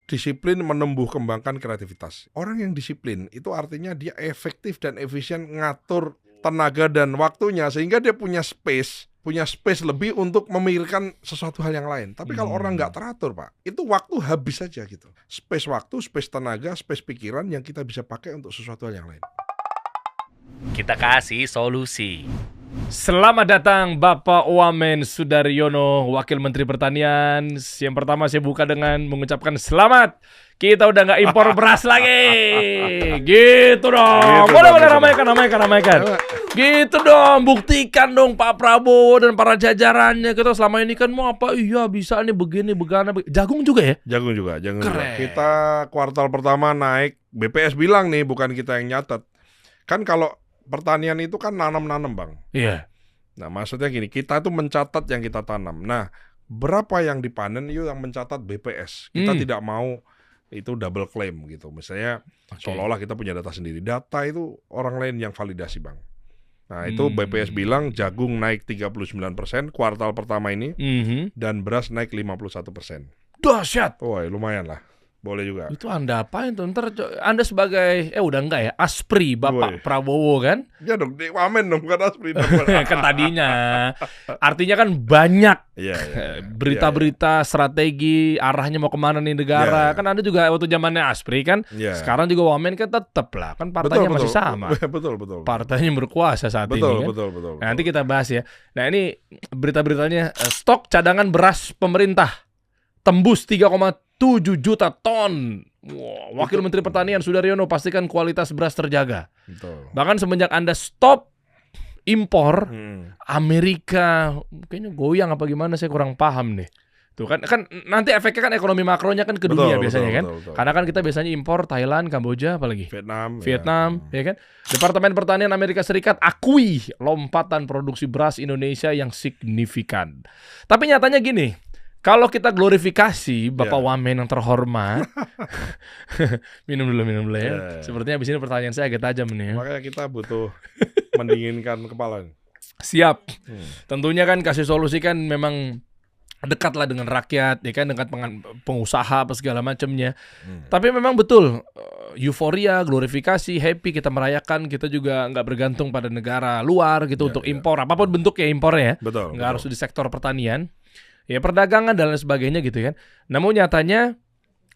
disiplin menumbuh kembangkan kreativitas. Orang yang disiplin itu artinya dia efektif dan efisien ngatur tenaga dan waktunya, sehingga dia punya space lebih untuk memikirkan sesuatu hal yang lain. Tapi kalau orang nggak teratur, Pak, itu waktu habis saja gitu. Space waktu, space tenaga, space pikiran yang kita bisa pakai untuk sesuatu hal yang lain. Kita kasih solusi. Selamat datang Bapak Wamen Sudaryono, Wakil Menteri Pertanian. Yang pertama saya buka dengan mengucapkan selamat. Kita udah nggak impor beras lagi. Gitu dong. Boleh ramaikan. Gitu dong, buktikan dong Pak Prabowo dan para jajarannya. Kita selama ini kan mau apa? Iya bisa nih begini, begana. Jagung juga ya? Jagung juga. Keren. Kita kuartal pertama naik. BPS bilang nih, bukan kita yang nyatet. Kan kalau pertanian itu kan nanam-nanam, Bang. Iya. Nah, maksudnya gini, kita tuh mencatat yang kita tanam. Nah, berapa yang dipanen itu yang mencatat BPS. Kita tidak mau itu double claim gitu. Misalnya seolah-olah kita punya data sendiri. Data itu orang lain yang validasi, Bang. Nah, itu BPS bilang jagung naik 39% kuartal pertama ini, dan beras naik 51%. Dahsyat. Wah, lumayan lah. Boleh juga. Itu Anda apain tuh? Ntar Anda sebagai, udah enggak ya, Aspri Bapak Prabowo kan? Ya dong, Wamen dong, bukan Aspri. Kan tadinya. Artinya kan banyak berita-berita strategi, arahnya mau kemana nih negara. Kan Anda juga waktu zamannya Aspri kan, sekarang juga Wamen kan tetap lah. Kan partainya masih sama. Betul. Partainya berkuasa saat ini kan. Betul. Nah, nanti kita bahas ya. Nah, ini berita-beritanya, stok cadangan beras pemerintah tembus 3,7 juta ton. Wow, Wakil Menteri Pertanian Sudaryono pastikan kualitas beras terjaga. Betul. Bahkan semenjak Anda stop impor, Amerika kayaknya goyang apa gimana, saya kurang paham nih. Tuh kan nanti efeknya kan ekonomi makronya kan ke dunia biasanya kan. Betul. Karena kan kita biasanya impor Thailand, Kamboja, apalagi Vietnam, ya kan. Departemen Pertanian Amerika Serikat akui lompatan produksi beras Indonesia yang signifikan. Tapi nyatanya gini, kalau kita glorifikasi Bapak Wamen yang terhormat, minum dulu ya. Sepertinya abis ini pertanyaan saya agak tajam nih. Makanya kita butuh mendinginkan kepala. Siap. Tentunya kan kasih solusi kan memang dekatlah dengan rakyat, ya kan, dengan pengusaha apa segala macamnya. Tapi memang betul euforia, glorifikasi, happy kita merayakan, kita juga nggak bergantung pada negara luar gitu untuk impor, apapun bentuknya impornya ya. Betul. Nggak harus di sektor pertanian. Ya perdagangan dan lain sebagainya gitu kan. Namun nyatanya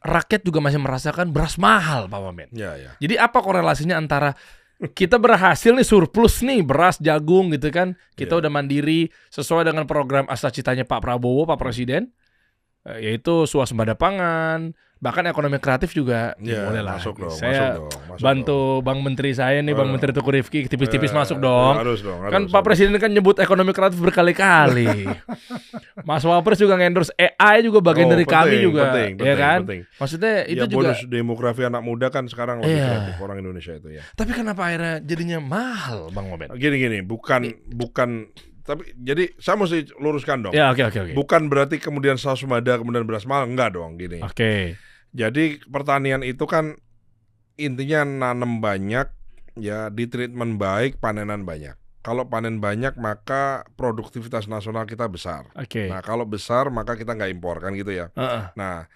rakyat juga masih merasakan beras mahal, Pak Wamen. Ya. Jadi apa korelasinya antara kita berhasil nih surplus nih beras, jagung gitu kan. Kita udah mandiri sesuai dengan program asal-citanya Pak Prabowo, Pak Presiden, yaitu swasembada pangan, bahkan ekonomi kreatif juga boleh lah. Saya bantu Bang Menteri saya nih, Bang Menteri Teguh Rifki, tipis-tipis masuk dong. Harus Kan Pak Presiden kan nyebut ekonomi kreatif berkali-kali. Mas Wapres juga ngendorse AI juga bagian dari kami juga, ya kan? Maksudnya itu juga bonus demografi anak muda kan sekarang lebih kreatif orang Indonesia itu ya. Tapi kenapa akhirnya jadinya mahal, Bang Wamen? Gini, bukan. Tapi jadi saya mesti luruskan dong. Ya, oke. Bukan berarti kemudian swasembada kemudian beras mahal, enggak dong gini. Oke. Jadi pertanian itu kan intinya nanam banyak, ya di treatment baik, panenan banyak. Kalau panen banyak maka produktivitas nasional kita besar. Oke. Nah kalau besar maka kita nggak impor kan gitu ya. Nah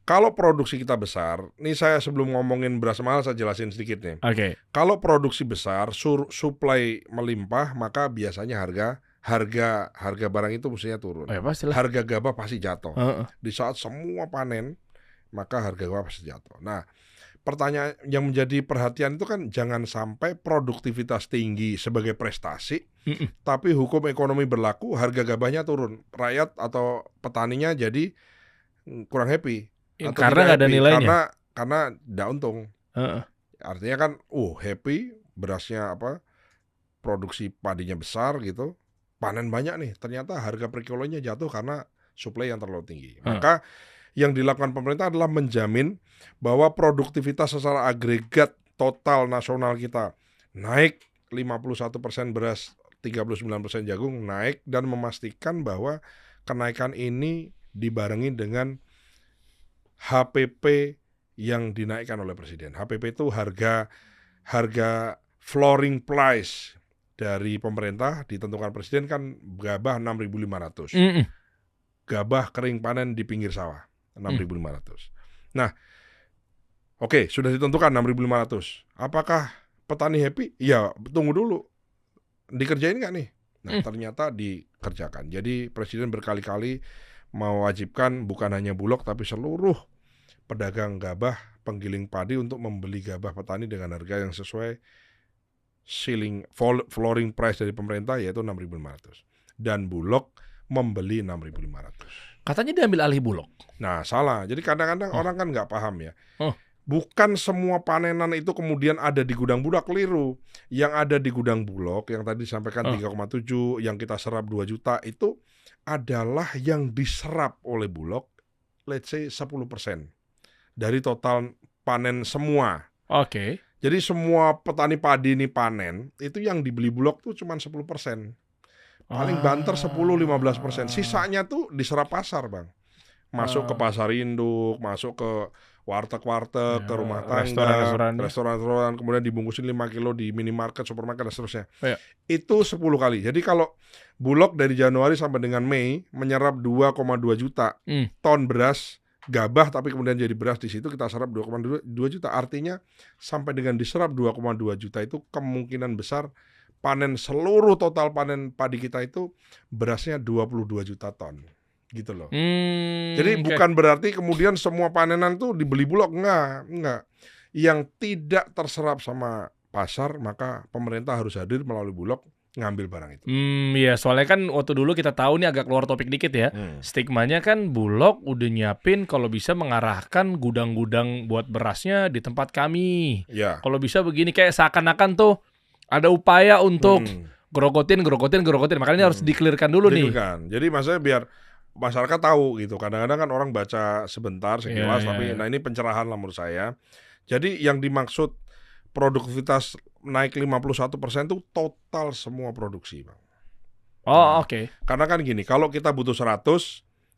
kalau produksi kita besar, nih saya sebelum ngomongin beras mahal saya jelasin sedikit nih. Oke. Kalau produksi besar, supply melimpah, maka biasanya harga barang itu mestinya turun. Harga gabah pasti jatuh. Di saat semua panen, maka harga gabah pasti jatuh. Nah, pertanyaan yang menjadi perhatian itu kan jangan sampai produktivitas tinggi sebagai prestasi, tapi hukum ekonomi berlaku, harga gabahnya turun. Rakyat atau petaninya jadi kurang happy. Karena nggak ada nilainya. Karena nggak untung. Artinya kan, happy, berasnya produksi padinya besar gitu, panen banyak nih. Ternyata harga per kilonya jatuh karena supply yang terlalu tinggi. Maka yang dilakukan pemerintah adalah menjamin bahwa produktivitas secara agregat total nasional kita naik 51% beras, 39% jagung naik, dan memastikan bahwa kenaikan ini dibarengi dengan HPP yang dinaikkan oleh Presiden. HPP itu harga flooring price dari pemerintah ditentukan Presiden kan gabah 6.500. Gabah kering panen di pinggir sawah 6.500. Nah, oke, sudah ditentukan 6.500. Apakah petani happy? Ya, tunggu dulu. Dikerjain nggak nih? Nah, ternyata dikerjakan. Jadi Presiden berkali-kali mewajibkan bukan hanya Bulog tapi seluruh pedagang gabah, penggiling padi untuk membeli gabah petani dengan harga yang sesuai flooring price dari pemerintah, yaitu 6.500. Dan Bulog membeli 6.500. Katanya diambil alih Bulog. Nah, salah. Jadi kadang-kadang orang kan nggak paham ya. Bukan semua panenan itu kemudian ada di gudang Bulog, keliru. Yang ada di gudang Bulog, yang tadi disampaikan 3,7, yang kita serap 2 juta, itu adalah yang diserap oleh Bulog, let's say 10% dari total panen semua. Oke. Jadi semua petani padi ini panen, itu yang dibeli Bulog tuh cuma 10%. Paling banter 10-15%. Sisanya tuh diserap pasar, Bang. Masuk ke pasar induk, masuk ke warteg-warteg, ke rumah tangga, restoran, kemudian dibungkusin 5 kilo di minimarket, supermarket, dan seterusnya. Itu 10 kali. Jadi kalau Bulog dari Januari sampai dengan Mei menyerap 2,2 juta ton beras gabah, tapi kemudian jadi beras di situ kita serap 2,2 juta. Artinya sampai dengan diserap 2,2 juta itu kemungkinan besar panen seluruh total panen padi kita itu berasnya 22 juta ton. Gitu loh. Jadi bukan berarti kemudian semua panenan tuh dibeli Bulog, enggak. Yang tidak terserap sama pasar, maka pemerintah harus hadir melalui Bulog ngambil barang itu. Iya, soalnya kan waktu dulu kita tahu nih, agak keluar topik dikit ya. Stigmanya kan Bulog udah nyiapin kalau bisa mengarahkan gudang-gudang buat berasnya di tempat kami. Ya. Kalau bisa begini, kayak seakan-akan tuh ada upaya untuk gerogotin. Makanya ini harus dikelirkan dulu nih. Jadi maksudnya biar masyarakat tahu gitu. Kadang-kadang kan orang baca sebentar, sekilas, tapi nah ini pencerahan lah menurut saya. Jadi yang dimaksud produktivitas naik 51% itu total semua produksi, Bang. Oke. Karena kan gini, kalau kita butuh 100,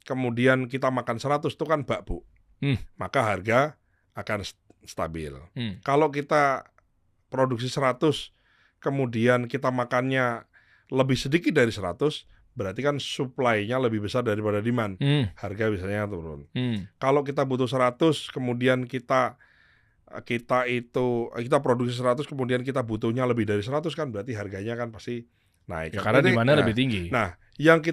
kemudian kita makan 100 itu kan bakbu. Maka harga akan stabil. Kalau kita produksi 100, kemudian kita makannya lebih sedikit dari 100, berarti kan supply-nya lebih besar daripada demand. Harga biasanya turun. Kalau kita butuh 100, kemudian kita produksi 100, kemudian kita butuhnya lebih dari 100, kan berarti harganya kan pasti naik. Ya, karena demandnya lebih tinggi. Nah, yang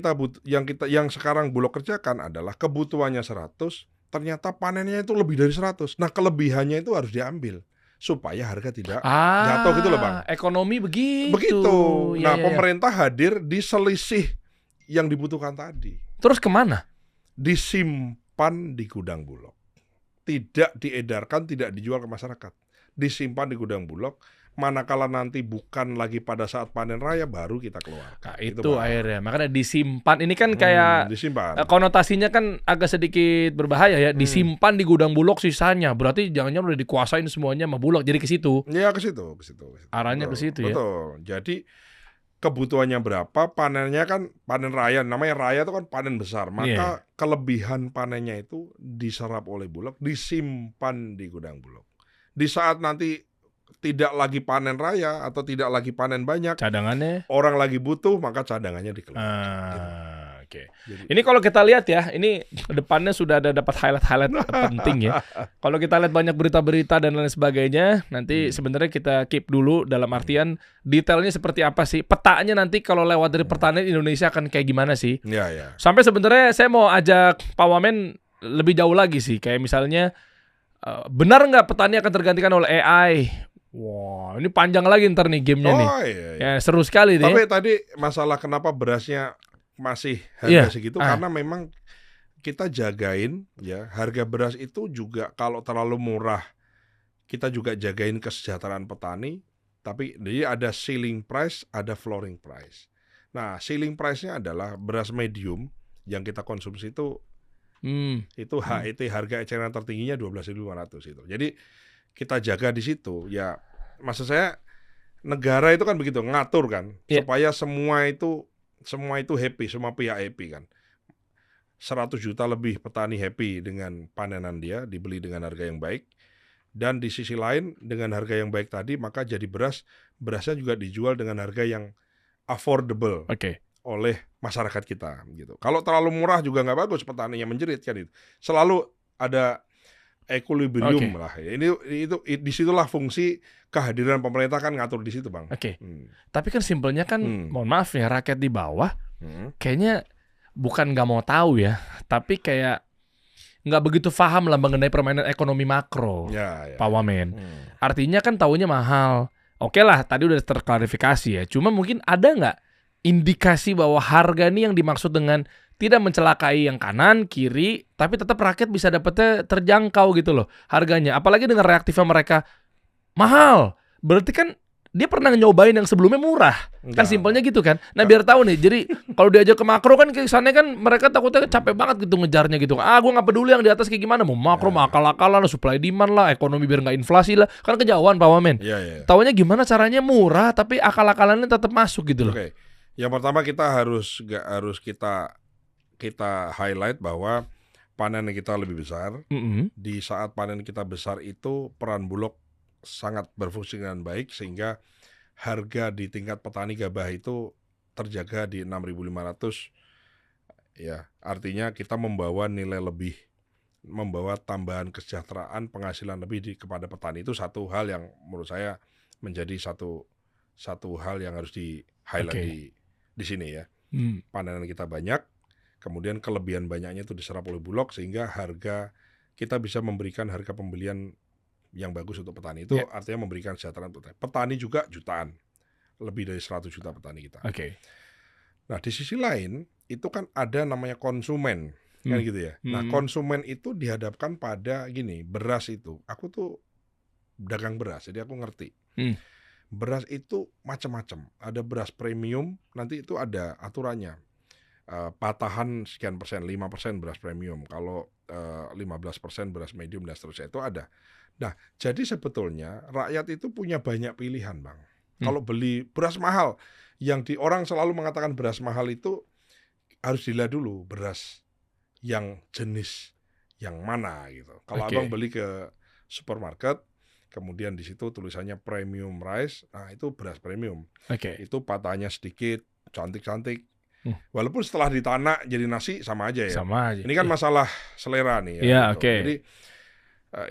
sekarang Bulog kerjakan adalah kebutuhannya 100, ternyata panennya itu lebih dari 100. Nah, kelebihannya itu harus diambil supaya harga tidak jatuh gitu loh, Bang. Ekonomi begitu. Nah, pemerintah hadir di selisih yang dibutuhkan tadi. Terus kemana? Disimpan di gudang Bulog. Tidak diedarkan, tidak dijual ke masyarakat. Disimpan di gudang Bulog. Manakala nanti bukan lagi pada saat panen raya, baru kita keluarkan. Nah, itu akhirnya. Makanya disimpan. Ini kan kayak konotasinya kan agak sedikit berbahaya ya. Disimpan di gudang Bulog sisanya. Berarti jangan-jangan udah dikuasain semuanya sama Bulog. Jadi ke situ. Iya, ke situ. Arahnya ke situ ya. Betul. Jadi kebutuhannya berapa, panennya kan panen raya. Namanya raya itu kan panen besar. Maka kelebihan panennya itu diserap oleh Bulog, disimpan di gudang Bulog. Di saat nanti tidak lagi panen raya atau tidak lagi panen banyak, cadangannya orang lagi butuh, maka cadangannya dikeluarkan. Oke. Ini kalau kita lihat ya, ini depannya sudah ada dapat highlight penting ya. Kalau kita lihat banyak berita-berita dan lain sebagainya, nanti sebenarnya kita keep dulu dalam artian detailnya seperti apa sih, petanya nanti kalau lewat dari pertanian Indonesia akan kayak gimana sih. Sampai sebenarnya saya mau ajak Pak Wamen lebih jauh lagi sih, kayak misalnya benar nggak petani akan tergantikan oleh AI? Wah, ini panjang lagi ntar nih gamenya nih. Iya. Ya, seru sekali deh. Tapi tadi masalah kenapa berasnya masih harga segitu, karena memang kita jagain ya, harga beras itu juga kalau terlalu murah, kita juga jagain kesejahteraan petani. Tapi jadi ada ceiling price, ada flooring price. Nah, ceiling price-nya adalah beras medium yang kita konsumsi itu HET, harga eceran tertingginya 12.500 itu. Jadi kita jaga di situ. Ya, maksud saya negara itu kan begitu ngatur kan, supaya semua itu happy, semua pihak happy kan. 100 juta lebih petani happy dengan panenan dia, dibeli dengan harga yang baik. Dan di sisi lain dengan harga yang baik tadi, maka jadi berasnya juga dijual dengan harga yang affordable oleh masyarakat kita gitu. Kalau terlalu murah juga nggak bagus, petaninya menjerit kan itu. Selalu ada equilibrium lah. Itu disitulah fungsi kehadiran pemerintah kan ngatur di situ, Bang. Tapi kan simpelnya kan, mohon maaf ya, rakyat di bawah kayaknya bukan nggak mau tahu ya, tapi kayak nggak begitu paham lah mengenai permainan ekonomi makro, Pak Wamen. Artinya kan taunya mahal. Oke lah, tadi udah terklarifikasi ya. Cuma mungkin ada nggak indikasi bahwa harga nih yang dimaksud dengan tidak mencelakai yang kanan, kiri, tapi tetap rakyat bisa dapetnya terjangkau gitu loh harganya. Apalagi dengan reaktifnya mereka mahal. Berarti kan dia pernah nyobain yang sebelumnya murah. Kan simpelnya gitu kan. Nah biar tahu nih, jadi kalau diajak ke makro kan kesannya kan mereka takutnya capek banget gitu ngejarnya gitu. Gue gak peduli yang di atas kayak gimana. Mau makro, mau akal-akalan, supply demand lah, ekonomi biar gak inflasi lah. Kan kejauhan Pak Wamen. Taunya gimana caranya murah tapi akal-akalannya tetap masuk gitu loh. Yang pertama kita harus kita highlight bahwa panen kita lebih besar. Di saat panen kita besar itu peran Bulog sangat berfungsi dengan baik sehingga harga di tingkat petani gabah itu terjaga di 6.500 ya. Artinya kita membawa nilai lebih, membawa tambahan kesejahteraan, penghasilan lebih kepada petani. Itu satu hal yang menurut saya menjadi satu hal yang harus di highlight di sini ya. Panenan kita banyak, kemudian kelebihan banyaknya itu diserap oleh Bulog sehingga harga kita bisa memberikan harga pembelian yang bagus untuk petani. Itu artinya memberikan kesejahteraan untuk petani. Petani juga jutaan. Lebih dari 100 juta petani kita. Nah, di sisi lain itu kan ada namanya konsumen. Kan gitu ya. Nah, konsumen itu dihadapkan pada gini, beras itu. Aku tuh dagang beras, jadi aku ngerti. Beras itu macam-macam. Ada beras premium, nanti itu ada aturannya. Patahan sekian persen, 5% beras premium. Kalau 15% beras medium dan seterusnya itu ada. Nah, jadi sebetulnya rakyat itu punya banyak pilihan, Bang. Kalau beli beras mahal, yang orang selalu mengatakan beras mahal itu harus dilihat dulu beras yang jenis yang mana gitu. Kalau Abang beli ke supermarket, kemudian di situ tulisannya premium rice, nah itu beras premium. Itu patahnya sedikit, cantik-cantik. Walaupun setelah ditanak jadi nasi sama aja ya. Ini kan masalah selera nih ya. Jadi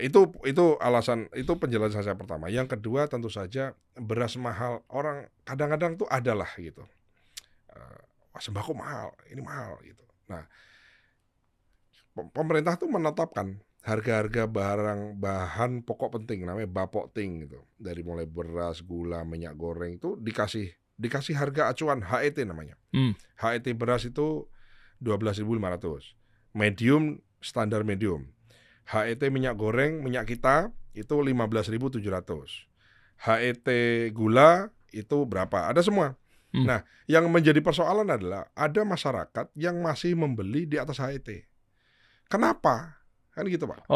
itu alasan, itu penjelasan saya pertama. Yang kedua tentu saja beras mahal, orang kadang-kadang tuh adalah gitu. Sembako mahal, ini mahal gitu. Nah, pemerintah tuh menetapkan harga-harga bahan pokok penting namanya Bapokting gitu. Dari mulai beras, gula, minyak goreng itu dikasih harga acuan HET namanya. HET beras itu 12.500. Medium, standar medium. HET minyak goreng, minyak kita itu 15.700. HET gula itu berapa? Ada semua. Nah, yang menjadi persoalan adalah ada masyarakat yang masih membeli di atas HET. Kenapa? Kan gitu, Pak.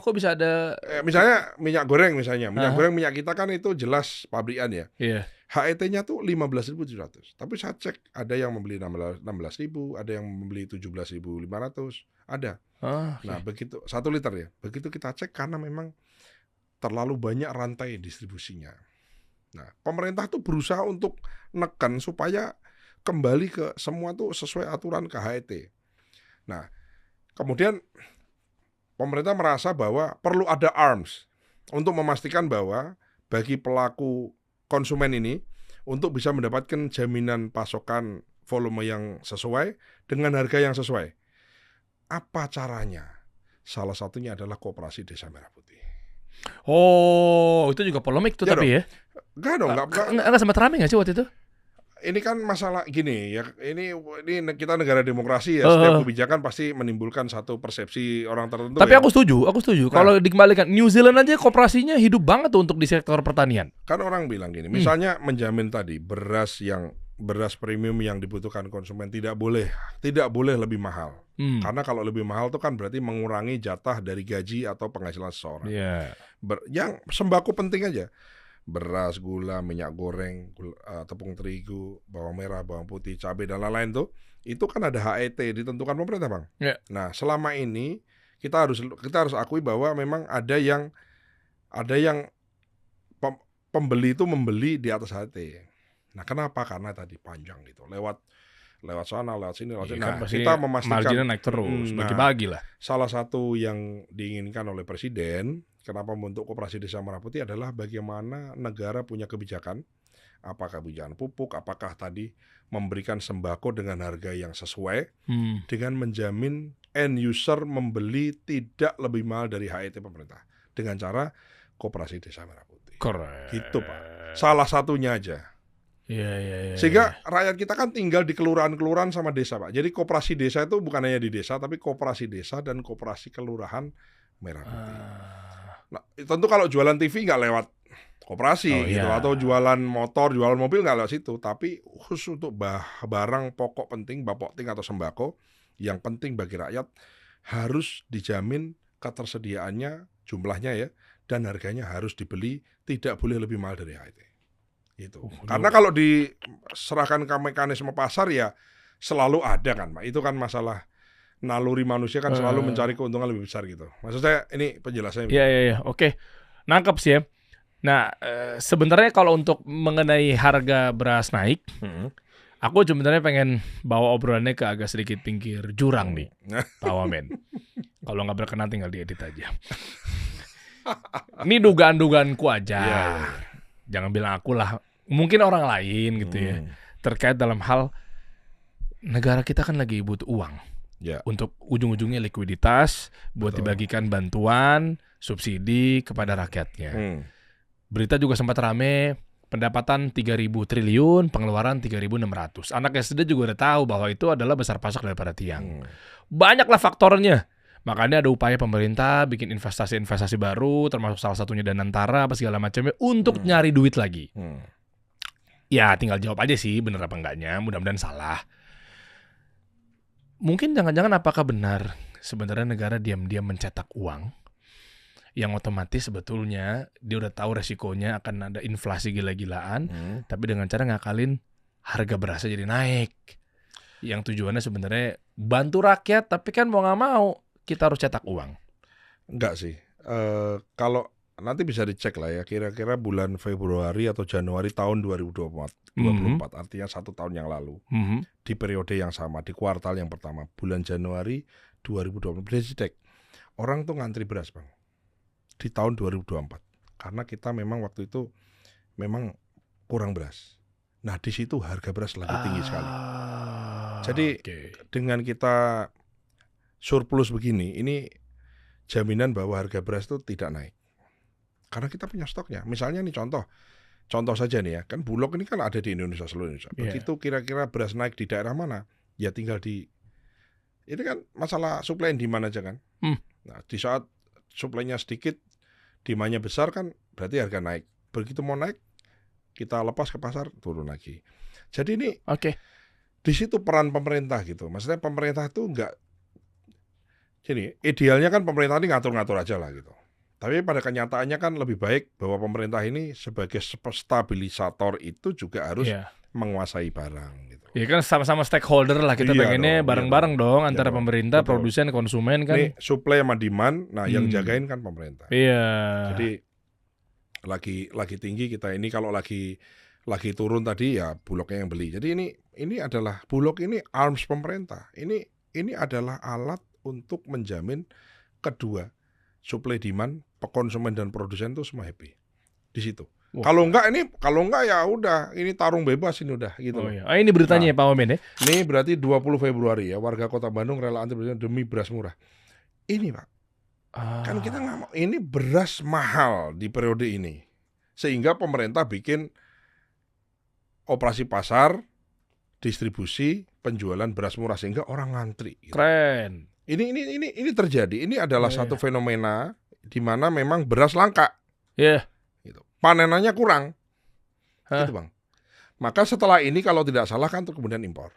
Kok bisa ada misalnya minyak goreng misalnya. Minyak goreng minyak kita kan itu jelas pabrikan ya. HET-nya tuh 15.700. Tapi saya cek ada yang membeli 16.000, ada yang membeli 17.500, ada. Nah, begitu 1 liter ya. Begitu kita cek karena memang terlalu banyak rantai distribusinya. Nah, pemerintah tuh berusaha untuk nekan supaya kembali ke semua tuh sesuai aturan ke HET. Nah, kemudian pemerintah merasa bahwa perlu ada arms untuk memastikan bahwa bagi pelaku konsumen ini untuk bisa mendapatkan jaminan pasokan volume yang sesuai dengan harga yang sesuai. Apa caranya? Salah satunya adalah Koperasi Desa Merah Putih. Itu juga polemik tuh tapi dong. Enggak dong, enggak sempat rame enggak sih waktu itu? Ini kan masalah gini ya, ini kita negara demokrasi ya, setiap kebijakan pasti menimbulkan satu persepsi orang tertentu. Tapi ya. Aku setuju. Nah, kalau dikembalikan New Zealand aja koperasinya hidup banget tuh untuk di sektor pertanian. Kan orang bilang gini, misalnya menjamin tadi beras premium yang dibutuhkan konsumen tidak boleh lebih mahal. Karena kalau lebih mahal itu kan berarti mengurangi jatah dari gaji atau penghasilan seseorang. Yang sembako penting aja. Beras, gula, minyak goreng, tepung terigu, bawang merah, bawang putih, cabai dan lain-lain tuh, itu kan ada HET ditentukan pemerintah, Bang. Nah, selama ini kita harus akui bahwa memang ada yang pembeli itu membeli di atas HET. Nah, kenapa? Karena tadi panjang gitu. Lewat lewat sana, lewat sini, lewat sini. Kan Nah, pasti kita memastikan marginnya naik terus, bagi-bagi lah. Salah satu yang diinginkan oleh Presiden, kenapa membentuk Koperasi Desa Merah Putih adalah bagaimana negara punya kebijakan, apakah kebijakan pupuk, apakah tadi memberikan sembako dengan harga yang sesuai, dengan menjamin end user membeli tidak lebih mahal dari HET pemerintah, dengan cara Koperasi Desa Merah Putih. Keren. Gitu Pak. Salah satunya aja. Iya. Sehingga rakyat kita kan tinggal di kelurahan-kelurahan sama desa Pak. Jadi koperasi desa itu bukan hanya di desa, tapi koperasi desa dan koperasi kelurahan Merah Putih. Nah, tentu kalau jualan TV nggak lewat koperasi gitu, atau jualan motor, jualan mobil nggak lewat situ. Tapi khusus untuk barang pokok penting, bapokting atau sembako, yang penting bagi rakyat harus dijamin ketersediaannya, jumlahnya ya, dan harganya harus dibeli, tidak boleh lebih mahal dari HET. Gitu. Karena kalau diserahkan ke mekanisme pasar ya selalu ada kan Pak. Itu kan masalah naluri manusia kan selalu mencari keuntungan lebih besar gitu. Maksud saya ini penjelasannya. Iya. Oke. Nangkep sih ya. Nah, sebenarnya kalau untuk mengenai harga beras naik, aku sebenarnya pengen bawa obrolannya ke agak sedikit pinggir jurang nih, Pak Wamen. Kalau nggak berkenan tinggal diedit aja. Ini dugaan-dugaanku aja. Jangan bilang aku lah. Mungkin orang lain gitu ya. Terkait dalam hal negara kita kan lagi butuh uang. Untuk ujung-ujungnya likuiditas, buat dibagikan bantuan, subsidi kepada rakyatnya. Berita juga sempat rame, pendapatan 3.000 triliun, pengeluaran 3.600. Anak SD juga udah tahu bahwa itu adalah besar pasak daripada tiang. Banyaklah faktornya. Makanya ada upaya pemerintah bikin investasi-investasi baru, termasuk salah satunya Danantara, apa segala macamnya, untuk nyari duit lagi. Ya tinggal jawab aja sih, bener apa enggaknya, mudah-mudahan salah. Mungkin jangan-jangan apakah benar sebenarnya negara diam-diam mencetak uang, yang otomatis sebetulnya dia udah tahu resikonya akan ada inflasi gila-gilaan, tapi dengan cara ngakalin harga berasnya jadi naik. Yang tujuannya sebenarnya bantu rakyat, tapi kan mau nggak mau kita harus cetak uang. Enggak sih. Kalau nanti bisa dicek lah ya, kira-kira bulan Februari atau Januari tahun 2024, artinya 1 tahun yang lalu, di periode yang sama, di kuartal yang pertama, bulan Januari 2024, bisa dicek. Orang tuh ngantri beras Bang, di tahun 2024. Karena kita memang waktu itu memang kurang beras. Nah di situ harga beras lagi tinggi sekali. Jadi dengan kita surplus begini, ini jaminan bahwa harga beras itu tidak naik. Karena kita punya stoknya. Misalnya nih contoh saja nih ya, kan Bulog ini kan ada di Indonesia, seluruh Indonesia. Begitu kira-kira beras naik di daerah mana, ya tinggal ini kan masalah supply and demand aja kan. Nah di saat supply-nya sedikit, demand-nya besar kan, berarti harga naik. Begitu mau naik, kita lepas ke pasar, turun lagi. Jadi ini di situ peran pemerintah gitu. Maksudnya pemerintah itu enggak, jadi idealnya kan pemerintah ini ngatur-ngatur aja lah gitu. Tapi pada kenyataannya kan lebih baik bahwa pemerintah ini sebagai stabilisator itu juga harus menguasai barang gitu. Ya kan sama-sama stakeholder lah, kita pengennya bareng-bareng dong antara pemerintah, produsen, konsumen kan. Ini supply sama demand, nah yang jagain kan pemerintah. Jadi lagi tinggi kita ini, kalau lagi turun tadi ya Bulognya yang beli. Jadi ini adalah Bulog ini arms pemerintah. Ini adalah alat untuk menjamin kedua supply demand, konsumen dan produsen itu semua happy di situ. Kalau enggak ya udah, ini tarung bebas ini udah gitu. Ini beritanya ya Pak Wamen ya. Ini berarti 20 Februari ya, warga Kota Bandung rela antri demi beras murah. Ini Pak, kan kita nggak mau ini beras mahal di periode ini, sehingga pemerintah bikin operasi pasar, distribusi, penjualan beras murah sehingga orang ngantri. Gitu. Keren. Ini terjadi. Ini adalah satu fenomena di mana memang beras langka. Gitu. Panenannya kurang. Gitu Bang. Maka setelah ini kalau tidak salah kan kemudian impor.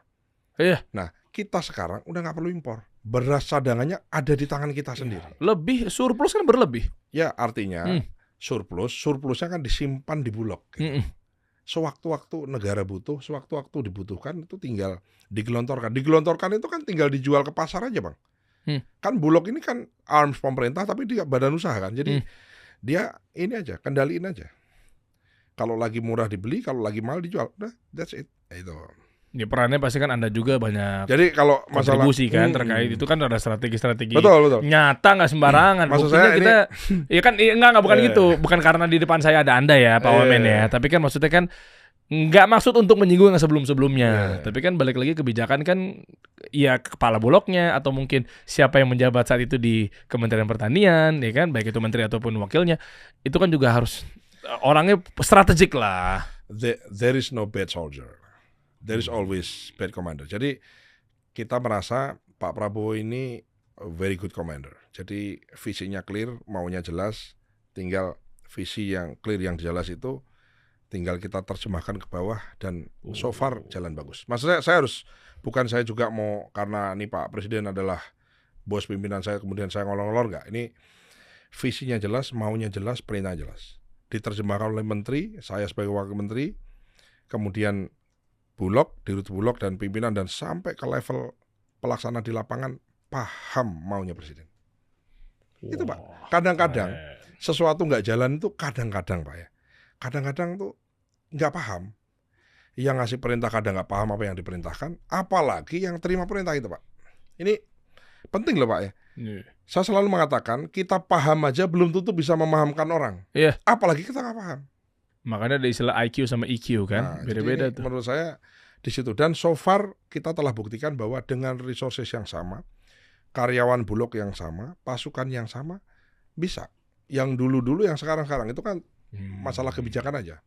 Nah, kita sekarang udah nggak perlu impor. Beras cadangannya ada di tangan kita sendiri. Lebih, surplus kan berlebih. Ya, artinya surplusnya kan disimpan di Bulog. Gitu. Sewaktu-waktu negara butuh, sewaktu-waktu dibutuhkan itu tinggal digelontorkan. Digelontorkan itu kan tinggal dijual ke pasar aja Bang. Kan Bulog ini kan arms pemerintah tapi dia badan usaha kan. Jadi dia ini aja, kendaliin aja. Kalau lagi murah dibeli, kalau lagi mahal dijual. Udah, that's it. Itu. Ya, perannya pasti kan Anda juga banyak. Jadi kalau masalah kontribusi kan terkait itu kan ada strategi-strategi. Betul. Nyata nggak sembarangan. Maksud Buktinya saya kita ya kan enggak bukan gitu. Bukan karena di depan saya ada Anda ya, Pak Wamen ya. Tapi kan maksudnya kan nggak maksud untuk menyinggung yang sebelum-sebelumnya. Tapi kan balik lagi kebijakan kan ya kepala bulognya atau mungkin siapa yang menjabat saat itu di Kementerian Pertanian, ya kan, baik itu menteri ataupun wakilnya, itu kan juga harus orangnya strategik lah. There is no bad soldier. There is always bad commander. Jadi kita merasa Pak Prabowo ini a very good commander. Jadi visinya clear, maunya jelas, tinggal visi yang clear yang jelas itu tinggal kita terjemahkan ke bawah dan so far jalan bagus. Maksudnya saya juga mau karena ini Pak Presiden adalah bos pimpinan saya kemudian saya ngolor-ngolor enggak. Ini visinya jelas, maunya jelas, perintah jelas. Diterjemahkan oleh menteri, saya sebagai wakil menteri, kemudian Bulog, dirut Bulog dan pimpinan dan sampai ke level pelaksana di lapangan paham maunya presiden. Itu Pak. Kadang-kadang sesuatu nggak jalan itu kadang-kadang Pak ya. Kadang-kadang tuh nggak paham. Yang ngasih perintah kadang nggak paham apa yang diperintahkan. Apalagi yang terima perintah itu Pak. Ini penting loh Pak ya. Saya selalu mengatakan kita paham aja belum tentu bisa memahamkan orang. Apalagi kita nggak paham. Makanya ada istilah IQ sama EQ kan, beda-beda tuh. Menurut saya di situ dan so far kita telah buktikan bahwa dengan resources yang sama, karyawan Bulog yang sama, pasukan yang sama bisa. Yang dulu-dulu yang sekarang-sekarang itu kan masalah kebijakan aja,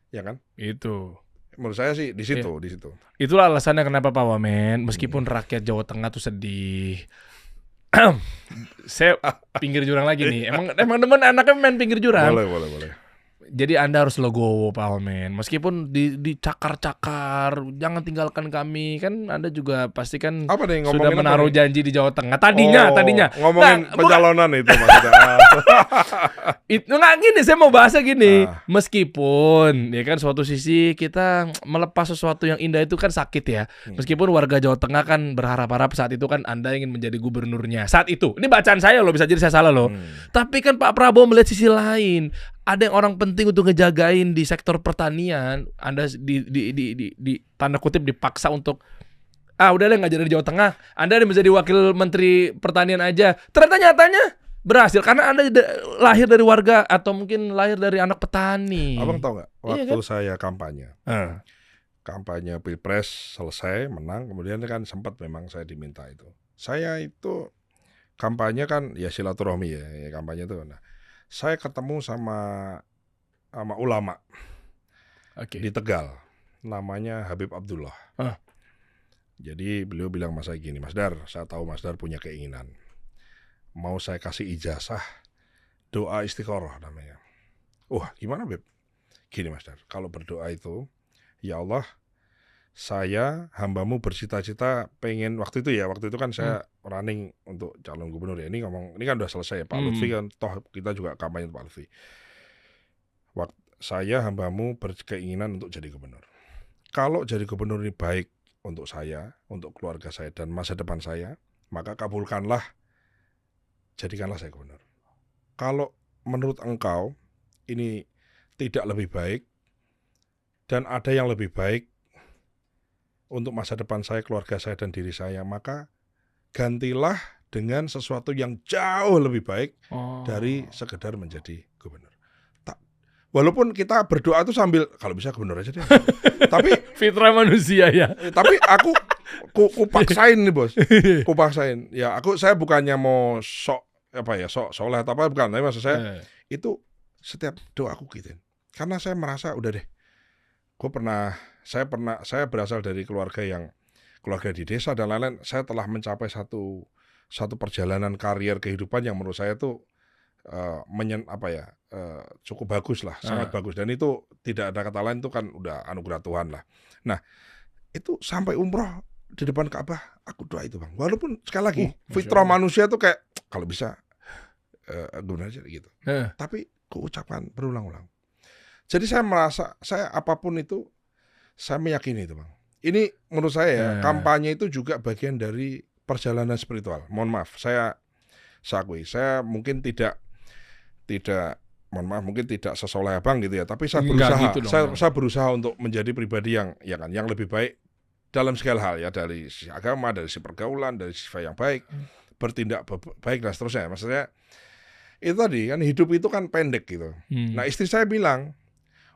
ya kan? Itu. Menurut saya sih di situ, di situ. Itulah alasannya kenapa Pak Wamen, meskipun rakyat Jawa Tengah tuh sedih. Saya pinggir jurang lagi nih. Emang demen anaknya main pinggir jurang. Boleh. Jadi Anda harus legowo Pak Wamen. Meskipun dicakar-cakar, jangan tinggalkan kami. Kan Anda juga pasti kan sudah menaruh janji di Jawa Tengah. Tadinya. Ngomongin pencalonan itu maksudnya. Itu nggak gini, saya mau bahasnya gini. Meskipun ya kan suatu sisi kita melepas sesuatu yang indah itu kan sakit ya. Meskipun warga Jawa Tengah kan berharap-harap saat itu kan Anda ingin menjadi gubernurnya. Saat itu. Ini bacaan saya loh, bisa jadi saya salah loh. Tapi kan Pak Prabowo melihat sisi lain. Ada yang orang penting untuk ngejagain di sektor pertanian. Anda di tanda kutip dipaksa untuk udah deh nggak jadi di Jawa Tengah. Anda menjadi wakil menteri pertanian aja. Ternyata nyatanya berhasil karena Anda lahir dari warga atau mungkin lahir dari anak petani. Abang tahu nggak? Waktu saya kampanye, kampanye Pilpres selesai menang, kemudian kan sempat memang saya diminta itu. Saya itu kampanye kan ya silaturahmi ya kampanye itu. Nah, saya ketemu sama ulama di Tegal, namanya Habib Abdullah. Jadi beliau bilang sama saya gini, Mas Dar, saya tahu Mas Dar punya keinginan, mau saya kasih ijazah doa istikharah namanya. Gimana Beb? Gini Mas Dar, kalau berdoa itu, ya Allah, saya hambamu bercita-cita pengen waktu itu kan saya running untuk calon gubernur ya. Ini kan udah selesai ya Pak Lutfi kan, toh kita juga kampanye Pak Lutfi. Saya hambamu berkeinginan untuk jadi gubernur. Kalau jadi gubernur ini baik untuk saya, untuk keluarga saya dan masa depan saya, maka jadikanlah saya gubernur. Kalau menurut engkau ini tidak lebih baik dan ada yang lebih baik untuk masa depan saya, keluarga saya, dan diri saya, maka gantilah dengan sesuatu yang jauh lebih baik dari sekedar menjadi gubernur. Walaupun kita berdoa itu sambil, kalau bisa gubernur aja deh. Tapi fitrah manusia ya. Tapi aku paksain nih bos, paksain. Ya saya bukannya mau sok soleh atau apa, bukan. Tapi maksud saya itu setiap doa aku gituin. Karena saya merasa udah deh, saya berasal dari keluarga di desa dan lain-lain. Saya telah mencapai satu perjalanan karier kehidupan yang menurut saya tuh cukup bagus lah, sangat bagus. Dan itu tidak ada kata lain, itu kan udah anugerah Tuhan lah. Nah itu sampai umroh di depan Ka'bah aku doa itu Bang. Walaupun sekali lagi fitrah manusia tuh kayak kalau bisa guna aja gitu. Tapi aku ucapkan berulang-ulang. Jadi saya merasa apapun itu saya meyakini itu Bang. Ini menurut saya kampanye itu juga bagian dari perjalanan spiritual. Mohon maaf, saya akui, saya mungkin tidak sesoleh Abang gitu ya, tapi saya berusaha, gitu saya berusaha untuk menjadi pribadi yang lebih baik dalam segala hal ya, dari sisi agama, dari sisi pergaulan, dari sifat yang baik, bertindak baik dan seterusnya. Maksudnya itu tadi kan hidup itu kan pendek gitu. Nah istri saya bilang,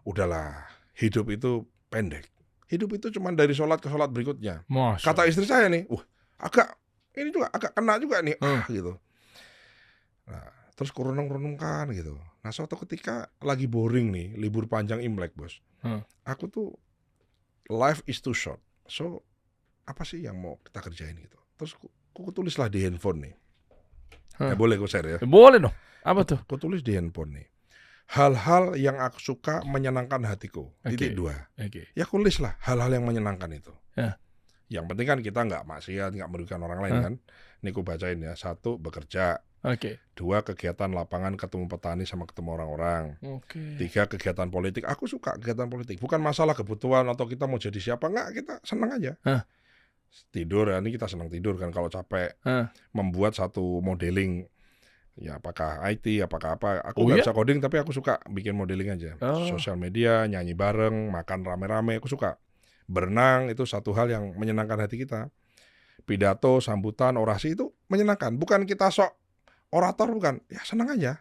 udahlah hidup itu pendek. Hidup itu cuma dari sholat ke sholat berikutnya. Kata istri saya nih, ini juga agak kena juga nih, gitu. Nah, terus kurunung-kurunungkan gitu. Nah suatu ketika lagi boring nih, libur panjang Imlek bos. Aku tuh life is too short. So apa sih yang mau kita kerjain gitu. Terus aku tulislah di handphone nih. Boleh gue share ya? Boleh dong. Apa tuh? Aku tulis di handphone nih. Hal-hal yang aku suka menyenangkan hatiku. Titik 2. Ya aku tulis lah hal-hal yang menyenangkan itu. Yang penting kan kita nggak maksiat, nggak merugikan orang lain kan. Ini aku bacain ya. 1, bekerja. 2, kegiatan lapangan, ketemu petani sama ketemu orang-orang. 3, kegiatan politik. Aku suka kegiatan politik. Bukan masalah kebutuhan atau kita mau jadi siapa. Nggak, kita senang aja. Tidur, ya ini kita senang tidur kan kalau capek. Membuat satu modeling. Ya apakah IT, apakah apa. Aku nggak bisa coding tapi aku suka bikin modeling aja. Sosial media, nyanyi bareng, makan rame-rame. Aku suka. Berenang itu satu hal yang menyenangkan hati kita. Pidato, sambutan, orasi itu menyenangkan. Bukan kita sok orator, bukan. Ya senang aja.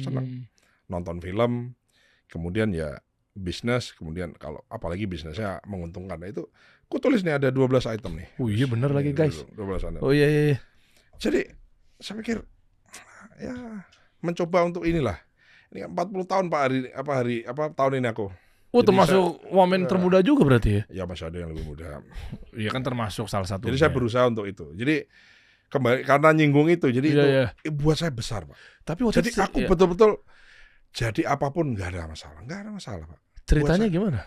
Senang. Nonton film, kemudian ya bisnis, kemudian kalau apalagi bisnisnya menguntungkan. Nah, itu aku tulis nih ada 12 item nih. Oh iya bener lagi guys. 12 item. Oh iya. Jadi saya pikir ya mencoba untuk inilah. Ini kan 40 tahun Pak tahun ini aku. Termasuk wamen termuda juga berarti ya? Ya masih ada yang lebih muda. Iya kan termasuk salah satu. Jadi saya berusaha untuk itu. Jadi kembali karena nyinggung itu, jadi itu buat saya besar Pak. Tapi jadi aku betul-betul jadi apapun nggak ada masalah Pak. Ceritanya gimana?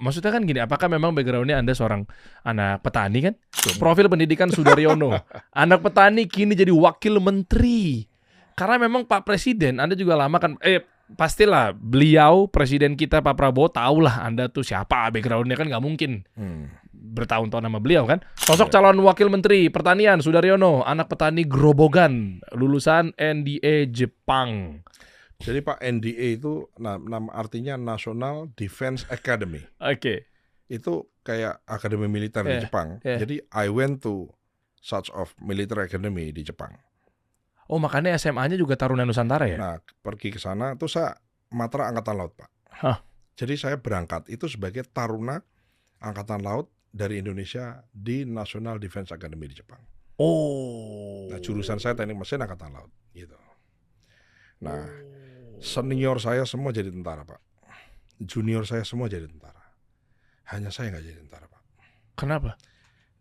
Maksudnya kan gini, apakah memang backgroundnya Anda seorang anak petani kan? Profil pendidikan Sudaryono, anak petani kini jadi wakil menteri. Karena memang Pak Presiden, Anda juga lama kan, pastilah beliau presiden kita Pak Prabowo tahulah Anda tuh siapa, backgroundnya kan nggak mungkin bertahun-tahun sama beliau kan. Sosok calon wakil menteri pertanian Sudaryono, anak petani Grobogan, lulusan NDA Jepang. Jadi Pak NDA itu nama artinya National Defense Academy. Itu kayak akademi militer di Jepang. Jadi I went to such of military academy di Jepang. Oh makanya SMA-nya juga Taruna Nusantara ya? Nah pergi ke sana tuh saya Matra Angkatan Laut Pak. Jadi saya berangkat itu sebagai Taruna Angkatan Laut dari Indonesia di National Defense Academy di Jepang. Nah jurusan saya teknik mesin Angkatan Laut gitu. Nah senior saya semua jadi tentara Pak. Junior saya semua jadi tentara. Hanya saya nggak jadi tentara Pak. Kenapa?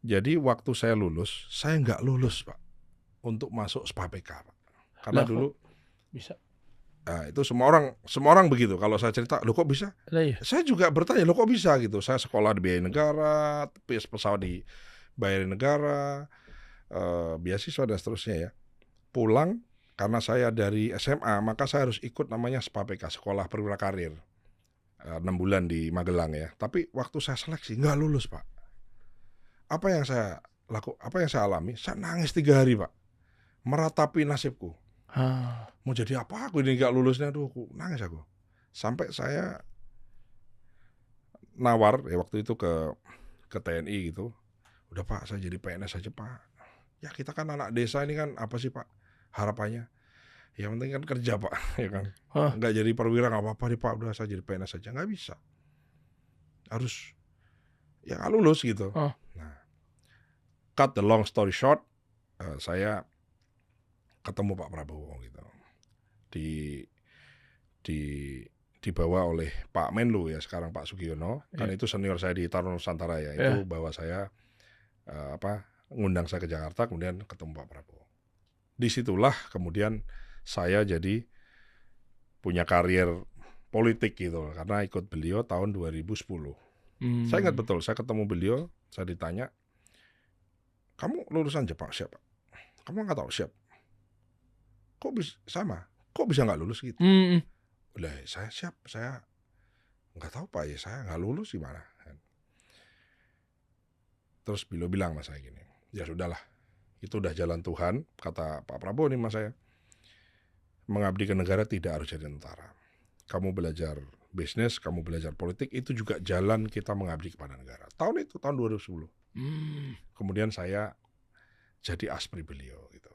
Jadi waktu saya lulus, saya nggak lulus Pak. Untuk masuk SPAPK Pak. Karena dulu bisa. Nah, itu semua orang begitu. Kalau saya cerita, lo kok bisa? Iya. Saya juga bertanya, lo kok bisa gitu. Saya sekolah dibiayai negara, pesawat dibayarin negara, beasiswa dan seterusnya ya. Pulang karena saya dari SMA, maka saya harus ikut namanya SPAPK, Sekolah Perwira Karir. 6 bulan di Magelang ya. Tapi waktu saya seleksi nggak lulus Pak. Apa yang saya alami? Saya nangis 3 hari Pak. Meratapi nasibku. Mau jadi apa aku ini gak lulusnya, aku nangis aku. Sampai saya nawar ya waktu itu ke TNI gitu. Udah Pak, saya jadi PNS aja Pak. Ya kita kan anak desa ini kan apa sih Pak harapannya? Yang penting kan kerja Pak, ya kan. Nggak jadi perwira nggak apa-apa nih Pak, udah saya jadi PNS aja, nggak bisa. Harus ya nggak lulus gitu. Nah, cut the long story short, saya ketemu Pak Prabowo gitu. Dibawa oleh Pak Menlu ya sekarang Pak Sugiono, kan itu senior saya di Taruna Nusantara ya, itu bawa saya ngundang saya ke Jakarta, kemudian ketemu Pak Prabowo. Disitulah kemudian saya jadi punya karir politik gitu, karena ikut beliau tahun 2010. Saya ingat betul, saya ketemu beliau, saya ditanya, kamu lulusan Jepang siapa? Kamu nggak tahu siap? Kok bisa sama? Kok bisa nggak lulus gitu? Udah saya siap, saya nggak tahu Pak ya, saya nggak lulus gimana? Terus beliau bilang sama saya gini, ya sudahlah, itu udah jalan Tuhan, kata Pak Prabowo nih mas saya. Mengabdi ke negara tidak harus jadi tentara. Kamu belajar bisnis, kamu belajar politik, itu juga jalan kita mengabdi kepada negara. Tahun 2010. Kemudian saya jadi aspri beliau gitu.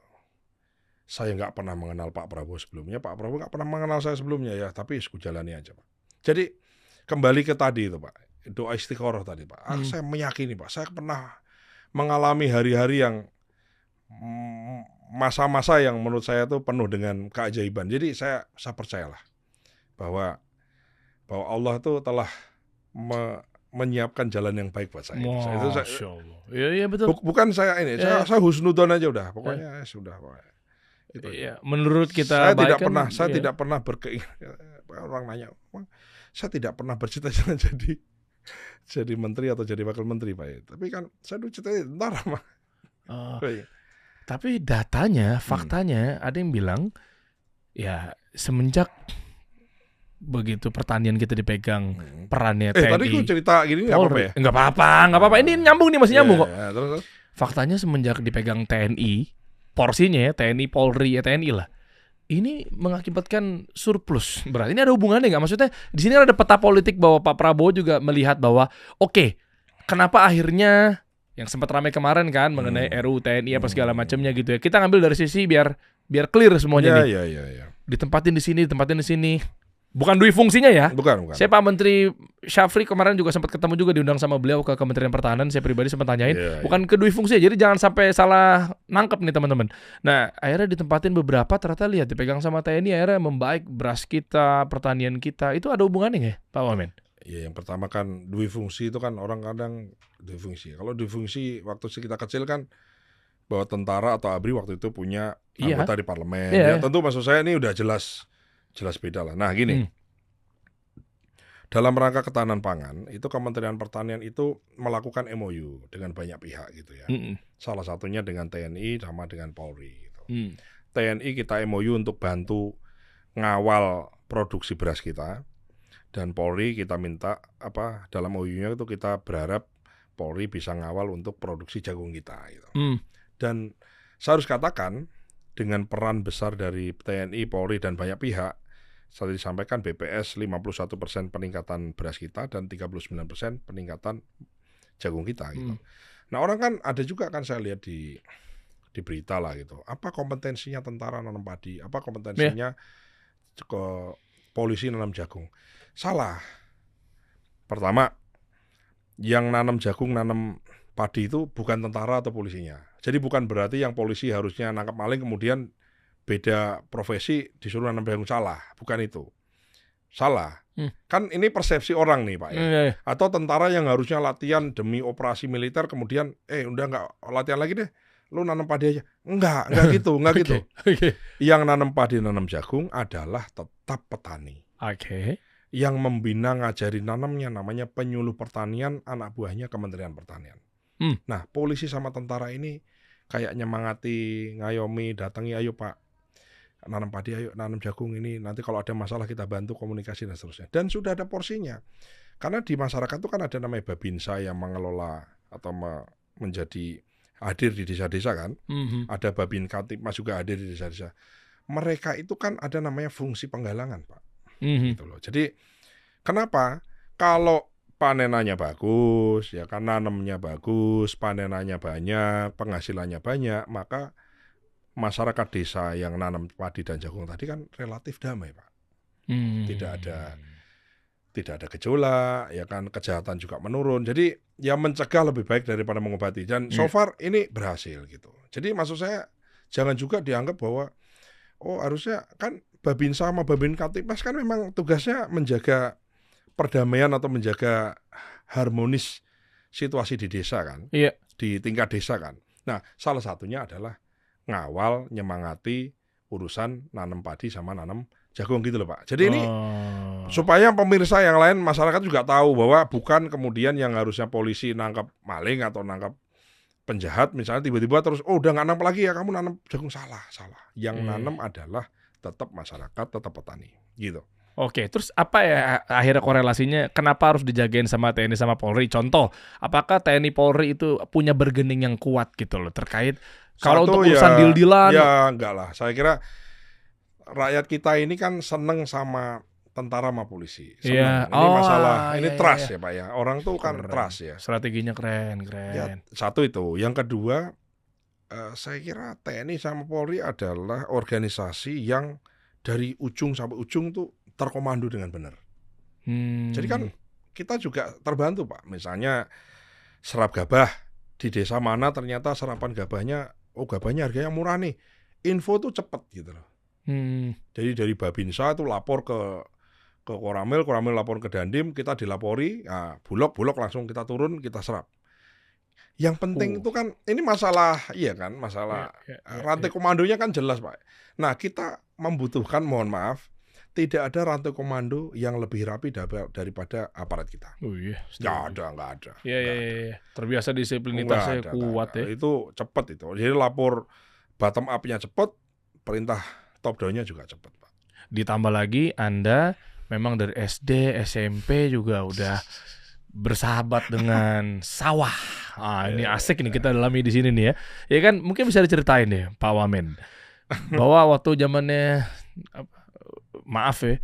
Saya nggak pernah mengenal Pak Prabowo sebelumnya, Pak Prabowo nggak pernah mengenal saya sebelumnya ya, tapi aku jalani aja Pak. Jadi kembali ke tadi itu Pak, doa istiqoroh tadi Pak. Saya meyakini Pak, saya pernah mengalami hari-hari yang masa-masa yang menurut saya itu penuh dengan keajaiban. Jadi saya percayalah bahwa Allah itu telah menyiapkan jalan yang baik buat saya. Masya Allah. Iya betul. Bukan saya ini, saya husnudon aja udah. Pokoknya sudah. Itu. Ya, menurut kita saya tidak pernah orang nanya, saya tidak pernah bercita-cita jadi menteri atau jadi wakil menteri Pak. Tapi kan saya dulu cita-cita ntar mah. Tapi datanya, faktanya ada yang bilang ya semenjak begitu pertanian kita dipegang perannya TNI. Tadi gue cerita gini nggak apa-apa ya? Nggak apa-apa. Ini nyambung nih, masih nyambung kok. Terus. Faktanya semenjak dipegang TNI, porsinya ya TNI, Polri ya TNI lah. Ini mengakibatkan surplus. Berarti ini ada hubungannya nggak? Maksudnya di sini ada peta politik bahwa Pak Prabowo juga melihat bahwa oke, kenapa akhirnya yang sempat ramai kemarin kan mengenai RUU TNI apa segala macamnya gitu ya. Kita ngambil dari sisi biar clear semuanya nih. Iya. Ditempatin di sini. Bukan dui fungsinya ya. Bukan. Saya Pak Menteri Syafri kemarin juga sempat ketemu juga, diundang sama beliau ke Kementerian Pertahanan. Saya pribadi sempat tanyain. Bukan ke dui fungsinya. Jadi jangan sampai salah nangkep nih teman-teman. Nah, akhirnya ditempatin beberapa, ternyata lihat dipegang sama TNI, akhirnya membaik beras kita, pertanian kita. Itu ada hubungannya nggak Pak Wamen? Ya, yang pertama kan dui fungsi itu kan orang kadang dui fungsi. Kalau dui fungsi waktu kita kecil kan bahwa tentara atau ABRI waktu itu punya anggota di parlemen. Ya, tentu maksud saya ini udah jelas beda lah. Nah gini, dalam rangka ketahanan pangan itu Kementerian Pertanian itu melakukan MOU dengan banyak pihak gitu ya. Salah satunya dengan TNI sama dengan Polri gitu. TNI kita MOU untuk bantu ngawal produksi beras kita, dan Polri kita minta dalam MOU-nya itu kita berharap Polri bisa ngawal untuk produksi jagung kita gitu. Dan saya harus katakan dengan peran besar dari TNI, Polri dan banyak pihak, setelah disampaikan BPS 51% peningkatan beras kita dan 39% peningkatan jagung kita gitu. Nah orang kan ada juga kan saya lihat di berita lah gitu. Apa kompetensinya tentara nanam padi? Apa kompetensinya ke polisi nanam jagung? Salah. Pertama, yang nanam jagung, nanam padi itu bukan tentara atau polisinya. Jadi bukan berarti yang polisi harusnya nangkap maling kemudian beda profesi disuruh nanam jagung, salah. Bukan itu. Salah. Kan ini persepsi orang nih Pak ya. Atau tentara yang harusnya latihan demi operasi militer kemudian udah nggak latihan lagi deh, lu nanam padi aja. Enggak gitu. Gitu. Yang nanam padi, nanam jagung adalah tetap petani. Yang membina, ngajari nanamnya namanya penyuluh pertanian, anak buahnya Kementerian Pertanian. Nah, polisi sama tentara ini kayak nyemangati, ngayomi, datangi, ayo Pak, nanam padi, ayo nanam jagung ini, nanti kalau ada masalah kita bantu komunikasi dan seterusnya. Dan sudah ada porsinya. Karena di masyarakat itu kan ada namanya Babinsa yang mengelola atau menjadi hadir di desa-desa kan. Ada Babin Katipmas juga hadir di desa-desa. Mereka itu kan ada namanya fungsi penggalangan Pak. Gitu loh. Jadi kenapa kalau panenannya bagus, ya kan nanamnya bagus, panenannya banyak, penghasilannya banyak, maka masyarakat desa yang nanam padi dan jagung tadi kan relatif damai Pak. Tidak ada gejolak, ya kan, kejahatan juga menurun. Jadi ya mencegah lebih baik daripada mengobati. Dan so far ini berhasil gitu. Jadi maksud saya jangan juga dianggap bahwa harusnya kan Babinsa sama Babin Katipmas kan memang tugasnya menjaga perdamaian atau menjaga harmonis situasi di desa kan, di tingkat desa kan. Nah, salah satunya adalah ngawal, nyemangati urusan nanam padi sama nanam jagung gitu loh Pak. Jadi ini supaya pemirsa yang lain, masyarakat juga tahu bahwa bukan kemudian yang harusnya polisi nangkap maling atau nangkap penjahat misalnya tiba-tiba terus udah nggak nanam lagi ya kamu nanam jagung, salah. Yang nanam adalah tetap masyarakat, tetap petani gitu. Oke, terus apa ya akhirnya korelasinya kenapa harus dijagain sama TNI sama Polri? Contoh, apakah TNI Polri itu punya bargaining yang kuat gitu loh terkait kalau untuk urusan deal-dealan? Ya enggak lah, saya kira rakyat kita ini kan seneng sama tentara sama polisi. Iya. Senang. Ini masalah, ini iya, trust iya. ya Pak ya. Orang tuh kan Keren. trust ya. Strateginya keren. Ya, satu itu. Yang kedua, saya kira TNI sama Polri adalah organisasi yang dari ujung sampai ujung tuh terkomando dengan benar. Jadi kan kita juga terbantu Pak. Misalnya serap gabah di desa mana ternyata serapan gabahnya, gabahnya harganya murah nih. Info tuh cepet gitu loh. Jadi dari Babinsa itu lapor ke Koramil lapor ke Dandim, kita dilapori, Bulog langsung kita turun, kita serap. Yang penting itu kan, ini masalah, iya kan, masalah rantai komandonya kan jelas Pak. Nah kita membutuhkan, mohon maaf, tidak ada rantai komando yang lebih rapi daripada aparat kita. Nggak ada. Iya. Terbiasa disiplinitasnya kuat ya. Itu cepet itu. Jadi lapor bottom up-nya cepet, perintah top down-nya juga cepet Pak. Ditambah lagi Anda memang dari SD, SMP juga udah bersahabat dengan sawah. Ini asik nih kita dalami di sini nih ya. Ya kan mungkin bisa diceritain deh Pak Wamen. Bahwa waktu zamannya maaf ya,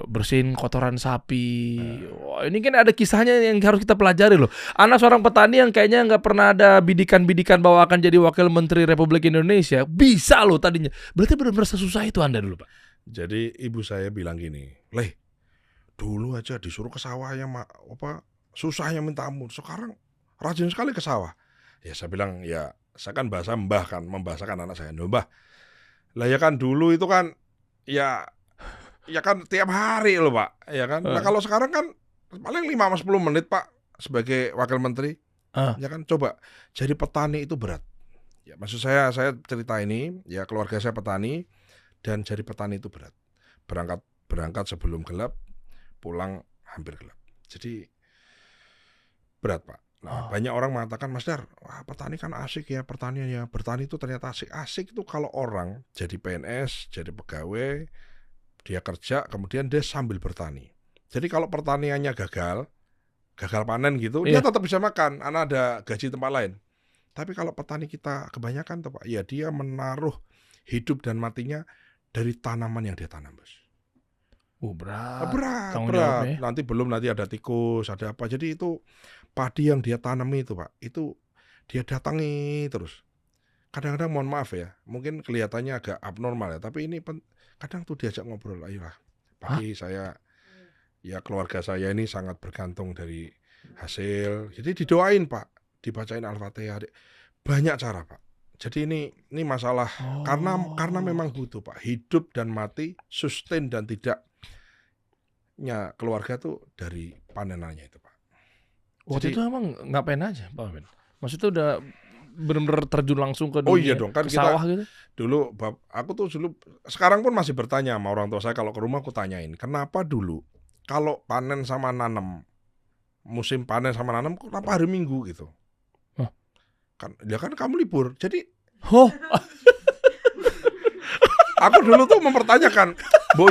bersihin kotoran sapi. Wah, ini kan ada kisahnya yang harus kita pelajari loh. Anak seorang petani yang kayaknya nggak pernah ada bidikan-bidikan bahwa akan jadi wakil menteri Republik Indonesia, bisa loh tadinya. Berarti benar-benar sesusah itu Anda dulu Pak. Jadi ibu saya bilang gini, Leh, dulu aja disuruh ke sawah ya susahnya minta ampun. Sekarang rajin sekali ke sawah. Ya saya bilang, ya saya kan bahasa mbah kan, membahasakan anak saya. Mbah, lah ya kan dulu itu kan ya kan tiap hari loh Pak, ya kan. Nah kalau sekarang kan paling 5-10 menit Pak sebagai wakil menteri. Ya kan, coba jadi petani itu berat. Ya maksud saya cerita ini, ya keluarga saya petani dan jadi petani itu berat. Berangkat sebelum gelap, pulang hampir gelap. Jadi berat Pak. Nah, banyak orang mengatakan, Mas Dar, wah petani kan asik ya, pertanian ya. Bertani itu ternyata asik. Asik itu kalau orang jadi PNS, jadi pegawai, dia kerja, kemudian dia sambil bertani. Jadi kalau pertaniannya gagal panen gitu, dia tetap bisa makan, karena ada gaji tempat lain. Tapi kalau petani kita kebanyakan tuh Pak, ya dia menaruh hidup dan matinya dari tanaman yang dia tanam, Bos. Berat. Nanti ada tikus, ada apa. Jadi itu padi yang dia tanami itu Pak, itu dia datangi terus. Kadang-kadang mohon maaf ya, mungkin kelihatannya agak abnormal ya, tapi ini kadang tuh diajak ngobrol, ayolah. Pagi saya, ya keluarga saya ini sangat bergantung dari hasil. Jadi didoain Pak, dibacain Al-Fatihah. Banyak cara Pak. Jadi ini masalah karena memang butuh Pak, hidup dan mati, sustain dan tidaknya keluarga tuh dari panenannya itu Pak. Waktu itu emang ngapain aja Pak Wamen? Maksudnya udah benar-benar terjun langsung ke dunia, iya dong, kan ke sawah gitu? Dulu aku tuh sekarang pun masih bertanya sama orang tua saya, kalau ke rumah aku tanyain, kenapa dulu kalau panen sama nanam, musim panen sama nanam, kenapa hari Minggu gitu? Kan kamu libur, jadi aku dulu tuh mempertanyakan,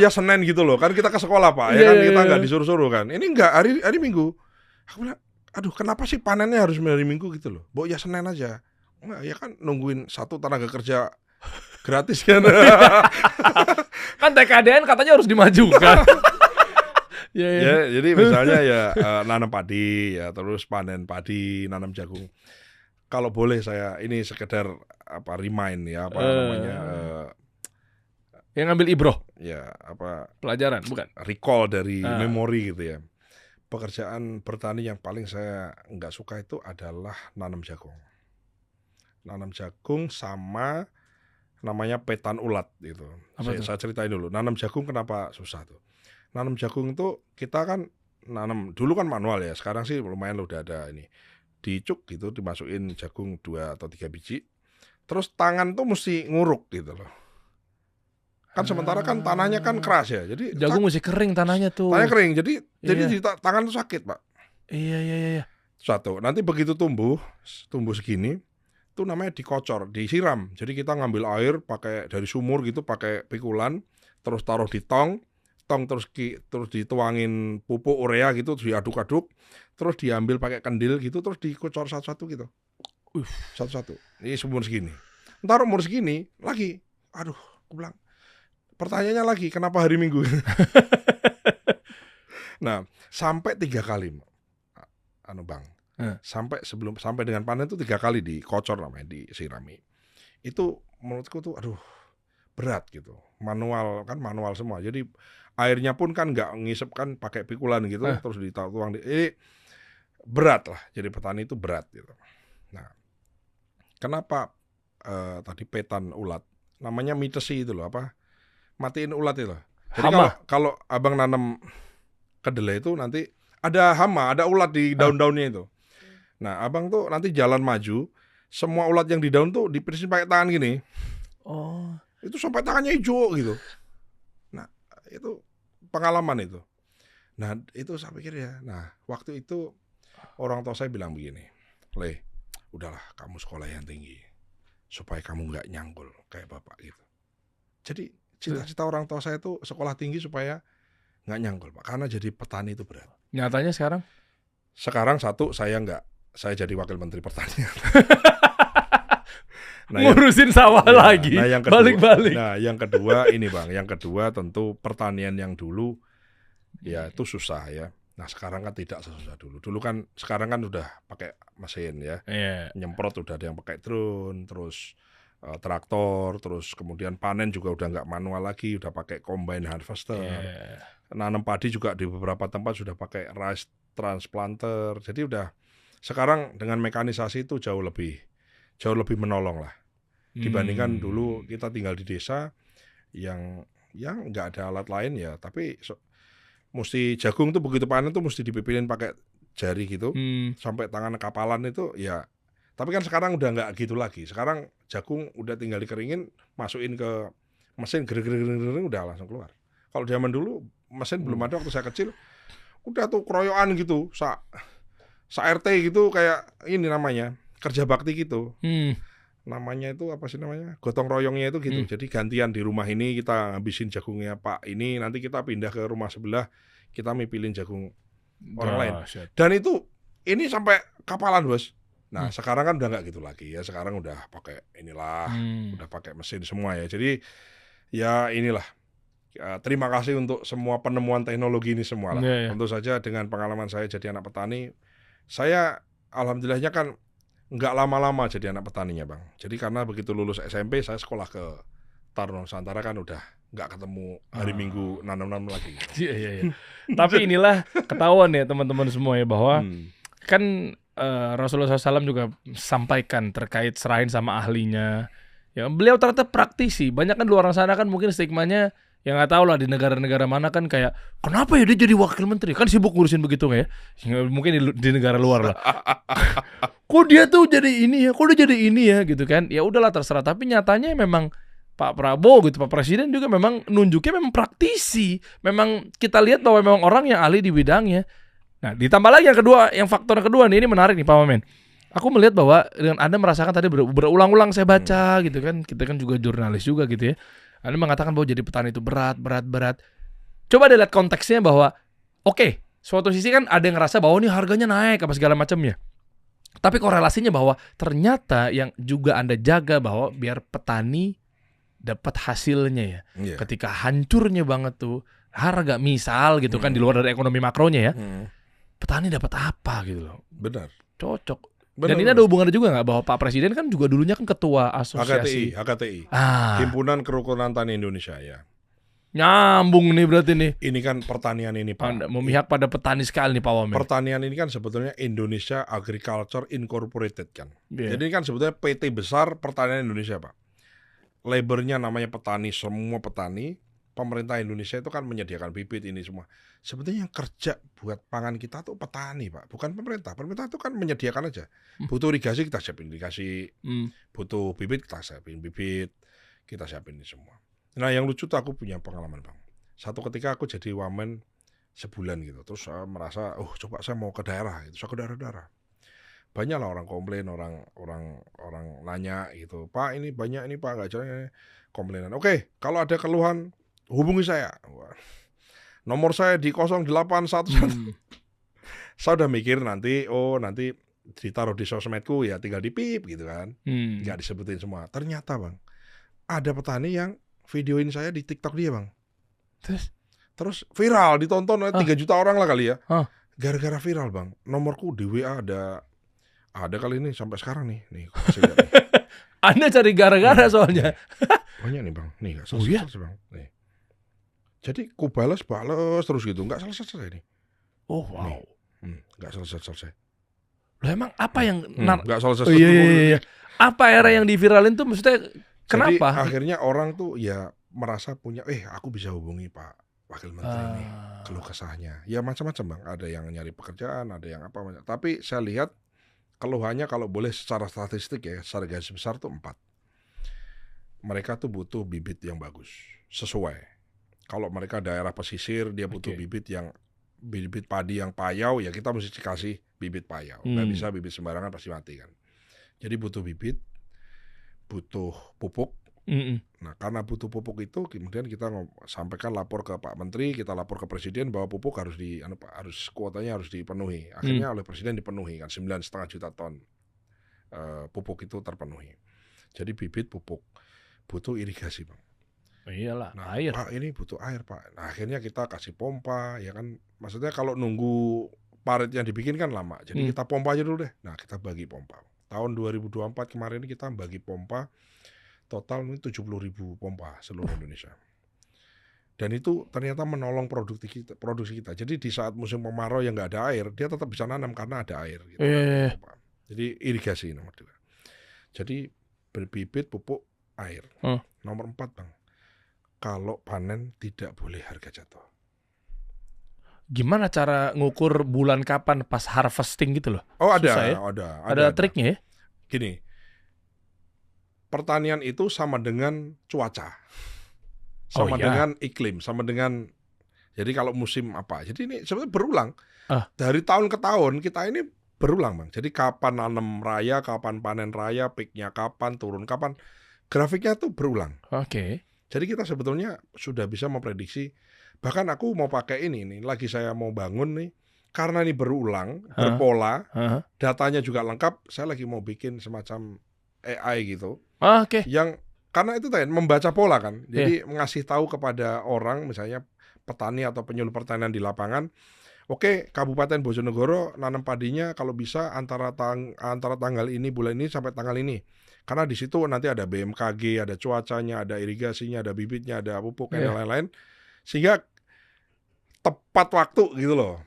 ya Senin gitu loh, kan kita ke sekolah Pak, ya kan kita nggak disuruh-suruh kan, ini nggak hari Minggu. Aku bilang, aduh kenapa sih panennya harus hari Minggu gitu loh, ya Senin aja. Enggak, ya kan nungguin satu tenaga kerja gratis kan. Kan TKDN katanya harus dimajukan. Ya, jadi misalnya ya nanam padi, ya terus panen padi, nanam jagung. Kalau boleh saya ini sekedar remind ya, namanya yang ngambil ibroh. Ya, pelajaran, bukan? Recall dari memori gitu ya. Pekerjaan bertani yang paling saya nggak suka itu adalah nanam jagung. Nanam jagung sama namanya petan ulat gitu. Saya ceritain dulu. Nanam jagung kenapa susah tuh? Nanam jagung itu kita kan nanam dulu kan manual ya. Sekarang sih lumayan udah ada ini. Dicuk gitu, dimasukin jagung 2 atau 3 biji. Terus tangan tuh mesti nguruk gitu loh. Kan sementara kan tanahnya kan keras ya. Jadi jagung mesti kering tanahnya tuh. Tanahnya kering. Jadi di tangan tuh sakit, Pak. Iya. Satu, nanti begitu tumbuh segini, itu namanya dikocor, disiram. Jadi kita ngambil air pakai dari sumur gitu, pakai pikulan, terus taruh di tong terus dituangin pupuk urea gitu, terus diaduk-aduk, terus diambil pakai kendil gitu, terus dikocor satu-satu gitu. Satu-satu. Ini umur segini. Ntar umur segini lagi. Aduh, aku bilang, pertanyaannya lagi, kenapa hari Minggu? Nah, sampai 3 kali, Bang. Sampai dengan panen itu 3 kali dikocor namanya, disirami. Itu menurutku tuh, aduh, berat gitu. Manual semua. Jadi airnya pun kan nggak ngisep kan pakai pikulan gitu, terus dituang. Berat lah. Jadi petani itu berat gitu. Nah, kenapa tadi petan ulat? Namanya mitesi itu loh, matiin ulat itu. Jadi kalau abang nanam kedelai itu nanti ada hama, ada ulat di daun-daunnya itu. Nah, abang tuh nanti jalan maju, semua ulat yang di daun tuh dipirisin pakai tangan gini. Oh. Itu sampai tangannya hijau gitu. Nah, itu pengalaman itu. Nah, itu saya pikir ya. Nah, waktu itu orang tua saya bilang begini, Le, udahlah kamu sekolah yang tinggi, supaya kamu nggak nyanggul kayak bapak gitu. Jadi cita-cita orang tua saya itu sekolah tinggi supaya nggak nyanggul, Pak. Karena jadi petani itu berat. Nyatanya sekarang? Sekarang satu, saya jadi wakil menteri pertanian. Ngurusin sawah lagi. Nah, yang kedua, balik-balik. Nah, yang kedua ini Bang, yang kedua tentu pertanian yang dulu ya itu susah ya. Nah, sekarang kan tidak sesusah dulu. Sekarang kan udah pakai mesin ya. Nyemprot udah ada yang pakai drone, terus traktor, terus kemudian panen juga udah nggak manual lagi, udah pakai combine harvester. Nanam padi juga di beberapa tempat sudah pakai rice transplanter. Jadi udah sekarang dengan mekanisasi itu jauh lebih menolong lah. Dibandingkan dulu kita tinggal di desa yang nggak ada alat lain ya, tapi mesti jagung tuh begitu panen tuh mesti dipipilin pakai jari gitu, sampai tangan kapalan itu ya. Tapi kan sekarang udah nggak gitu lagi. Sekarang jagung udah tinggal dikeringin, masukin ke mesin, gering udah langsung keluar. Kalau zaman dulu mesin belum ada waktu saya kecil, udah tuh keroyokan gitu, sa RT gitu, kayak ini namanya kerja bakti gitu. Namanya itu apa sih namanya? Gotong royongnya itu gitu. Jadi gantian di rumah ini kita ngabisin jagungnya Pak ini, nanti kita pindah ke rumah sebelah, kita mipilin jagung orang lain. Dan ini sampai kapalan, Bos. Nah, sekarang kan udah nggak gitu lagi ya. Sekarang udah pakai udah pakai mesin semua ya. Jadi ya inilah. Terima kasih untuk semua penemuan teknologi ini semua lah. Tentu saja dengan pengalaman saya jadi anak petani, saya alhamdulillahnya kan nggak lama-lama jadi anak petaninya, Bang. Jadi karena begitu lulus SMP, saya sekolah ke Taruna Nusantara kan udah nggak ketemu hari Minggu nanam-nanam lagi. Iya. Tapi inilah ketahuan ya teman-teman semua ya bahwa kan Rasulullah SAW juga sampaikan terkait serahin sama ahlinya. Ya, beliau ternyata praktisi. Banyak kan di luar sana kan mungkin stigmanya yang nggak tahu lah di negara-negara mana kan kayak kenapa ya dia jadi wakil menteri, kan sibuk ngurusin begitu ya. Mungkin di negara luar lah. Kok dia tuh jadi ini ya, kok dia jadi ini ya gitu kan. Ya udahlah terserah. Tapi nyatanya memang Pak Prabowo gitu, Pak Presiden juga memang nunjuknya memang praktisi. Memang kita lihat bahwa memang orang yang ahli di bidangnya. Nah, ditambah lagi yang kedua, yang faktor kedua nih, ini menarik nih Pak Wamen. Aku melihat bahwa dengan Anda merasakan tadi berulang-ulang saya baca gitu kan, kita kan juga jurnalis juga gitu ya. Anda mengatakan bahwa jadi petani itu berat. Coba deh lihat konteksnya bahwa oke, suatu sisi kan ada yang ngerasa bahwa ini harganya naik apa segala macamnya. Tapi korelasinya bahwa ternyata yang juga Anda jaga bahwa biar petani dapat hasilnya ya. Ketika hancurnya banget tuh harga misal gitu kan di luar dari ekonomi makronya ya. Petani dapat apa gitu loh. Benar. Cocok. Dan ini ada hubungannya juga nggak bahwa Pak Presiden kan juga dulunya kan ketua asosiasi HKTI. Himpunan Kerukunan Tani Indonesia ya. Nyambung nih berarti nih. Ini kan pertanian ini Pak. Anda memihak pada petani sekali nih Pak Wamen. Pertanian ini kan sebetulnya Indonesia Agriculture Incorporated kan. Jadi kan sebetulnya PT besar pertanian Indonesia Pak. Labornya namanya petani, semua petani. Pemerintah Indonesia itu kan menyediakan bibit ini semua. Sebetulnya yang kerja buat pangan kita tuh petani Pak, bukan pemerintah. Pemerintah itu kan menyediakan aja. Butuh irigasi kita siapin irigasi, butuh bibit kita siapin bibit, kita siapin ini semua. Nah yang lucu tuh aku punya pengalaman Bang. Satu ketika aku jadi wamen sebulan gitu, terus saya merasa, coba saya mau ke daerah gitu, saya ke daerah-daerah. Banyak lah orang komplain, orang nanya gitu, Pak ini banyak ini Pak nggak jalan komplainan. Oke, kalau ada keluhan hubungi saya. Nomor saya di 0811. Saya udah mikir nanti ditaruh di sosmedku ya tinggal dipip gitu kan. Nggak disebutin semua. Ternyata Bang, ada petani yang videoin saya di TikTok dia Bang. Terus Terus viral, ditonton 3 juta orang lah kali ya. Gara-gara viral bang, nomorku di WA ada kali ini sampai sekarang nih. Nih, lihat nih. Anda cari gara-gara soalnya. Banyak nih bang, nih nggak selesai bang. Nih. Jadi ku balas terus gitu, nggak selesai nih. Oh wow, nggak selesai. Loh emang apa yang nggak selesai? Iya. Apa era yang diviralin tuh maksudnya kenapa? Jadi akhirnya orang tuh ya merasa punya, aku bisa hubungi Pak Wakil Menteri nih, keluh kesahnya. Ya macam-macam bang, ada yang nyari pekerjaan, ada yang apa. Tapi saya lihat keluhannya kalau boleh secara statistik ya, secara garis besar tuh 4. Mereka tuh butuh bibit yang bagus, sesuai. Kalau mereka daerah pesisir, dia butuh bibit padi yang payau, ya kita mesti dikasih bibit payau. Nggak bisa bibit sembarangan, pasti mati kan. Jadi butuh bibit, butuh pupuk. Nah karena butuh pupuk itu, kemudian kita sampaikan lapor ke Pak Menteri, kita lapor ke Presiden bahwa pupuk harus kuotanya harus dipenuhi. Akhirnya oleh Presiden dipenuhi kan, 9,5 juta ton pupuk itu terpenuhi. Jadi bibit, pupuk, butuh irigasi bang. Iyalah, nah, air. Pak ini butuh air Pak. Nah akhirnya kita kasih pompa, ya kan. Maksudnya kalau nunggu parit yang dibikin kan lama. Jadi kita pompa aja dulu deh. Nah kita bagi pompa. Tahun 2024 kemarin ini kita bagi pompa total 70.000 pompa seluruh Indonesia. Dan itu ternyata menolong produksi kita. Jadi di saat musim kemarau yang nggak ada air, dia tetap bisa nanam karena ada air. Gitu. Jadi irigasi nomor 2. Jadi berbibit, pupuk, air. Nomor 4 bang, kalau panen tidak boleh harga jatuh. Gimana cara ngukur bulan kapan pas harvesting gitu loh? Oh ada, ya? Ada triknya ya? Gini, pertanian itu sama dengan cuaca, sama dengan iklim, sama dengan, jadi kalau musim apa, jadi ini sebenarnya berulang. Dari tahun ke tahun kita ini berulang bang. Jadi kapan nanam raya, kapan panen raya, peaknya kapan, turun kapan, grafiknya tuh berulang. Jadi kita sebetulnya sudah bisa memprediksi. Bahkan aku mau pakai ini nih, lagi saya mau bangun nih, karena ini berulang, berpola, datanya juga lengkap, saya lagi mau bikin semacam AI gitu. Yang karena itu tadi membaca pola kan. Jadi ngasih tahu kepada orang, misalnya petani atau penyuluh pertanian di lapangan, Kabupaten Bojonegoro nanam padinya kalau bisa antara tanggal ini, bulan ini sampai tanggal ini. Karena di situ nanti ada BMKG, ada cuacanya, ada irigasinya, ada bibitnya, ada pupuk dan lain-lain. Sehingga tepat waktu gitu loh.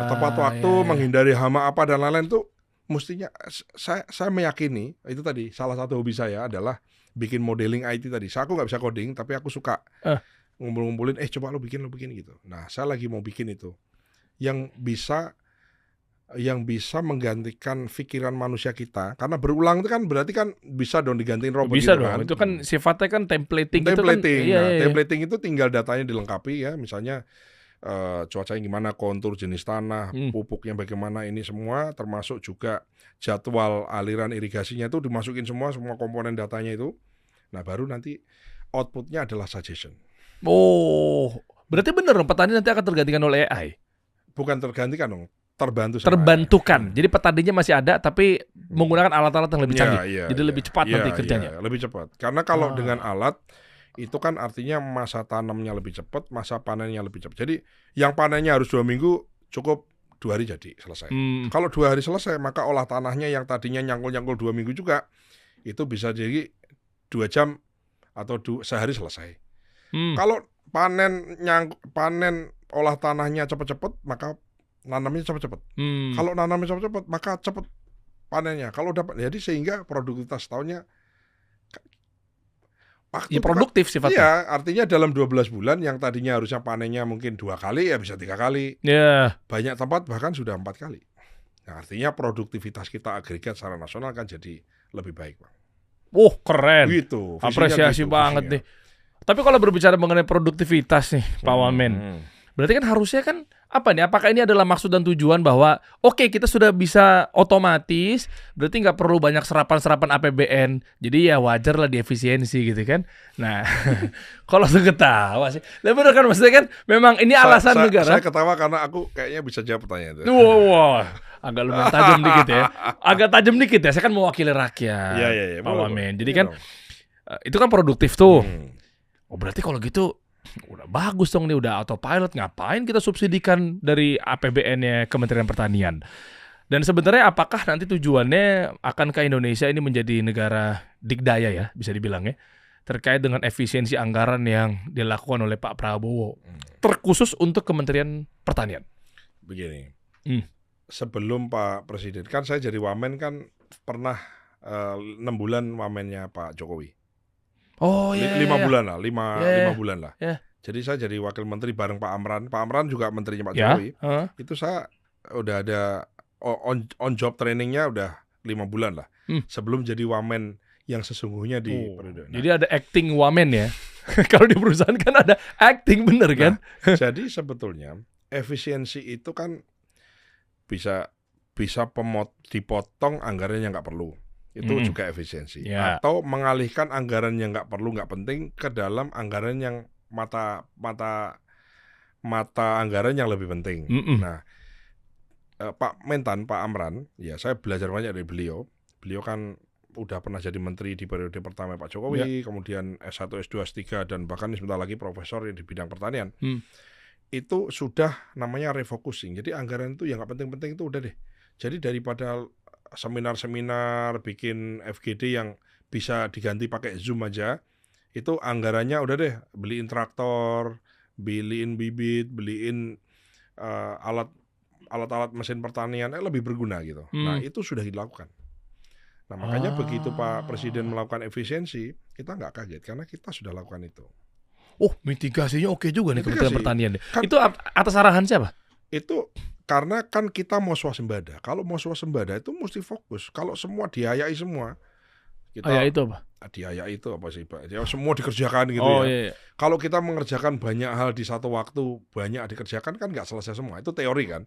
Tepat waktu, menghindari hama apa dan lain-lain tuh mestinya saya meyakini itu tadi salah satu hobi saya adalah bikin modeling IT tadi. Aku nggak bisa coding tapi aku suka ngumpul-ngumpulin. Coba lo bikin gitu. Nah saya lagi mau bikin itu yang bisa menggantikan pikiran manusia kita, karena berulang itu kan berarti kan bisa dong digantiin robot. Bisa gitu dong, kan. itu kan sifatnya kan templating. Templating itu tinggal datanya dilengkapi ya, misalnya cuacanya gimana, kontur jenis tanah, pupuknya bagaimana, ini semua termasuk juga jadwal aliran irigasinya itu dimasukin semua komponen datanya itu. Nah baru nanti outputnya adalah suggestion. Berarti bener dong petani nanti akan tergantikan oleh AI? Bukan tergantikan dong, terbantukan. Jadi petaninya masih ada tapi menggunakan alat-alat yang lebih canggih. Jadi lebih cepat nanti kerjanya. Lebih cepat. Karena kalau dengan alat itu kan artinya masa tanamnya lebih cepat, masa panennya lebih cepat. Jadi yang panennya harus 2 minggu cukup 2 hari jadi selesai. Kalau 2 hari selesai, maka olah tanahnya yang tadinya nyangkul 2 minggu juga itu bisa jadi 2 jam atau sehari selesai. Kalau panen olah tanahnya cepat-cepat, maka nanamnya cepat-cepat. Kalau nanamnya cepat-cepat, maka cepat panennya. Kalau dapat, jadi sehingga produktivitas tahunnya produktif sifatnya. Iya, artinya dalam 12 bulan yang tadinya harusnya panennya mungkin 2 kali ya bisa 3 kali. Banyak tempat bahkan sudah 4 kali. Nah, artinya produktivitas kita agregat secara nasional kan jadi lebih baik, Bang. Keren. Gitu. Apresiasi banget nih. Tapi kalau berbicara mengenai produktivitas nih, Pak Wamen. Berarti kan harusnya kan apakah ini adalah maksud dan tujuan bahwa kita sudah bisa otomatis, berarti nggak perlu banyak serapan APBN, jadi ya wajar lah diefisiensi gitu kan. Nah, kalau saya ketawa sih, bener kan maksudnya kan memang ini alasan negara. Saya ketawa karena aku kayaknya bisa jawab pertanyaan itu. Agak lumayan tajam dikit ya. Agak tajam dikit ya, saya kan mewakili rakyat, Pak Wamen. Jadi kan itu kan produktif tuh. Berarti kalau gitu Udah bagus dong nih, udah autopilot, ngapain kita subsidikan dari APBN-nya Kementerian Pertanian? Dan sebenarnya apakah nanti tujuannya akankah Indonesia ini menjadi negara dikdaya ya, bisa dibilang ya, terkait dengan efisiensi anggaran yang dilakukan oleh Pak Prabowo, terkhusus untuk Kementerian Pertanian? Begini, sebelum Pak Presiden, kan saya jadi wamen kan pernah 6 bulan wamennya Pak Jokowi. Oh iya. 5 bulan lah, 5 bulan lah. Yeah. Jadi saya jadi wakil menteri bareng Pak Amran. Pak Amran juga menterinya Pak Jokowi. Itu saya udah ada on job trainingnya udah 5 bulan lah. Sebelum jadi wamen yang sesungguhnya di periode. Jadi ada acting wamen ya. Kalau di perusahaan kan ada acting, bener kan? Jadi sebetulnya efisiensi itu kan bisa dipotong anggaran yang nggak perlu. Itu juga efisiensi. Atau mengalihkan anggaran yang nggak perlu, nggak penting ke dalam anggaran yang mata anggaran yang lebih penting. Nah, Pak Mentan, Pak Amran, ya saya belajar banyak dari beliau. Beliau kan udah pernah jadi menteri di periode pertama Pak Jokowi, kemudian S1, S2, S3, dan bahkan sebentar lagi profesor di bidang pertanian. Itu sudah namanya refocusing. Jadi anggaran itu yang nggak penting-penting itu udah deh. Jadi daripada seminar-seminar, bikin FGD yang bisa diganti pakai Zoom aja, itu anggarannya udah deh, beliin traktor, beliin bibit, beliin alat-alat mesin pertanian, lebih berguna gitu. Nah itu sudah dilakukan. Nah makanya begitu Pak Presiden melakukan efisiensi, kita nggak kaget karena kita sudah lakukan itu. Oh, mitigasinya oke juga nih Kementerian Pertanian. Kan, itu atas arahan siapa? Itu karena kan kita mau swasembada. Kalau mau swasembada itu mesti fokus. Kalau semua diayai semua, kita itu apa? Diayai itu apa sih Pak? Ya, semua dikerjakan gitu Iya. Kalau kita mengerjakan banyak hal di satu waktu, banyak dikerjakan kan nggak selesai semua. Itu teori kan?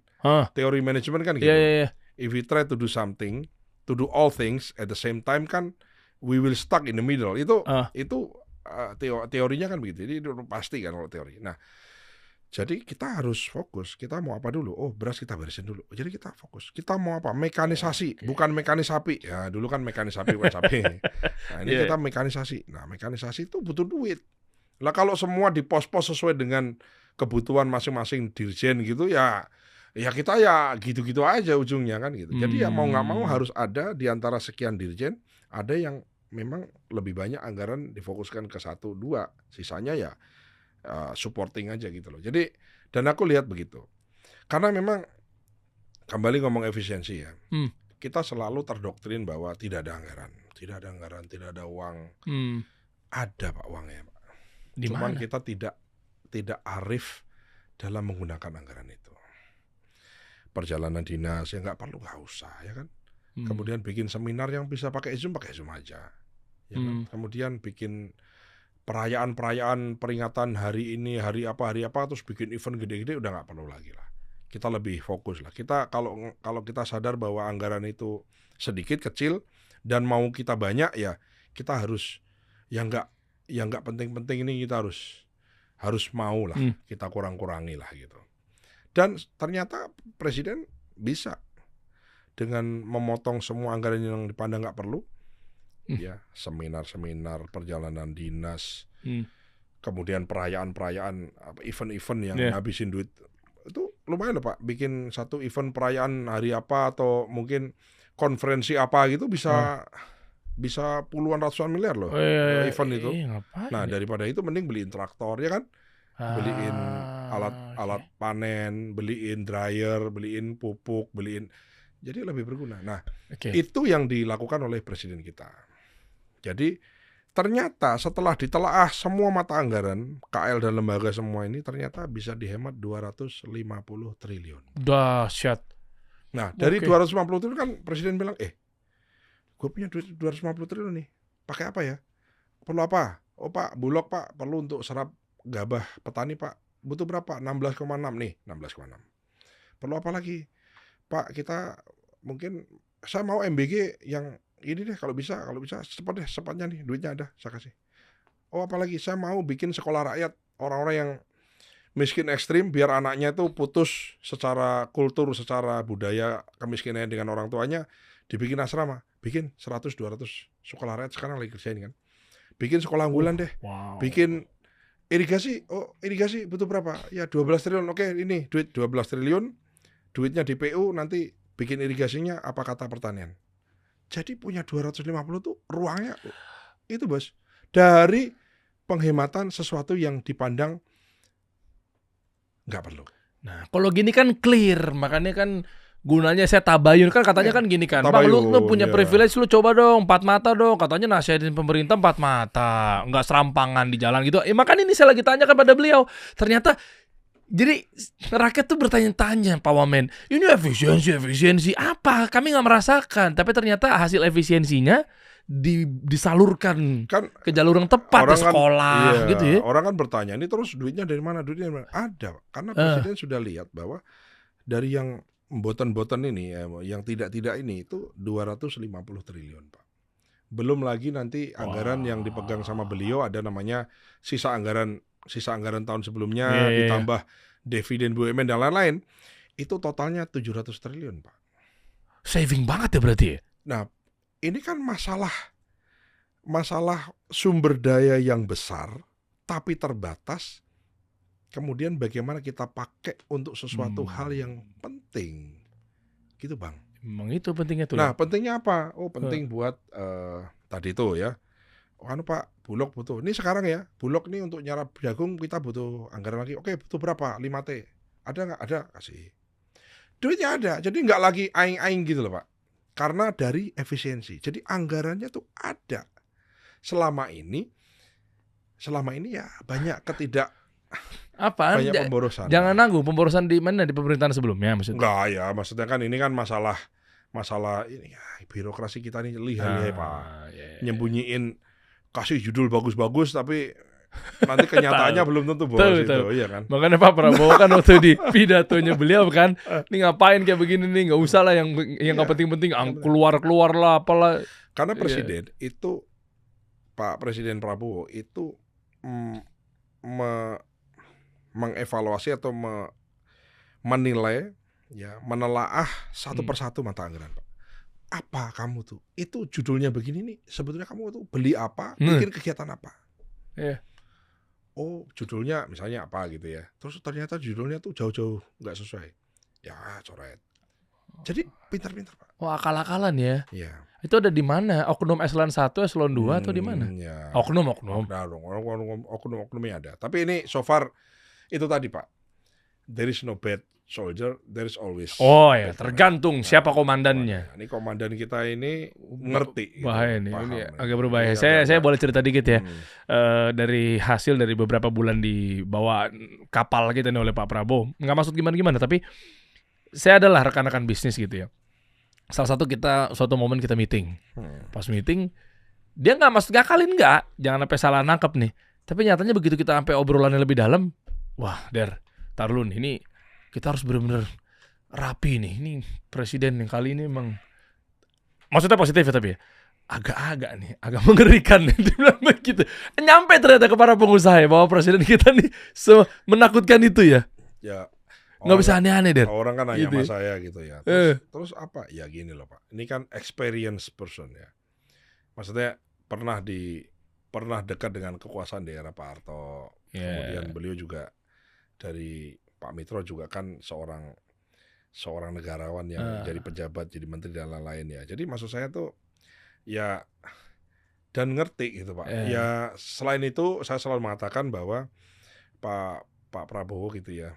Teori manajemen kan gitu. Iya. If we try to do something, to do all things at the same time kan, we will stuck in the middle. Itu teorinya kan begitu. Jadi itu pasti kan kalau teori. Nah, jadi kita harus fokus. Kita mau apa dulu? Oh, beras kita beresin dulu. Jadi kita fokus. Kita mau apa? Mekanisasi, bukan mekanis sapi. Ya, dulu kan mekanis sapi bukan sapi. Nah, ini kita mekanisasi. Nah, mekanisasi itu butuh duit. Lah kalau semua dipos-pos sesuai dengan kebutuhan masing-masing dirjen gitu ya kita ya gitu-gitu aja ujungnya kan gitu. Jadi ya mau nggak mau harus ada di antara sekian dirjen, ada yang memang lebih banyak anggaran difokuskan ke 1, 2. Sisanya ya supporting aja gitu loh. Jadi dan aku lihat begitu. Karena memang kembali ngomong efisiensi ya. Kita selalu terdoktrin bahwa tidak ada anggaran, tidak ada uang. Ada Pak uangnya, Pak. Cuman kita tidak arif dalam menggunakan anggaran itu. Perjalanan dinas ya nggak usah ya kan. Kemudian bikin seminar yang bisa pakai Zoom aja. Ya kan? Kemudian bikin perayaan peringatan hari ini, hari apa, terus bikin event gede-gede udah nggak perlu lagi lah. Kita lebih fokus lah. Kita kalau kita sadar bahwa anggaran itu sedikit, kecil, dan mau kita banyak ya kita harus yang nggak penting-penting ini kita harus mau lah, kita kurang-kurangi lah gitu. Dan ternyata Presiden bisa dengan memotong semua anggaran yang dipandang nggak perlu. Ya, seminar-seminar, perjalanan dinas, kemudian perayaan-perayaan, event-event yang ngabisin duit itu lumayan loh Pak. Bikin satu event perayaan hari apa atau mungkin konferensi apa gitu bisa puluhan ratusan miliar loh event itu. Nah daripada itu mending beliin traktor ya kan, beliin alat panen, beliin dryer, beliin pupuk, jadi lebih berguna. Nah itu yang dilakukan oleh Presiden kita. Jadi ternyata setelah ditelaah semua mata anggaran, KL dan lembaga semua ini ternyata bisa dihemat 250 triliun. Dahsyat. Nah, dari 250 triliun kan Presiden bilang, gue punya duit 250 triliun nih, pakai apa ya? Perlu apa? Oh Pak, Bulog Pak, perlu untuk serap gabah petani Pak. Butuh berapa? 16,6 nih, 16,6. Perlu apa lagi? Pak, kita mungkin, saya mau MBG yang ini deh kalau bisa cepatnya nih, duitnya ada, saya kasih. Oh apalagi saya mau bikin sekolah rakyat, orang-orang yang miskin ekstrim biar anaknya itu putus secara kultur, secara budaya kemiskinannya dengan orang tuanya, dibikin asrama, bikin 100-200 sekolah rakyat sekarang lagi kerjain kan. Bikin sekolah unggulan deh, bikin irigasi butuh berapa? Ya 12 triliun. Oke, ini duit 12 triliun. Duitnya di PU, nanti bikin irigasinya apa kata pertanian. Jadi punya 250 tuh ruangnya itu, Bos. Dari penghematan sesuatu yang dipandang nggak perlu. Nah, kalau gini kan clear, makanya kan gunanya saya tabayun kan katanya kan gini kan. Bang, lu punya privilege, lu coba dong 4 mata dong. Katanya nasihatin pemerintah 4 mata, nggak serampangan di jalan gitu. Makanya ini saya lagi tanyakan pada beliau. Ternyata jadi rakyat tuh bertanya-tanya, Pak Wamen, ini efisiensi apa? Kami nggak merasakan, tapi ternyata hasil efisiensinya disalurkan kan, ke jalur yang tepat, ke sekolah gitu ya. Orang kan bertanya, ini terus duitnya dari mana? Ada, karena presiden sudah lihat bahwa dari yang boten-boten ini, yang tidak-tidak ini itu 250 triliun, Pak. Belum lagi nanti anggaran yang dipegang sama beliau, ada namanya sisa anggaran tahun sebelumnya, ditambah dividen BUMN dan lain-lain, itu totalnya 700 triliun, Pak. Saving banget ya berarti ya? Nah, ini kan masalah sumber daya yang besar tapi terbatas. Kemudian bagaimana kita pakai untuk sesuatu hal yang penting, gitu, Bang. Emang itu pentingnya tuh. Nah, pentingnya apa? Penting buat tadi itu ya. Pak, Bulog butuh. Ini sekarang ya, Bulog nih untuk nyarap jagung kita butuh anggaran lagi. Oke, butuh berapa? 5T. Ada nggak? Ada, kasih. Duitnya ada, jadi nggak lagi aing-aing gitu loh, Pak. Karena dari efisiensi. Jadi anggarannya tuh ada. Selama ini ya banyak banyak pemborosan. Jangan nanggung pemborosan di mana, di pemerintahan sebelumnya maksudnya? Enggak ya, maksudnya kan ini kan masalah ini ya, birokrasi kita ini lihai Pak. Nyembunyiin, kasih judul bagus-bagus tapi nanti kenyataannya belum tentu boros itu, iya kan? Makanya Pak Prabowo kan waktu di pidatonya beliau kan, ini ngapain kayak begini nih, nggak usah lah yang nggak penting-penting, keluar lah apalah. Karena presiden itu, Pak Presiden Prabowo itu mengevaluasi atau menilai, ya, menelaah satu persatu mata anggaran, Pak. Apa kamu tuh? Itu judulnya begini nih. Sebetulnya kamu tuh beli apa? Bikin kegiatan apa? Judulnya misalnya apa gitu ya. Terus ternyata judulnya tuh jauh-jauh nggak sesuai. Ya, coret. Jadi pintar-pintar, Pak. Akal-akalan ya. Iya. Itu ada di mana? Oknum eselon 1, eselon 2 atau di mana? Ya. Oknum. Oknumnya ada. Tapi ini so far itu tadi, Pak. There is no bad soldier, there is always. Tergantung siapa komandannya. Ini komandan kita ini ngerti. Bahaya nih, ini agak berbahaya. Saya boleh cerita dikit ya. Dari hasil dari beberapa bulan dibawa kapal kita nih oleh Pak Prabowo. Nggak maksud gimana-gimana, tapi saya adalah rekan-rekan bisnis gitu ya. Suatu momen kita meeting. Pas meeting, dia nggak maksud ngakalin nggak. Jangan sampai salah nangkep nih. Tapi nyatanya begitu kita sampai obrolannya lebih dalam, wah, tar lu nih, ini kita harus benar-benar rapi nih. Ini presiden yang kali ini emang, maksudnya positif ya, tapi ya agak mengerikan nih, dia bilang begitu. Nyampe ternyata ke para pengusaha ya, bahwa presiden kita nih menakutkan itu ya. Ya. Nggak bisa aneh-aneh deh. Orang kan nanya sama saya gitu ya. Terus apa? Ya gini loh, Pak. Ini kan experience person ya. Maksudnya pernah dekat dengan kekuasaan di era Pak Harto. Kemudian beliau juga dari Pak Mitro juga kan seorang negarawan yang jadi pejabat, jadi menteri dan lain-lain ya. Jadi maksud saya tuh ya, dan ngerti gitu, Pak. Ya selain itu saya selalu mengatakan bahwa Pak Prabowo gitu ya,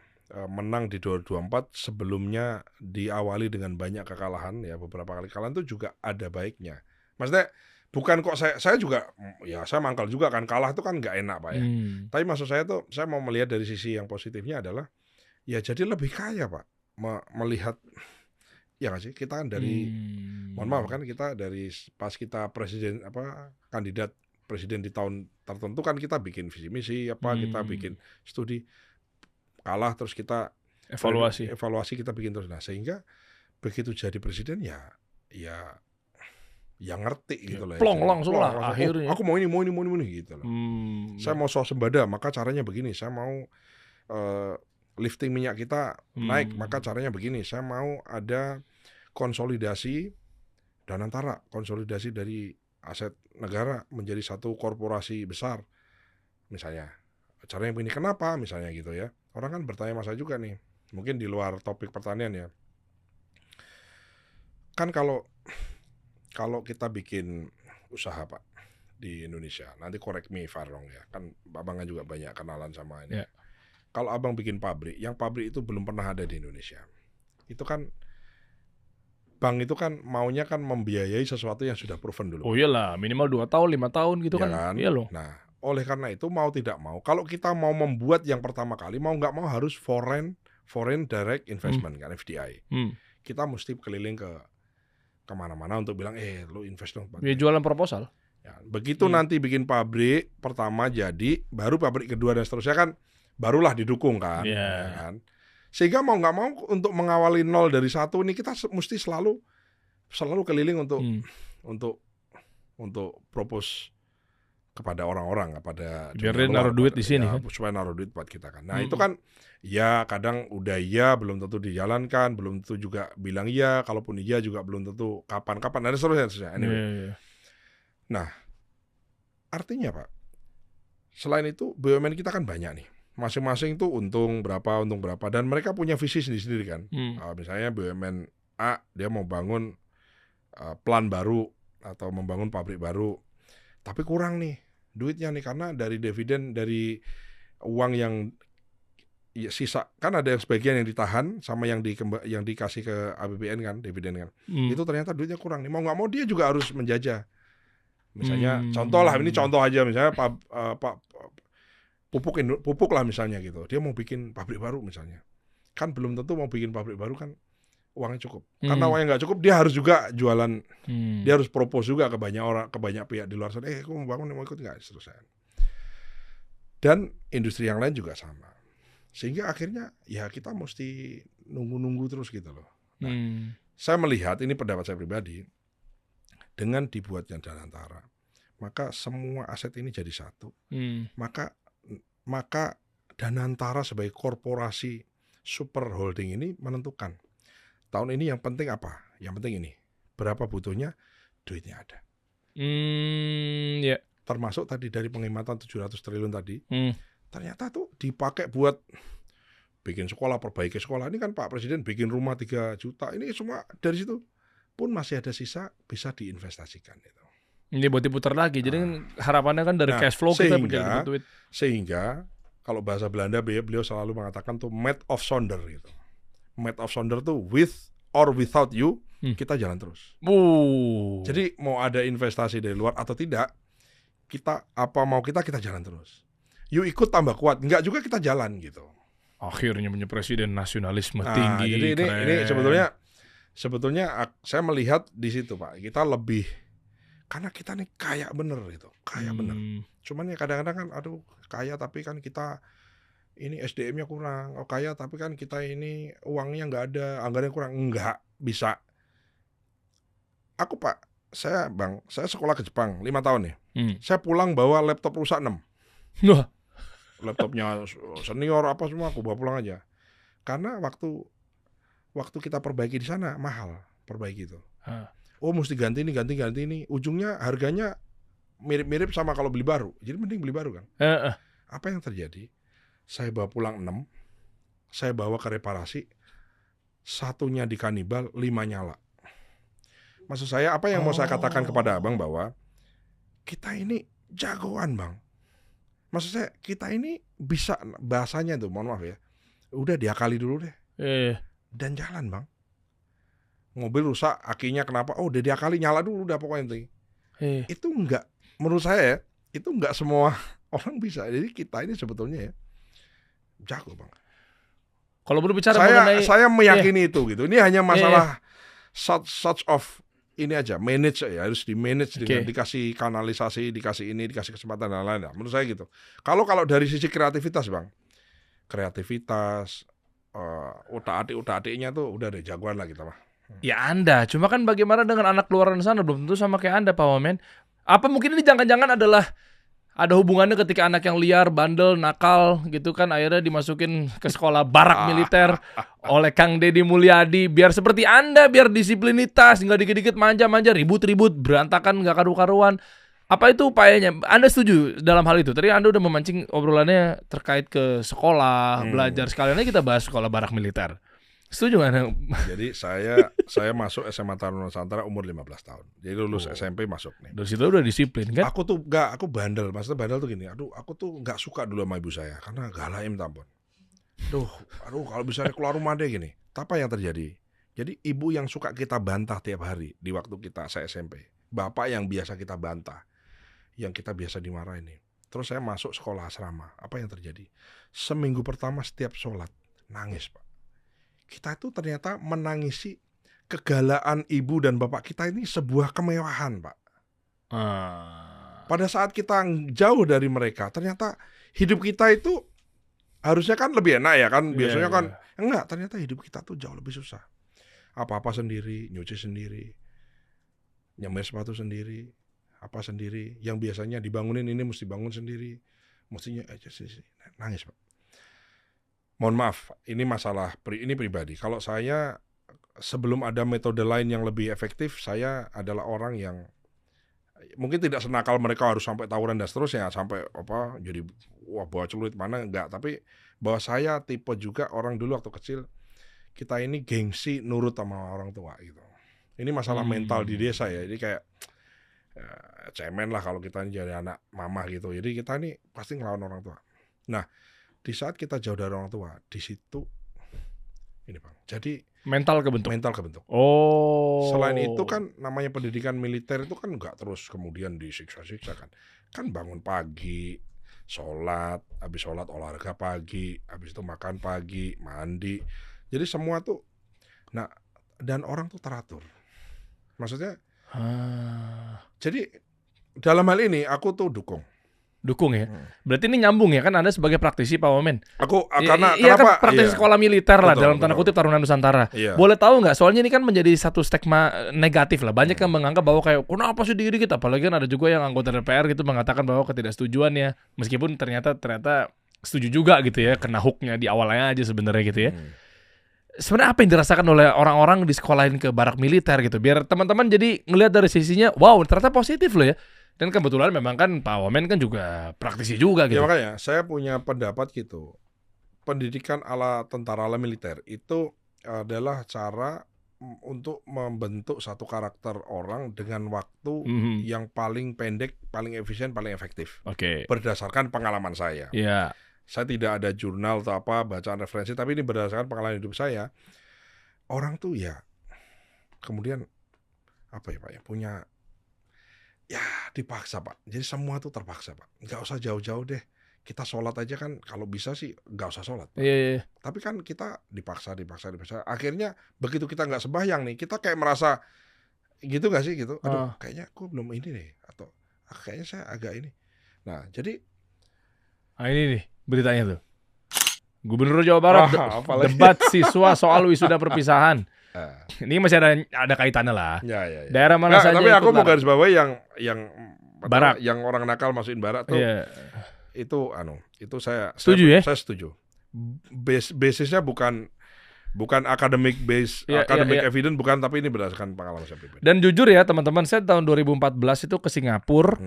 menang di 2024 sebelumnya diawali dengan banyak kekalahan ya, beberapa kali kekalahan itu juga ada baiknya. Maksudnya bukan kok saya juga ya, saya mangkal juga kan, kalah itu kan nggak enak, Pak ya. Tapi maksud saya tuh, saya mau melihat dari sisi yang positifnya adalah ya jadi lebih kaya, Pak, melihat ya nggak sih, kita kan dari mohon maaf kan, kita dari pas kita presiden kandidat presiden di tahun tertentu kan kita bikin visi misi kita bikin studi, kalah terus kita evaluasi kita bikin terus. Nah, sehingga begitu jadi presiden ya ngerti gitu lah. Plong langsung lah akhirnya. Aku mau ini gitu loh. Saya mau swasembada, maka caranya begini. Saya mau lifting minyak kita naik, maka caranya begini. Saya mau ada konsolidasi Danantara, konsolidasi dari aset negara menjadi satu korporasi besar misalnya. Cara yang begini kenapa misalnya gitu ya. Orang kan bertanya masa juga nih. Mungkin di luar topik pertanian ya. Kan kalau kita bikin usaha Pak di Indonesia, nanti correct me if I'm wrong ya. Kan abang kan juga banyak kenalan sama ini. Yeah. Kalau abang bikin pabrik, yang pabrik itu belum pernah ada di Indonesia. Itu kan bank itu kan maunya kan membiayai sesuatu yang sudah proven dulu. Oh iyalah, minimal 2 tahun, 5 tahun gitu Ya kan. Iya loh. Nah, oleh karena itu mau tidak mau, kalau kita mau membuat yang pertama kali, mau nggak mau harus foreign direct investment kan, FDI. Kita mesti keliling ke kemana-mana untuk bilang, lu invest dong. Ya jualan proposal. Ya, begitu nanti bikin pabrik pertama jadi, baru pabrik kedua dan seterusnya kan, barulah didukung kan. Ya kan? Sehingga mau nggak mau untuk mengawali nol dari satu ini kita mesti selalu keliling untuk propose kepada orang-orang, kepada biar dia naruh duit di sini kan, supaya naruh duit buat kita kan. Nah itu kan ya kadang udah iya belum tentu dijalankan, belum tentu juga bilang iya, kalaupun iya juga belum tentu kapan-kapan, ada seterusnya. Anyway. Nah artinya Pak, selain itu BUMN kita kan banyak nih. Masing-masing tuh untung berapa, dan mereka punya visi sendiri-sendiri kan. Misalnya BUMN A, dia mau bangun plan baru atau membangun pabrik baru, tapi kurang nih duitnya nih karena dari dividen, dari uang yang sisa kan ada yang sebagian yang ditahan sama yang dikasih ke APBN kan, dividen kan. Itu ternyata duitnya kurang nih. Mau nggak mau dia juga harus menjajah. Misalnya contoh lah, ini contoh aja misalnya pupuk lah misalnya gitu. Dia mau bikin pabrik baru misalnya. Kan belum tentu mau bikin pabrik baru kan uangnya cukup. Karena uangnya nggak cukup, dia harus juga jualan. Dia harus propose juga ke banyak orang, ke banyak pihak di luar sana. Aku mau bangun, mau ikut nggak? Seterusnya. Dan industri yang lain juga sama. Sehingga akhirnya ya kita mesti nunggu-nunggu terus gitu loh. Nah, saya melihat, ini pendapat saya pribadi, dengan dibuatnya Danantara, maka semua aset ini jadi satu. Maka Danantara sebagai korporasi super holding ini menentukan tahun ini yang penting apa? Yang penting ini berapa butuhnya, duitnya ada. Termasuk tadi dari penghematan 700 triliun tadi, ternyata tuh dipakai buat bikin sekolah, perbaiki sekolah. Ini kan Pak Presiden bikin rumah 3 juta. Ini semua dari situ pun masih ada sisa, bisa diinvestasikan itu. Ini buat diputar lagi. Jadi harapannya kan dari cash flow kita menjadi duit. Sehingga kalau bahasa Belanda beliau selalu mengatakan tuh mate of sonder gitu. Mate of sonder tuh with or without you, kita jalan terus. Jadi mau ada investasi dari luar atau tidak, kita jalan terus. You ikut tambah kuat, enggak juga kita jalan gitu. Akhirnya punya presiden nasionalisme tinggi. Jadi ini sebetulnya saya melihat di situ Pak, kita lebih karena kita nih kaya bener gitu, kaya bener. Cuman ya kadang-kadang kan, aduh kaya tapi kan kita ini SDM-nya kurang, kaya tapi kan kita ini uangnya nggak ada, anggarannya kurang, nggak bisa. Aku Pak, saya sekolah ke Jepang 5 tahun nih, saya pulang bawa laptop rusak 6. Laptopnya senior apa semua aku bawa pulang aja, karena waktu kita perbaiki di sana mahal perbaiki itu. Mesti ganti ini. Ujungnya harganya mirip-mirip sama kalau beli baru. Jadi mending beli baru kan. Apa yang terjadi? Saya bawa pulang 6. Saya bawa ke reparasi. 1-nya di kanibal, 5 nyala. Maksud saya apa yang mau saya katakan kepada abang bahwa kita ini jagoan bang. Maksud saya kita ini bisa, bahasanya tuh mohon maaf ya, udah diakali dulu deh. Dan jalan bang. Mobil rusak, akinya kenapa? Udah diakali, nyala dulu udah pokoknya. Itu enggak, menurut saya ya, itu enggak semua orang bisa. Jadi kita ini sebetulnya ya jago bang. Kalau berbicara mengenai saya meyakini itu gitu. Ini hanya masalah such of ini aja, manage ya, harus di manage dengan dikasih kanalisasi, dikasih ini, dikasih kesempatan dan lain-lain. Menurut saya gitu. Kalau dari sisi kreativitas bang, utak-atiknya tuh udah ada jagoan lah kita mah. Ya Anda, cuma kan bagaimana dengan anak luaran sana, belum tentu sama kayak Anda Pak Wamen. Apa mungkin ini jangan-jangan adalah ada hubungannya ketika anak yang liar, bandel, nakal gitu kan akhirnya dimasukin ke sekolah barak militer oleh Kang Deddy Mulyadi, biar seperti Anda, biar disiplinitas, nggak dikit-dikit manja-manja, ribut-ribut, berantakan, nggak karu-karuan. Apa itu upayanya? Anda setuju dalam hal itu? Tadi Anda udah memancing obrolannya terkait ke sekolah, belajar. Sekalian kita bahas sekolah barak militer. Setuju nggak Anda? Jadi saya masuk SMA Taruna Nusantara umur 15 tahun. Jadi lulus SMP masuk nih. Dari situ udah disiplin kan? Aku bandel. Maksudnya bandel tuh gini. Aku tuh nggak suka dulu sama ibu saya karena galak minta ampun. Aduh kalau misalnya keluar rumah deh gini. Apa yang terjadi? Jadi ibu yang suka kita bantah tiap hari di waktu saya SMP. Bapak yang biasa kita bantah. Yang kita biasa dimarahin nih. Terus saya masuk sekolah asrama. Apa yang terjadi? Seminggu pertama setiap sholat nangis, Pak. Kita itu ternyata menangisi kegalaan ibu dan bapak kita ini sebuah kemewahan, Pak. Pada saat kita jauh dari mereka, ternyata hidup kita itu harusnya kan lebih enak ya kan. Biasanya kan enggak, ternyata hidup kita tuh jauh lebih susah. Apa-apa sendiri, nyuci sendiri, nyemir sepatu sendiri, apa sendiri. Yang biasanya dibangunin ini mesti bangun sendiri. Mestinya nangis, Pak. Mohon maaf, ini masalah ini pribadi. Kalau saya sebelum ada metode lain yang lebih efektif, saya adalah orang yang mungkin tidak senakal mereka harus sampai tawuran dan seterusnya, sampai jadi bawa celurit mana enggak. Tapi bahwa saya tipe juga orang dulu waktu kecil kita ini gengsi nurut sama orang tua gitu. Ini masalah mental di desa ya. Jadi kayak cemen lah kalau kita ini jadi anak mama gitu. Jadi kita ini pasti ngelawan orang tua. Nah, di saat kita jauh dari orang tua, di situ ini Bang. Jadi mental kebentuk. Oh. Selain itu kan namanya pendidikan militer itu kan nggak terus kemudian disiksa-siksa kan. Kan bangun pagi, sholat, habis sholat olahraga pagi, habis itu makan pagi, mandi. Jadi semua tuh, nah dan orang tuh teratur. Maksudnya, jadi dalam hal ini aku tuh dukung ya. Berarti ini nyambung ya kan Anda sebagai praktisi Pak Wamen. Kenapa? Kan praktisi sekolah militer lah dalam tanda kutip Taruna Nusantara. Boleh tahu nggak? Soalnya ini kan menjadi satu stigma negatif lah. Banyak yang menganggap bahwa kayak kenapa sih diri kita? Apalagi kan ada juga yang anggota DPR gitu mengatakan bahwa ketidaksetujuannya, meskipun ternyata setuju juga gitu ya, kena hooknya di awalnya aja sebenarnya gitu ya. Sebenarnya apa yang dirasakan oleh orang-orang di sekolahin ke barak militer gitu? Biar teman-teman jadi ngelihat dari sisinya, wow ternyata positif loh ya. Dan kebetulan memang kan Pak Wamen kan juga praktisi juga gitu. Ya makanya saya punya pendapat gitu. Pendidikan ala tentara ala militer itu adalah cara untuk membentuk satu karakter orang dengan waktu yang paling pendek, paling efisien, paling efektif. Berdasarkan pengalaman saya. Saya tidak ada jurnal atau apa, bacaan referensi, tapi ini berdasarkan pengalaman hidup saya. Orang tuh ya kemudian apa ya Pak ya, punya ya dipaksa Pak. Jadi semua tuh terpaksa Pak. Nggak usah jauh-jauh deh. Kita sholat aja kan kalau bisa sih nggak usah sholat. Tapi kan kita dipaksa. Akhirnya begitu kita nggak sembahyang nih, kita kayak merasa gitu nggak sih gitu. Aduh kayaknya aku belum ini deh. Atau kayaknya saya agak ini. Nah jadi ini nih beritanya tuh. Gubernur Jawa Barat debat siswa soal wisuda perpisahan. Ini masih ada kaitannya lah. Ya. Daerah mana saja. Tapi aku mau garis bawahi yang barak, yang orang nakal masukin barak tuh. Itu saya setuju ya. Saya setuju. Basisnya bukan academic base, academic evidence bukan, tapi ini berdasarkan pengalaman saya pribadi. Dan jujur ya teman-teman, saya tahun 2014 itu ke Singapura.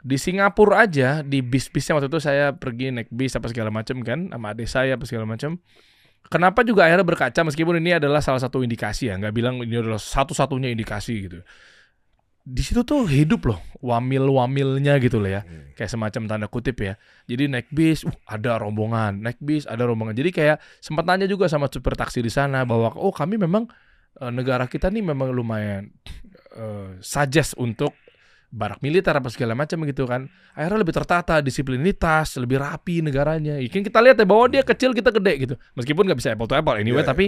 Di Singapura aja, di bis-bisnya waktu itu saya pergi naik bis apa segala macam kan, sama adik saya apa segala macam. Kenapa juga akhirnya berkaca, meskipun ini adalah salah satu indikasi ya, nggak bilang ini adalah satu-satunya indikasi gitu. Di situ tuh hidup loh, wamil-wamilnya gitu loh ya, kayak semacam tanda kutip ya. Jadi naik bis, ada rombongan, naik bis ada rombongan. Jadi kayak sempat nanya juga sama supir taksi di sana bahwa kami memang negara kita nih memang lumayan suggest untuk barak militer apa segala macam gitu kan. Akhirnya lebih tertata, disiplinitas, lebih rapi negaranya. Kan kita lihat ya bahwa dia kecil kita gede gitu. Meskipun nggak bisa apple to apple anyway, tapi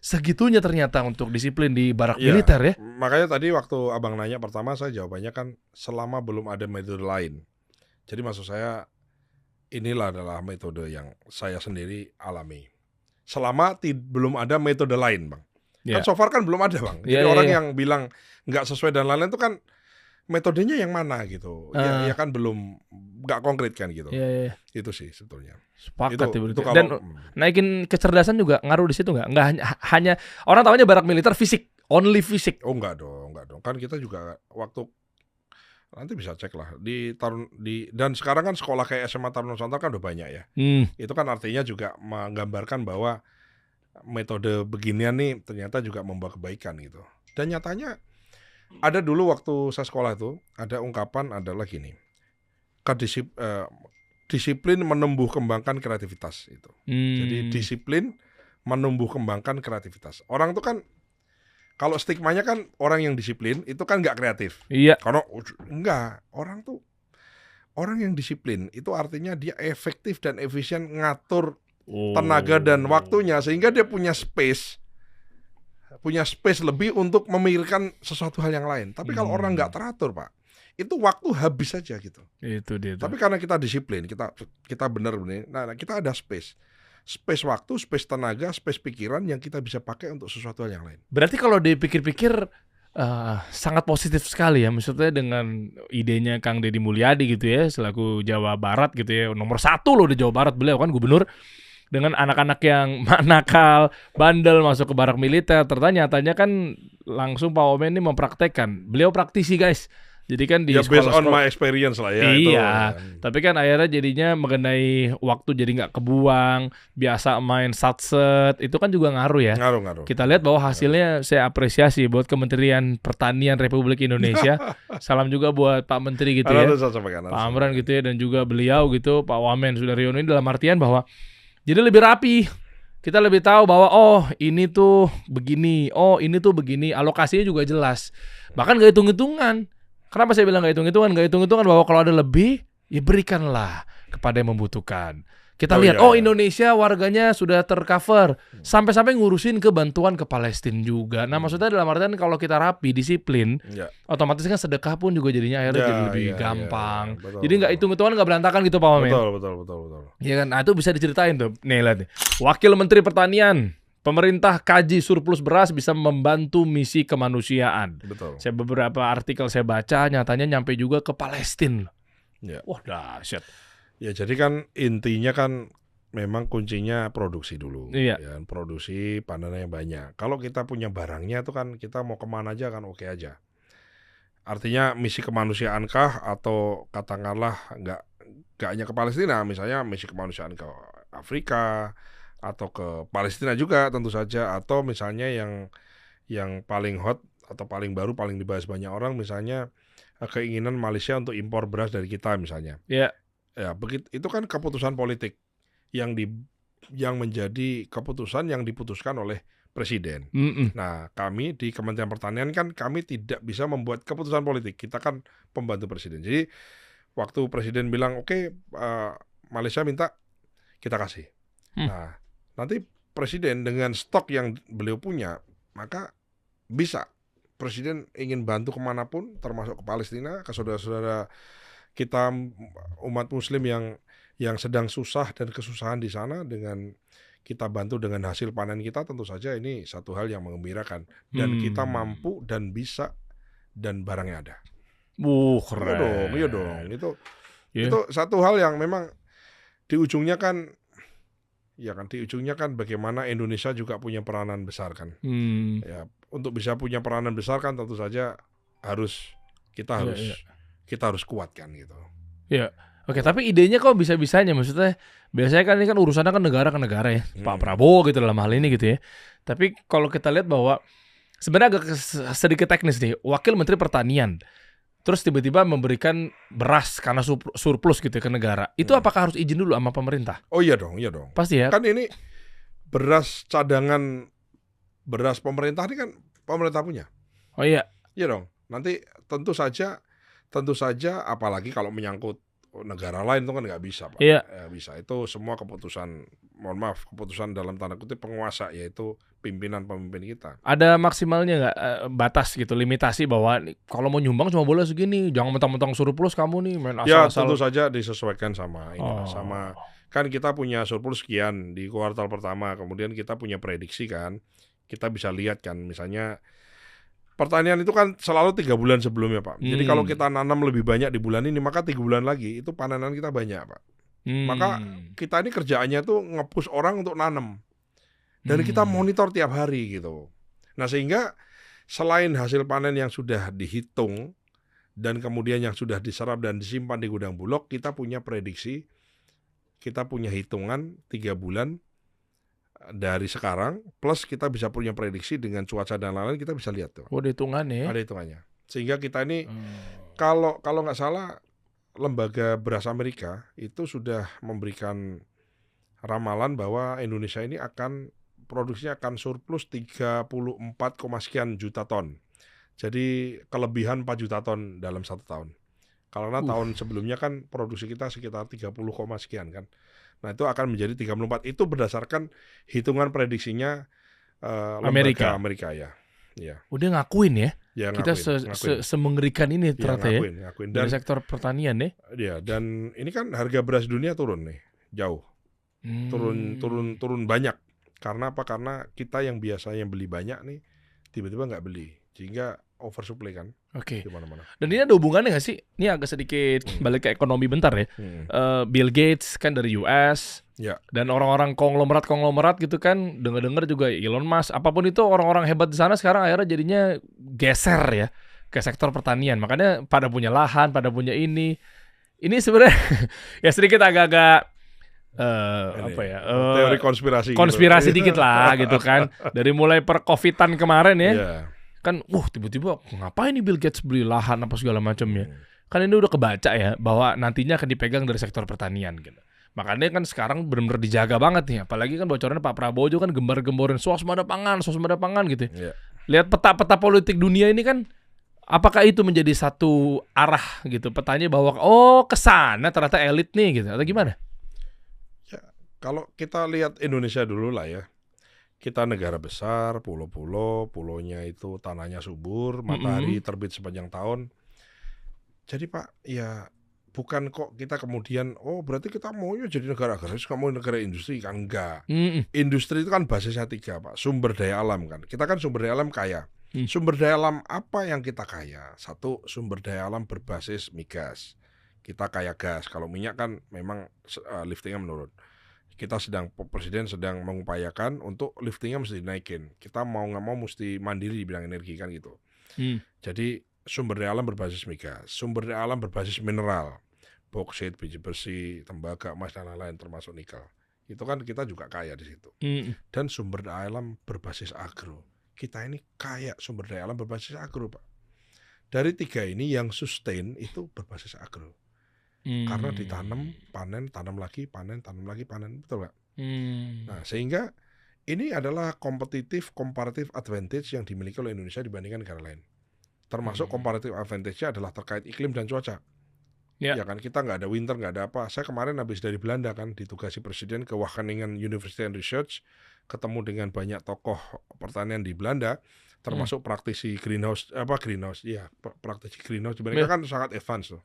segitunya ternyata untuk disiplin di barak militer ya. Makanya tadi waktu abang nanya pertama, saya jawabannya kan selama belum ada metode lain. Jadi maksud saya inilah adalah metode yang saya sendiri alami. Selama belum ada metode lain Bang. Kan so far kan belum ada Bang. Jadi orang yang bilang nggak sesuai dan lain-lain itu kan metodenya yang mana gitu. Ya kan belum nggak konkret kan gitu. Itu sih sebetulnya. Sepakat itu kalau, dan naikin kecerdasan juga ngaruh di situ nggak hanya orang tahunya barak militer fisik, only fisik. Enggak dong. Kan kita juga waktu Nanti bisa cek lah dan sekarang kan sekolah kayak SMA Taruna Nusantara kan udah banyak ya. Itu kan artinya juga menggambarkan bahwa metode beginian nih ternyata juga membawa kebaikan gitu. Dan nyatanya ada dulu waktu saya sekolah itu ada ungkapan adalah gini, disiplin menumbuh kembangkan kreativitas itu. Jadi disiplin menumbuh kembangkan kreativitas. Orang tuh kan kalau stigmanya kan orang yang disiplin itu kan nggak kreatif. Iya. Karena enggak, orang yang disiplin itu artinya dia efektif dan efisien ngatur tenaga dan waktunya sehingga dia punya space lebih untuk memikirkan sesuatu hal yang lain. Tapi kalau orang nggak teratur, Pak, itu waktu habis saja gitu. Itu dia. Tapi karena kita disiplin, kita benar-benar, nah kita ada space waktu, space tenaga, space pikiran yang kita bisa pakai untuk sesuatu hal yang lain. Berarti kalau dipikir-pikir sangat positif sekali ya, maksudnya dengan idenya Kang Deddy Mulyadi gitu ya, selaku Jawa Barat gitu ya, nomor 1 loh di Jawa Barat, beliau kan gubernur, dengan anak-anak yang nakal, bandel masuk ke barak militer. Ternyata nyatanya kan langsung Pak Wamen ini mempraktekkan. Beliau praktisi guys. Jadi kan di based on my experience lah ya. Iya, tapi kan akhirnya jadinya mengenai waktu jadi nggak kebuang, biasa main satset, itu kan juga ngaruh ya. Ngaruh. Kita lihat bahwa hasilnya saya apresiasi buat Kementerian Pertanian Republik Indonesia. Salam juga buat Pak Menteri gitu ya, Pak Amran gitu ya, dan juga beliau gitu, Pak Wamen Sudaryono ini dalam artian bahwa jadi lebih rapi. Kita lebih tahu bahwa ini tuh begini, ini tuh begini, alokasinya juga jelas. Bahkan gak hitung-hitungan. Kenapa saya bilang gak hitung-hitungan? Gak hitung-hitungan bahwa kalau ada lebih, ya berikanlah kepada yang membutuhkan. Kita lihat, Indonesia warganya sudah tercover. Sampai-sampai ngurusin ke bantuan ke Palestina juga. Nah maksudnya dalam artian kalau kita rapi, disiplin, otomatis kan sedekah pun juga jadinya akhirnya jadi lebih gampang. Betul, jadi gak hitung-hitungan, gak berantakan gitu Pak Wamen. Betul. Iya kan, nah itu bisa diceritain tuh. Nih lihat nih. Wakil Menteri Pertanian, pemerintah kaji surplus beras bisa membantu misi kemanusiaan. Betul. Saya beberapa artikel saya baca, nyatanya nyampe juga ke Palestina. Ya. Wah dahsyat. Ya jadi kan intinya kan memang kuncinya produksi dulu. Iya. Ya, produksi panennya banyak. Kalau kita punya barangnya itu kan kita mau kemana aja kan oke aja. Artinya misi kemanusiaankah atau katakanlah nggak hanya ke Palestina, misalnya misi kemanusiaan ke Afrika atau ke Palestina juga tentu saja, atau misalnya yang paling hot atau paling baru paling dibahas banyak orang misalnya keinginan Malaysia untuk impor beras dari kita misalnya. Iya. Ya, begitu itu kan keputusan politik yang menjadi keputusan yang diputuskan oleh presiden. Nah, kami di Kementerian Pertanian kan kami tidak bisa membuat keputusan politik. Kita kan pembantu presiden. Jadi waktu presiden bilang oke, Malaysia minta, kita kasih. Nah, nanti presiden dengan stok yang beliau punya, maka bisa presiden ingin bantu kemanapun, termasuk ke Palestina, ke saudara-saudara kita umat Muslim yang sedang susah dan kesusahan di sana, dengan kita bantu dengan hasil panen kita, tentu saja ini satu hal yang menggembirakan dan kita mampu dan bisa dan barangnya ada. Keren. Iya dong. Itu satu hal yang memang di ujungnya kan bagaimana Indonesia juga punya peranan besar kan. Ya, untuk bisa punya peranan besar kan tentu saja kita harus kuatkan gitu. Iya. Oke, tapi idenya kok bisa-bisanya, maksudnya biasanya kan ini kan urusannya kan negara ke negara ya. Pak Prabowo gitu dalam hal ini gitu ya. Tapi kalau kita lihat bahwa sebenarnya agak sedikit teknis nih, Wakil Menteri Pertanian terus tiba-tiba memberikan beras karena surplus gitu ke negara. Itu apakah harus izin dulu sama pemerintah? Oh iya dong. Pasti ya. Kan ini beras cadangan, beras pemerintah ini kan pemerintah punya. Oh iya. Iya dong. Nanti tentu saja apalagi kalau menyangkut negara lain itu kan nggak bisa, Pak. Iya. Bisa. Itu semua keputusan dalam tanda kutip penguasa, yaitu pimpinan-pemimpin kita. Ada maksimalnya nggak, batas gitu, limitasi bahwa kalau mau nyumbang cuma boleh segini, jangan mentang-mentang surplus kamu nih main asal-asal. Ya tentu saja disesuaikan sama kan kita punya surplus sekian di kuartal pertama, kemudian kita punya prediksi kan, kita bisa lihat kan, misalnya pertanian itu kan selalu 3 bulan sebelumnya, Pak. Jadi kalau kita nanam lebih banyak di bulan ini, maka 3 bulan lagi itu panenan kita banyak, Pak. Maka kita ini kerjaannya tuh nge-push orang untuk nanam. Dan kita monitor tiap hari gitu. Nah, sehingga selain hasil panen yang sudah dihitung dan kemudian yang sudah diserap dan disimpan di gudang Bulog, kita punya prediksi, kita punya hitungan 3 bulan dari sekarang, plus kita bisa punya prediksi dengan cuaca dan lain-lain, kita bisa lihat tuh. Ada hitungannya. Ada hitungannya. Sehingga kita ini kalau nggak salah lembaga beras Amerika itu sudah memberikan ramalan bahwa Indonesia ini produksinya akan surplus 34, sekian juta ton. Jadi kelebihan 4 juta ton dalam 1 tahun. Karena tahun sebelumnya kan produksi kita sekitar 30, sekian kan. Nah itu akan menjadi 34. Itu berdasarkan hitungan prediksinya lembaga Amerika ya. Udah ngakuin ya? Kita ngakuin. semengerikan ini ternyata ya. Ngakuin. Dari sektor pertanian ya. Iya, dan ini kan harga beras dunia turun nih, jauh. Turun banyak. Karena apa? Karena kita yang biasanya beli banyak nih tiba-tiba nggak beli, sehingga oversupply kan. Oke. Di mana-mana. Dan ini ada hubungannya nggak sih? Ini agak sedikit balik ke ekonomi bentar ya. Bill Gates kan dari US. Ya. Dan orang-orang konglomerat gitu kan, dengar-dengar juga Elon Musk, apapun itu orang-orang hebat di sana sekarang akhirnya jadinya geser ya ke sektor pertanian. Makanya pada punya lahan, pada punya ini. Ini sebenarnya ya sedikit agak-agak teori konspirasi dikit lah gitu kan. Dari mulai per-Covidan kemarin ya. Kan tiba-tiba ngapain nih Bill Gates beli lahan apa segala macamnya. Kan ini udah kebaca ya bahwa nantinya akan dipegang dari sektor pertanian gitu. Makanya kan sekarang benar-benar dijaga banget nih. Apalagi kan bocorannya Pak Prabowo juga kan gembar-gemborin swasembada pangan gitu. Lihat peta-peta politik dunia ini kan, apakah itu menjadi satu arah gitu petanya bahwa ke sana ternyata elit nih gitu atau gimana? Ya, kalau kita lihat Indonesia dulu lah ya. Kita negara besar, pulaunya itu tanahnya subur, matahari terbit sepanjang tahun. Jadi Pak, ya bukan kok kita kemudian, berarti kita maunya jadi negara agraris, nggak mau negara industri kan? Enggak. Industri itu kan basisnya 3 Pak, sumber daya alam kan. Kita kan sumber daya alam kaya. Sumber daya alam apa yang kita kaya? 1, sumber daya alam berbasis migas. Kita kaya gas, kalau minyak kan memang liftingnya menurun. Presiden sedang mengupayakan untuk liftingnya mesti dinaikin. Kita mau nggak mau mesti mandiri di bidang energi kan gitu. Jadi sumber daya alam berbasis migas, sumber daya alam berbasis mineral, boksit, biji besi, tembaga, emas dan lain-lain termasuk nikel. Itu kan kita juga kaya di situ. Dan sumber daya alam berbasis agro. Kita ini kaya sumber daya alam berbasis agro, Pak. Dari 3 ini yang sustain itu berbasis agro. Karena ditanam, panen, tanam lagi, panen, betul nggak? Nah, sehingga ini adalah comparative advantage yang dimiliki oleh Indonesia dibandingkan negara lain. Termasuk comparative advantage-nya adalah terkait iklim dan cuaca. Ya kan, kita nggak ada winter, nggak ada apa. Saya kemarin habis dari Belanda kan, ditugasi Presiden ke Wageningen University and Research, ketemu dengan banyak tokoh pertanian di Belanda, termasuk praktisi greenhouse, praktisi greenhouse. Mereka kan sangat advance tuh.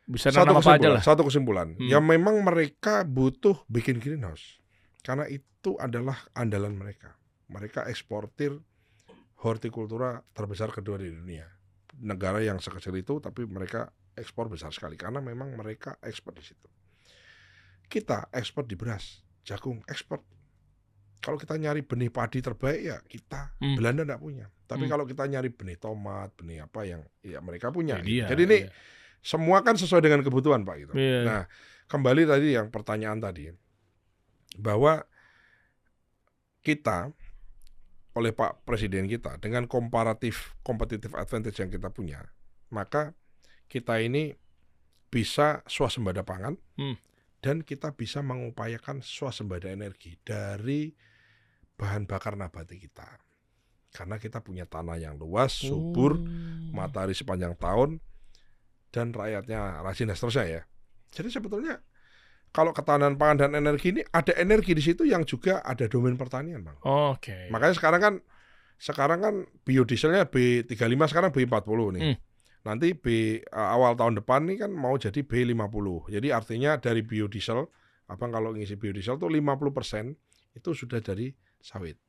Bisa nanam apa aja lah. Satu kesimpulan, ya memang mereka butuh bikin greenhouse, karena itu adalah andalan mereka. Mereka eksportir hortikultura terbesar kedua di dunia. Negara yang sekecil itu, tapi mereka ekspor besar sekali, karena memang mereka ekspor di situ. Kita ekspor di beras, jagung, ekspor. Kalau kita nyari benih padi terbaik ya kita, Belanda enggak punya. Tapi kalau kita nyari benih tomat, benih apa yang ya mereka punya. Jadi ini semua kan sesuai dengan kebutuhan Pak gitu. Nah, kembali tadi yang pertanyaan tadi, bahwa kita oleh Pak Presiden kita dengan competitive advantage yang kita punya, maka kita ini bisa swasembada pangan dan kita bisa mengupayakan swasembada energi dari bahan bakar nabati kita. Karena kita punya tanah yang luas, subur, matahari sepanjang tahun, dan rakyatnya rajin dan seterusnya ya. Jadi sebetulnya kalau ketahanan pangan dan energi ini ada energi di situ yang juga ada domain pertanian, Bang. Makanya sekarang kan biodieselnya B35, sekarang B40 nih. Nanti awal tahun depan nih kan mau jadi B50. Jadi artinya dari biodiesel, kalau ngisi biodiesel tuh 50% itu sudah dari sawit.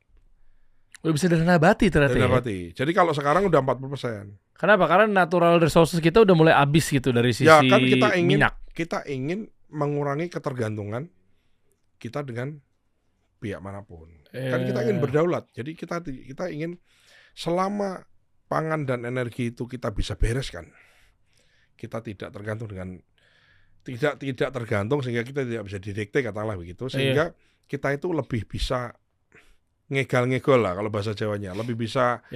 Udah bisa dari nabati ternyata. Dari nabati. Jadi kalau sekarang udah 40%. Kenapa? Karena natural resources kita udah mulai habis gitu dari sisi kan minyak. Kita ingin mengurangi ketergantungan kita dengan pihak manapun. Kan kita ingin berdaulat. Jadi kita ingin selama pangan dan energi itu kita bisa bereskan, kita tidak tergantung dengan tidak tergantung sehingga kita tidak bisa didikte katakanlah begitu, sehingga kita itu lebih bisa ngegal-ngegol lah kalau bahasa Jawanya, lebih bisa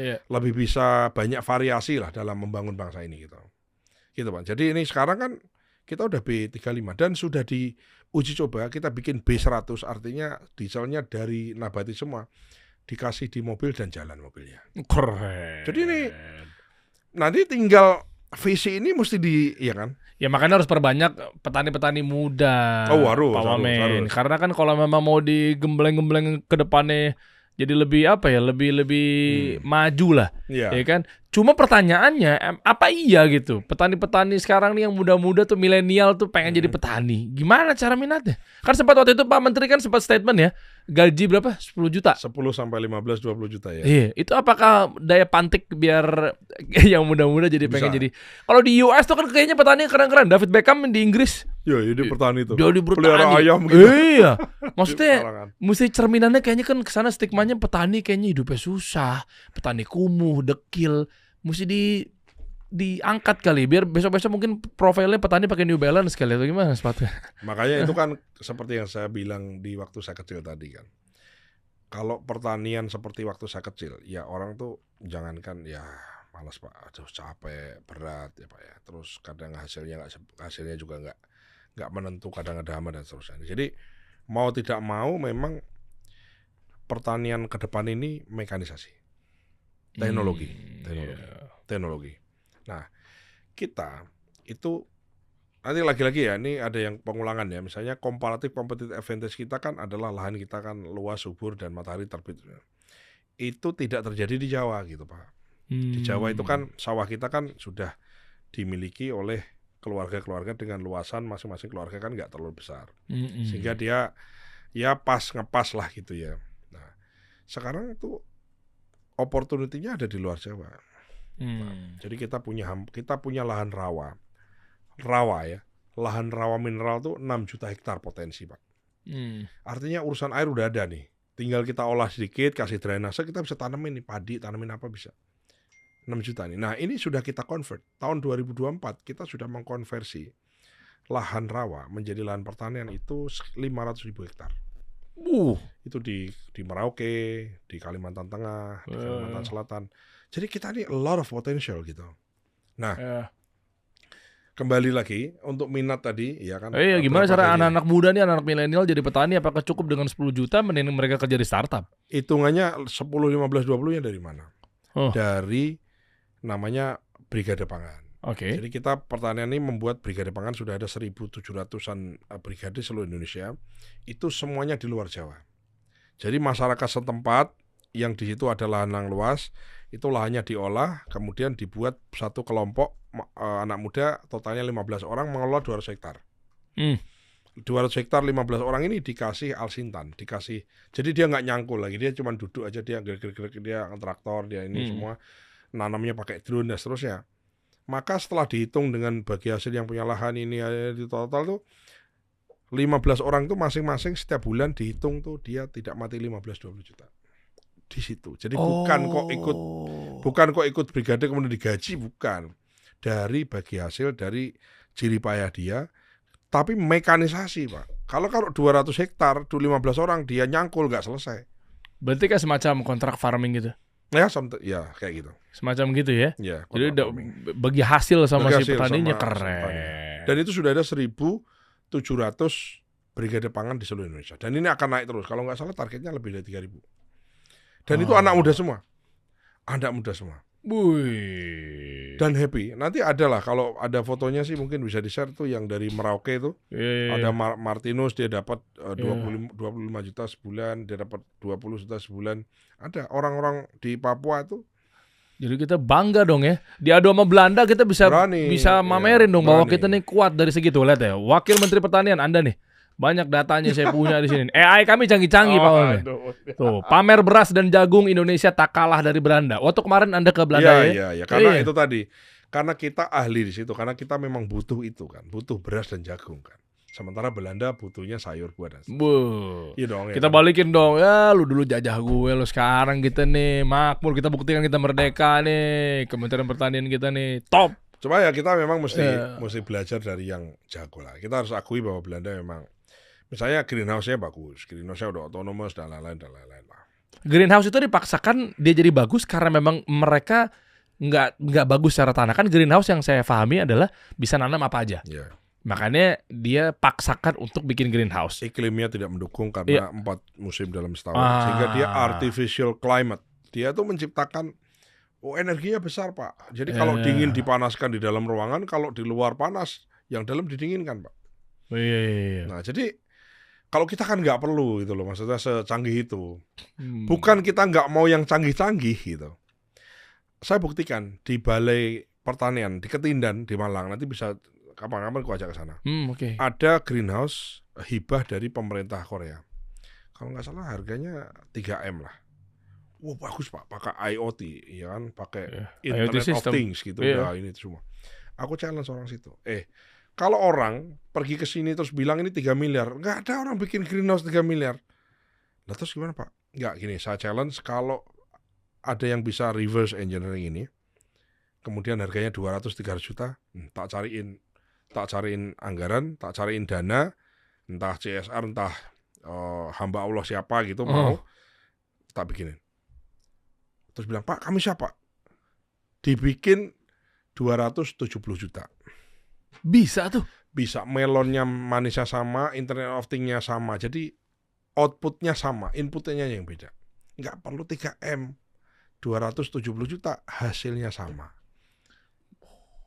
banyak variasi lah dalam membangun bangsa ini gitu Pak. Jadi ini sekarang kan kita udah B35 dan sudah diuji coba kita bikin B100, artinya dieselnya dari nabati semua, dikasih di mobil dan jalan mobilnya. Keren. Jadi ini nanti tinggal visi ini mesti ya kan? Ya makanya harus perbanyak petani-petani muda. Harus. Karena kan kalau memang mau digembleng-gembleng ke depannya jadi lebih lebih maju lah, ya kan? Cuma pertanyaannya, apa iya gitu? Petani-petani sekarang nih yang muda-muda tuh milenial tuh pengen jadi petani. Gimana cara minatnya? Kan sempat waktu itu Pak Menteri kan sempat statement ya, gaji berapa? 10 juta? 10 sampai 15, 20 juta ya. Iya, itu apakah daya pantik biar yang muda-muda jadi pengen jadi? Kalau di US tuh kan kayaknya petani keren-keren. David Beckham di Inggris. Ya, jadi petani tuh. Jadi pelihara ayam gitu. Iya. Maksudnya mesti cerminannya kayaknya kan kesana stigmanya petani kayaknya hidupnya susah, petani kumuh, dekil. Mesti diangkat kali biar besok-besok mungkin profilnya petani pakai New Balance kali atau gimana sepatunya. Makanya itu kan seperti yang saya bilang di waktu saya kecil tadi kan. Kalau pertanian seperti waktu saya kecil, ya orang tuh jangankan ya malas Pak, aduh capek, berat ya Pak ya. Terus kadang hasilnya juga nggak menentu, kadang ada hama dan seterusnya. Jadi mau tidak mau memang pertanian ke depan ini mekanisasi. Teknologi. Nah, kita itu nanti lagi-lagi ya, ini ada yang pengulangan ya. Misalnya comparative competitive advantage kita kan adalah lahan kita kan luas, subur dan matahari terbit. Itu tidak terjadi di Jawa gitu Pak. Di Jawa itu kan sawah kita kan sudah dimiliki oleh keluarga-keluarga dengan luasan masing-masing keluarga kan nggak terlalu besar. Sehingga dia ya ngepas lah gitu ya. Nah, sekarang itu opportunity-nya ada di luar Jawa. Nah, jadi kita punya lahan rawa ya. Lahan rawa mineral tuh 6 juta hektar potensi Pak. Artinya urusan air udah ada nih. Tinggal kita olah sedikit, kasih drainase, kita bisa tanamin nih padi, tanamin apa bisa. 6 juta nih. Nah ini sudah kita convert. Tahun 2024 kita sudah mengkonversi lahan rawa menjadi lahan pertanian itu 500.000 hektar. Itu di Merauke, di Kalimantan Tengah, di Kalimantan Selatan. Jadi kita ini a lot of potential gitu. Nah, kembali lagi untuk minat tadi, ya kan? Gimana cara anak-anak muda nih, anak milenial jadi petani? Apakah cukup dengan 10 juta mending mereka kerja di startup? Hitungannya 10, 15, 20-nya dari mana? Dari namanya Brigade Pangan. Jadi kita pertanian ini membuat Brigade Pangan, sudah ada 1.700-an brigade seluruh Indonesia. Itu semuanya di luar Jawa. Jadi masyarakat setempat yang di situ ada lahan yang luas, itu lahannya diolah, kemudian dibuat satu kelompok anak muda, totalnya 15 orang mengelola 200 hektar. 200 hektar 15 orang ini dikasih alsintan, jadi dia nggak nyangkul lagi, dia cuma duduk aja, dia gerak-gerak, dia traktor, dia ini semua nanamnya pakai drone dan seterusnya. Maka setelah dihitung dengan bagi hasil yang punya lahan ini di total tuh 15 orang tuh masing-masing setiap bulan dihitung tuh dia tidak mati 15-20 juta di situ. Jadi bukan kok ikut brigade kemudian digaji, bukan. Dari bagi hasil dari jerih payah dia, tapi mekanisasi Pak. Kalau 200 hektar, 15 orang dia nyangkul nggak selesai. Berarti kan semacam kontrak farming gitu? Ya kayak gitu. Semacam gitu ya? Ya, jadi bagi hasil sama si petaninya keren. Dan itu sudah ada 1.700 brigade pangan di seluruh Indonesia. Dan ini akan naik terus. Kalau nggak salah targetnya lebih dari 3.000. Dan itu anak muda semua. Dan happy. Nanti adalah kalau ada fotonya sih mungkin bisa di-share tuh yang dari Merauke itu. Ada Martinus, dia dapat 25 juta sebulan, dia dapat 20 juta sebulan. Ada orang-orang di Papua tuh. Jadi kita bangga dong ya. Diadu sama Belanda kita bisa mamerin dong bahwa kita nih kuat dari segitu. Lihat ya, Wakil Menteri Pertanian Anda nih. Banyak datanya saya punya di sini. AI kami canggih-canggih Pak Wamen. Tuh, pamer beras dan jagung Indonesia tak kalah dari Belanda. Waktu kemarin Anda ke Belanda ya. Karena itu tadi. Karena kita ahli di situ, karena kita memang butuh itu kan, butuh beras dan jagung kan. Sementara Belanda butuhnya sayur buah dan Iya dong. Kita balikin dong. Ya lu dulu jajah gue, lu sekarang kita nih makmur, kita buktikan kita merdeka nih. Kementerian Pertanian kita nih top. Cuma ya kita memang mesti belajar dari yang jago lah. Kita harus akui bahwa Belanda memang misalnya greenhouse-nya bagus, greenhouse-nya udah otonomous dan lain-lain lah. Greenhouse itu dipaksakan dia jadi bagus karena memang mereka nggak bagus secara tanah. Kan greenhouse yang saya pahami adalah bisa nanam apa aja. Yeah. Makanya dia paksakan untuk bikin greenhouse. Iklimnya tidak mendukung karena 4 musim dalam setahun. Sehingga dia artificial climate. Dia tuh menciptakan energinya besar, Pak. Jadi kalau dingin dipanaskan di dalam ruangan, kalau di luar panas, yang dalam didinginkan, Pak. Iya. Nah, jadi kalau kita kan nggak perlu gitu loh, maksudnya secanggih itu. Bukan kita nggak mau yang canggih-canggih gitu. Saya buktikan di Balai Pertanian di Ketindan di Malang, nanti bisa kapan-kapan aku ajak ke sana. Okay. Ada greenhouse hibah dari pemerintah Korea. Kalau nggak salah harganya 3M lah. Wah, bagus Pak, pakai IoT, ya kan, pakai Internet of Things gitu. Nah, ini semua. Aku challenge orang situ. Kalau orang pergi ke sini terus bilang ini 3 miliar, nggak ada orang bikin greenhouse 3 miliar. Lah terus gimana Pak? Nggak, gini, saya challenge kalau ada yang bisa reverse engineering ini, kemudian harganya 200-300 juta, tak cariin anggaran, tak cariin dana, entah CSR, entah hamba Allah siapa gitu mau, tak bikinin. Terus bilang, Pak kami siapa? Dibikin 270 juta. Bisa tuh. Bisa, melonnya manisnya sama, Internet of Things-nya sama. Jadi outputnya sama, inputnya yang beda. Nggak perlu 3M. 270 juta, hasilnya sama.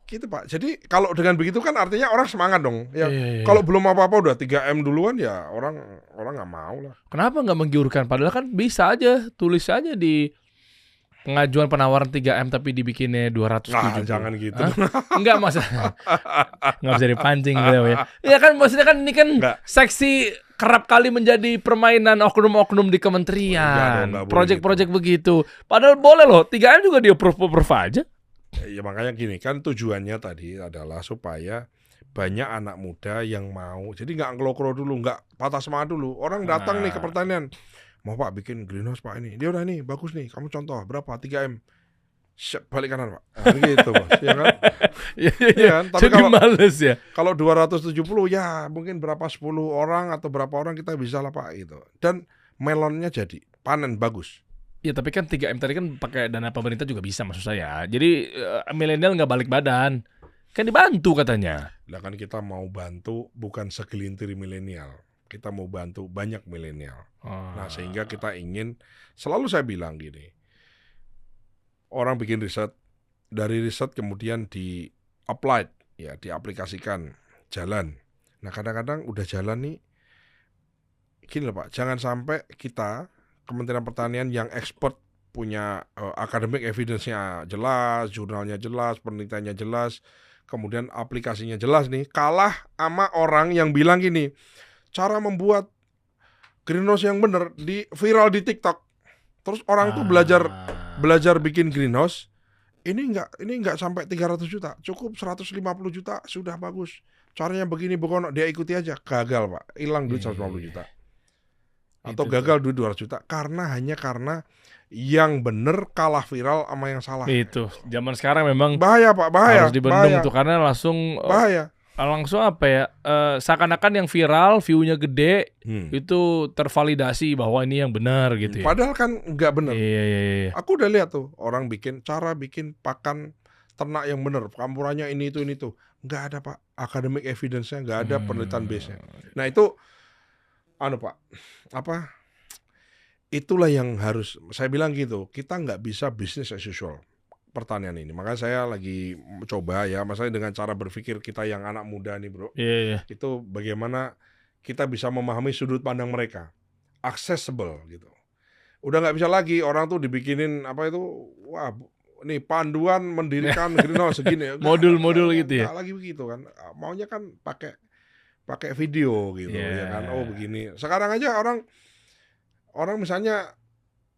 Gitu Pak. Jadi kalau dengan begitu kan artinya orang semangat dong. Ya, kalau belum apa-apa udah 3M duluan ya orang nggak mau lah. Kenapa nggak menggiurkan? Padahal kan bisa aja, tulis aja di pengajuan penawaran 3M tapi dibikinnya 270. Nah, jangan gitu. Enggak masalah. Enggak bisa dipancing gitu ya. Ya kan maksudnya kan ini kan seksi kerap kali menjadi permainan oknum-oknum di kementerian. Project-project begitu. Padahal boleh loh, 3M juga di approve aja. Ya makanya gini kan tujuannya tadi adalah supaya banyak anak muda yang mau. Jadi nggak ngelokro dulu, nggak patah semangat dulu. Orang datang nih ke pertanian. Mau Pak bikin greenhouse Pak ini. Dia udah nih bagus nih. Kamu contoh berapa 3M? Balik kanan Pak. Gitu Mas. Ya kan? Iya kan? Tapi jadi males ya. Kalau 270 ya mungkin berapa 10 orang atau berapa orang kita bisa lah Pak gitu. Dan melonnya jadi panen bagus. Ya tapi kan 3M tadi kan pakai dana pemerintah juga bisa maksud saya. Jadi milenial nggak balik badan. Kan dibantu katanya. Lah kan kita mau bantu bukan segelintir milenial. Kita mau bantu banyak milenial. Nah sehingga kita ingin, selalu saya bilang gini, orang bikin riset, dari riset kemudian di applied, ya diaplikasikan, jalan. Nah kadang-kadang udah jalan nih, gini loh Pak, jangan sampai kita, Kementerian Pertanian yang expert, punya academic evidence-nya jelas, jurnalnya jelas, penelitiannya jelas, kemudian aplikasinya jelas nih, kalah sama orang yang bilang gini, cara membuat greenhouse yang benar di viral di TikTok. Terus orang tuh belajar bikin greenhouse. Ini enggak sampai 300 juta, cukup 150 juta sudah bagus. Caranya begini bukan dia ikuti aja, gagal Pak. Hilang duit 150 juta. Atau gagal duit 200 juta karena yang benar kalah viral sama yang salah. Itu. Zaman sekarang memang bahaya Pak, bahaya. Harus dibendung tuh karena langsung bahaya. Langsung apa ya, seakan-akan yang viral, view-nya gede, itu tervalidasi bahwa ini yang benar gitu ya. Padahal kan nggak benar. Iya. Aku udah lihat tuh, orang cara bikin pakan ternak yang benar, campurannya ini itu. Nggak ada Pak, academic evidence-nya, nggak ada penelitian base-nya. Nah itu, Pak, itulah yang harus, saya bilang gitu, kita nggak bisa business as usual. Pertanian ini, makanya saya lagi coba ya, maksudnya dengan cara berpikir kita yang anak muda nih bro, itu bagaimana kita bisa memahami sudut pandang mereka, accessible gitu. Udah nggak bisa lagi orang tuh dibikinin wah, nih panduan mendirikan greenhouse segini, modul-modul gitu ya. Nggak lagi begitu kan, maunya kan pakai video gitu ya kan, begini. Sekarang aja orang misalnya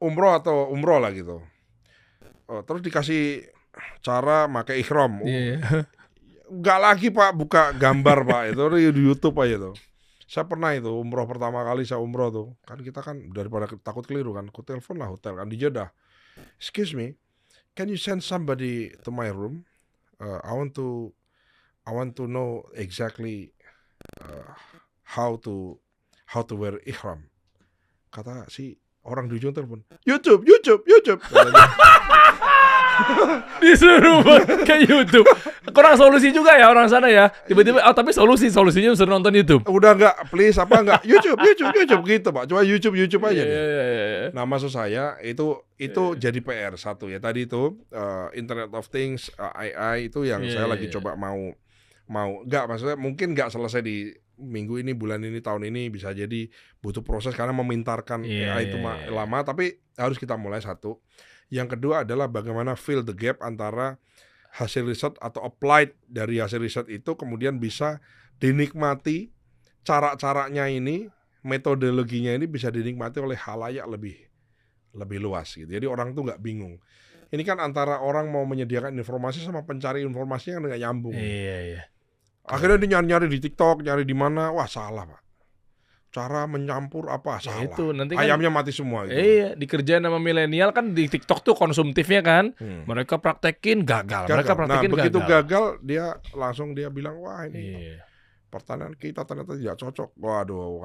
umroh lah gitu. Terus dikasih cara pakai ihram. Nggak lagi Pak buka gambar Pak, itu di YouTube aja tuh. Saya pernah itu umroh pertama kali saya umroh tuh. Kan kita kan daripada takut keliru kan, aku telepon lah hotel kan di Jeddah. Excuse me, can you send somebody to my room? I want to know exactly how to wear ihram. Kata si orang di ujung telepon, YouTube. Disuruh ke YouTube. Kurang solusi juga ya orang sana ya. Tiba-tiba tapi solusinya suruh nonton YouTube. Udah enggak, please apa enggak? YouTube gitu Pak. Coba YouTube aja deh. Nah, maksud saya itu jadi PR satu ya. Tadi itu Internet of Things, AI itu yang saya lagi coba mau enggak, maksudnya mungkin enggak selesai di minggu ini, bulan ini, tahun ini, bisa jadi butuh proses karena memintarkan AI itu lama, tapi harus kita mulai satu. Yang kedua adalah bagaimana fill the gap antara hasil riset atau applied dari hasil riset itu kemudian bisa dinikmati, cara-caranya ini, metodologinya ini bisa dinikmati oleh khalayak lebih luas gitu. Jadi orang tuh nggak bingung. Ini kan antara orang mau menyediakan informasi sama pencari informasinya kan nggak nyambung. Iya. Akhirnya dia nyari di TikTok, nyari di mana, wah salah Pak. Cara mencampur apa salah. Itu nanti ayamnya mati semua gitu. Iya, dikerjain sama milenial kan di TikTok tuh konsumtifnya kan. Mereka praktekin gagal. Begitu gagal dia langsung bilang wah ini pertanian kita ternyata tidak cocok. Waduh.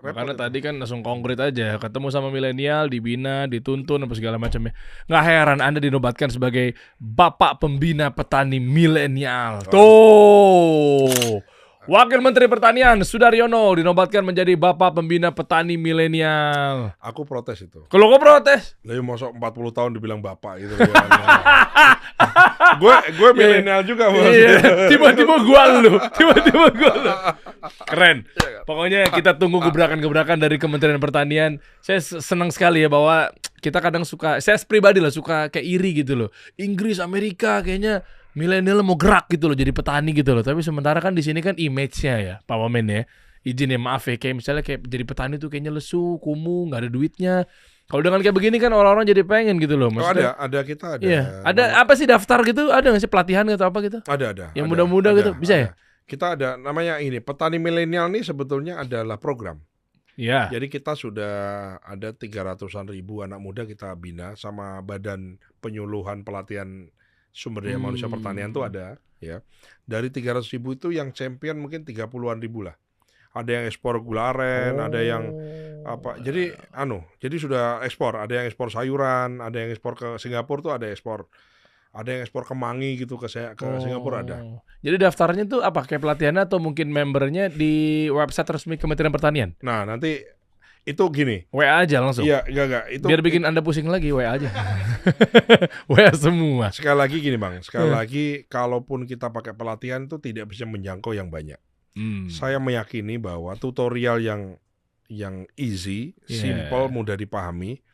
Karena tadi kan langsung konkret aja, ketemu sama milenial, dibina, dituntun apa segala macamnya. Nggak heran Anda dinobatkan sebagai Bapak Pembina Petani Milenial. Tuh. Wakil Menteri Pertanian Sudaryono dinobatkan menjadi Bapak Pembina Petani Milenial. Aku protes itu. Kalau kau protes? Lah masuk 40 tahun dibilang bapak gitu. Gue milenial juga Bos. Iya. Tiba-tiba gua lu. Keren. Pokoknya kita tunggu gebrakan-gebrakan dari Kementerian Pertanian. Saya senang sekali ya bahwa kita kadang suka, saya pribadi lah suka kayak iri gitu loh. Inggris, Amerika kayaknya milenial mau gerak gitu loh jadi petani gitu loh. Tapi sementara kan di sini kan image-nya ya Pak Wamen ya. Izin ya maaf ya, kayak misalnya kayak jadi petani tuh kayaknya lesu, kumuh, nggak ada duitnya. Kalau dengan kayak begini kan orang-orang jadi pengen gitu loh. Maksudnya, kita ada. Iya. Ada apa sih daftar gitu? Ada nggak sih pelatihan atau apa gitu? Ada. Yang muda-muda gitu bisa ya? Kita ada namanya ini petani milenial nih sebetulnya adalah program. Iya. Jadi kita sudah ada 300-an ribu anak muda kita bina sama Badan Penyuluhan Pelatihan Sumber Daya Manusia Pertanian tuh ada ya. Dari 300 ribu itu yang champion mungkin 30-an ribu lah. Ada yang ekspor gula aren, ada yang apa. Jadi sudah ekspor, ada yang ekspor sayuran, ada yang ekspor ke Singapura tuh ada ekspor. Ada yang ekspor kemangi gitu ke Singapura ada. Jadi daftarnya tuh apa? Kayak pelatihannya atau mungkin membernya di website resmi Kementerian Pertanian? Nah, nanti itu gini. WA aja langsung. Iya, enggak. Itu biar bikin Anda pusing lagi, WA aja. WA semua. Sekali lagi gini, Bang. Sekali lagi kalaupun kita pakai pelatihan itu tidak bisa menjangkau yang banyak. Saya meyakini bahwa tutorial yang easy, simple, mudah dipahami